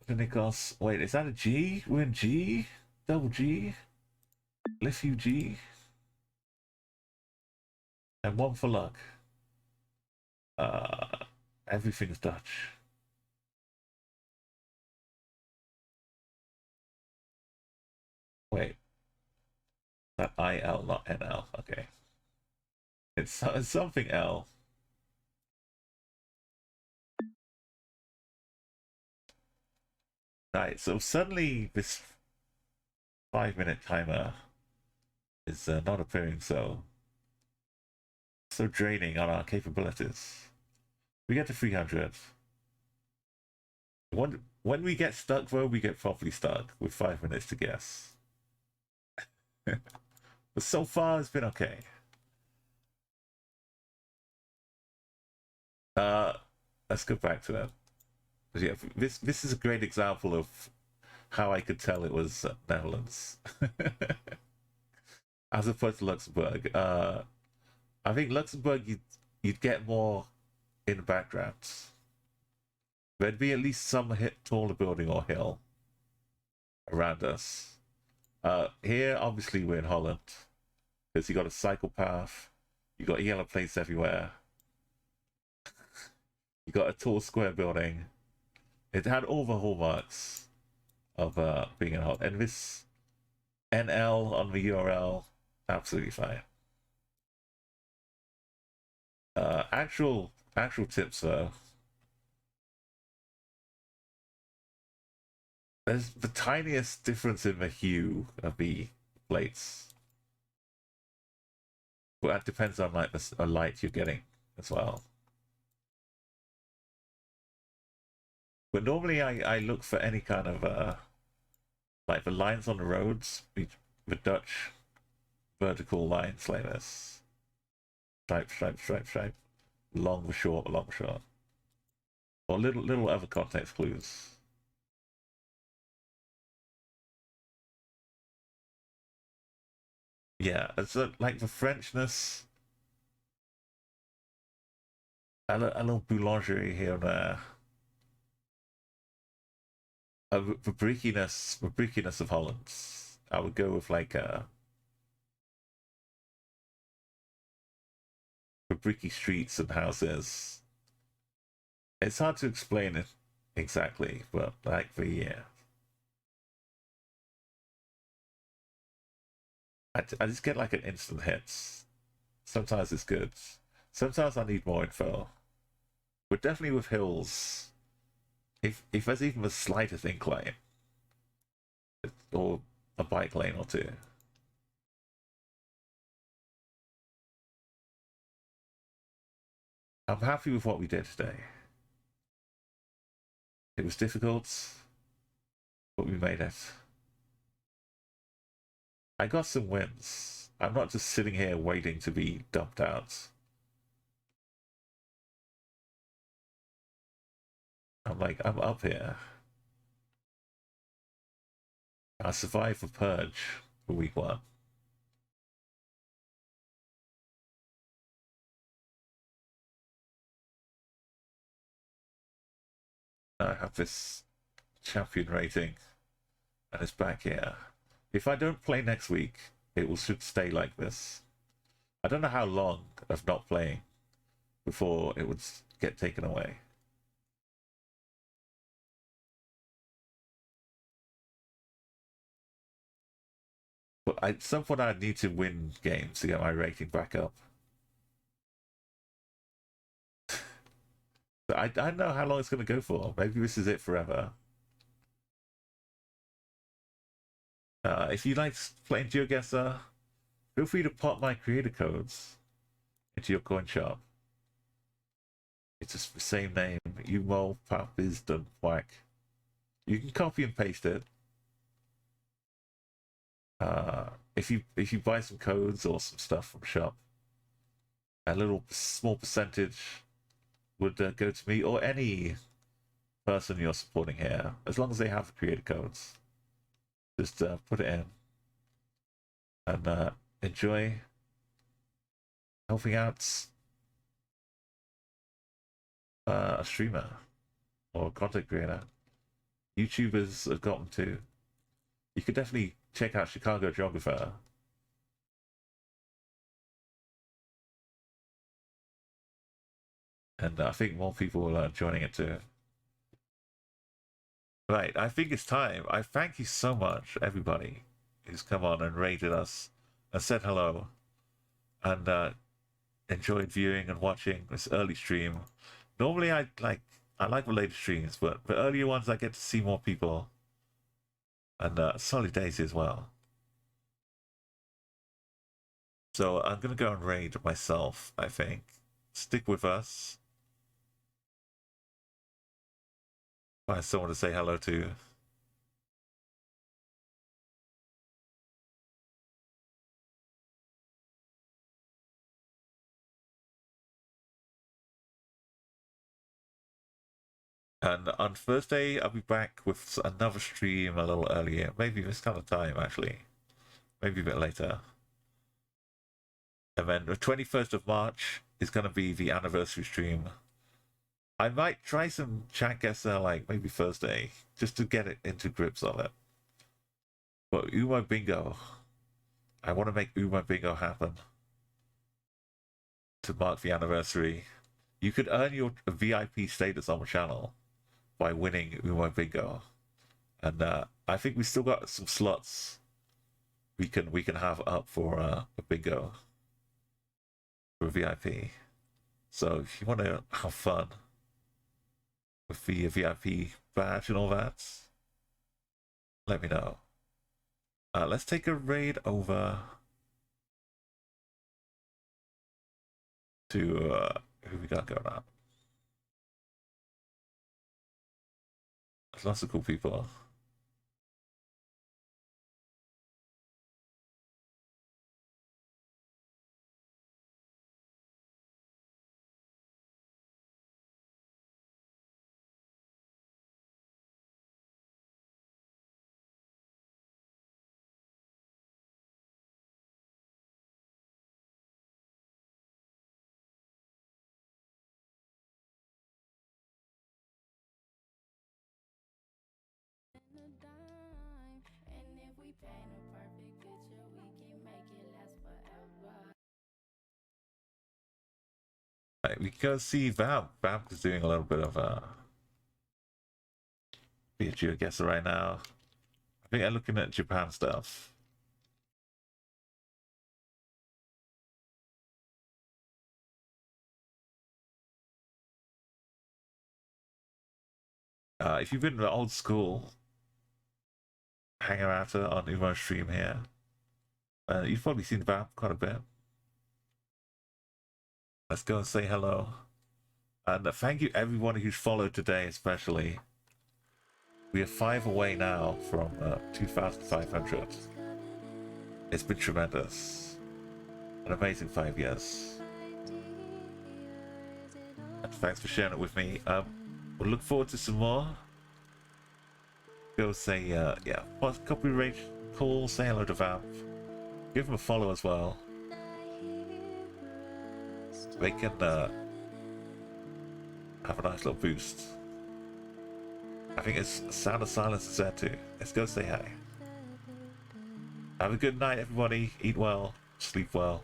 clinicos. Wait, is that a G? We're in G? Double G? Lift you G? And one for luck. Everything's Dutch. Wait. That IL, not NL. Okay. It's something L. Right, so suddenly this 5-minute timer is not appearing so draining on our capabilities. We get to 300. When we get stuck though, we get properly stuck with 5 minutes to guess. But so far it's been okay. Let's go back to that. Yeah, this is a great example of how I could tell it was Netherlands as opposed to Luxembourg. I think Luxembourg you'd get more in the background. There'd be at least some taller building or hill around us. Here, obviously, we're in Holland because you got a cycle path, you got yellow plates everywhere, you got a tall square building. It had all the hallmarks of being in Holland. And this NL on the URL, absolutely fine. Actual tips though. There's the tiniest difference in the hue of the plates. But that depends on like the light you're getting as well. But normally I look for any kind of like the lines on the roads, the Dutch vertical lines like this. Stripe, stripe, stripe, stripe. Long, short, long, short. Or little other context clues. Yeah, it's like the Frenchness. A little boulangerie here and there. The brickiness of Holland. I would go with like the bricky streets and houses. It's hard to explain it exactly, but like I just get like an instant hit. Sometimes it's good. Sometimes I need more info. But definitely with hills. If there's even the slightest incline, or a bike lane or two, I'm happy with what we did today. It was difficult, but we made it. I got some wins. I'm not just sitting here waiting to be dumped out. I'm up here. I survived the purge for week 1. I have this champion rating, and it's back here. If I don't play next week, it should stay like this. I don't know how long of not playing before it would get taken away. But at some point I need to win games to get my rating back up. But I don't know how long it's going to go for. Maybe this is it forever. If you like playing Geoguessr, feel free to pop my creator codes into your coin shop. It's just the same name, Umo Wisdom Whack. You can copy and paste it. If you buy some codes or some stuff from shop, a little small percentage would go to me or any person you're supporting here, as long as they have creator codes. Just put it in and enjoy helping out a streamer or a content creator. YouTubers have got them too. You could definitely check out Chicago Geoguessr. And I think more people are joining it too. Right, I think it's time. I thank you so much, everybody who's come on and rated us and said hello and enjoyed viewing and watching this early stream. Normally I like the later streams, but the earlier ones I get to see more people. And Solid Daisy as well. So I'm gonna go and raid myself, I think. Stick with us. Find someone to say hello to. And on Thursday, I'll be back with another stream a little earlier. Maybe this kind of time, actually. Maybe a bit later. And then the 21st of March is going to be the anniversary stream. I might try some Geoguessr, like maybe Thursday, just to get it into grips of it. But Umo Bingo, I want to make Umo Bingo happen to mark the anniversary. You could earn your VIP status on the channel by winning Umo Bingo, and I think we still got some slots we can have up for a bingo for VIP. So if you want to have fun with the VIP badge and all that, let me know. Let's take a raid over to who we got going on. There's lots of cool people. Right, we go see Vamp. Vamp is doing a little bit of be a Geoguessr right now. I think I'm looking at Japan stuff. If you've been to the old school, hanging out on Umo's stream here, you've probably seen Vamp quite a bit. Let's go and say hello. And thank you everyone who's followed today, especially. We are 5 away now from 2,500. It's been tremendous. An amazing 5 years. And thanks for sharing it with me. We'll look forward to some more. Go say, yeah, copyright call, say hello to Vamp. Give him a follow as well. They can have a nice little boost. I think it's Sound of Silence is there too. Let's go say hi. Have a good night, everybody. Eat well, sleep well.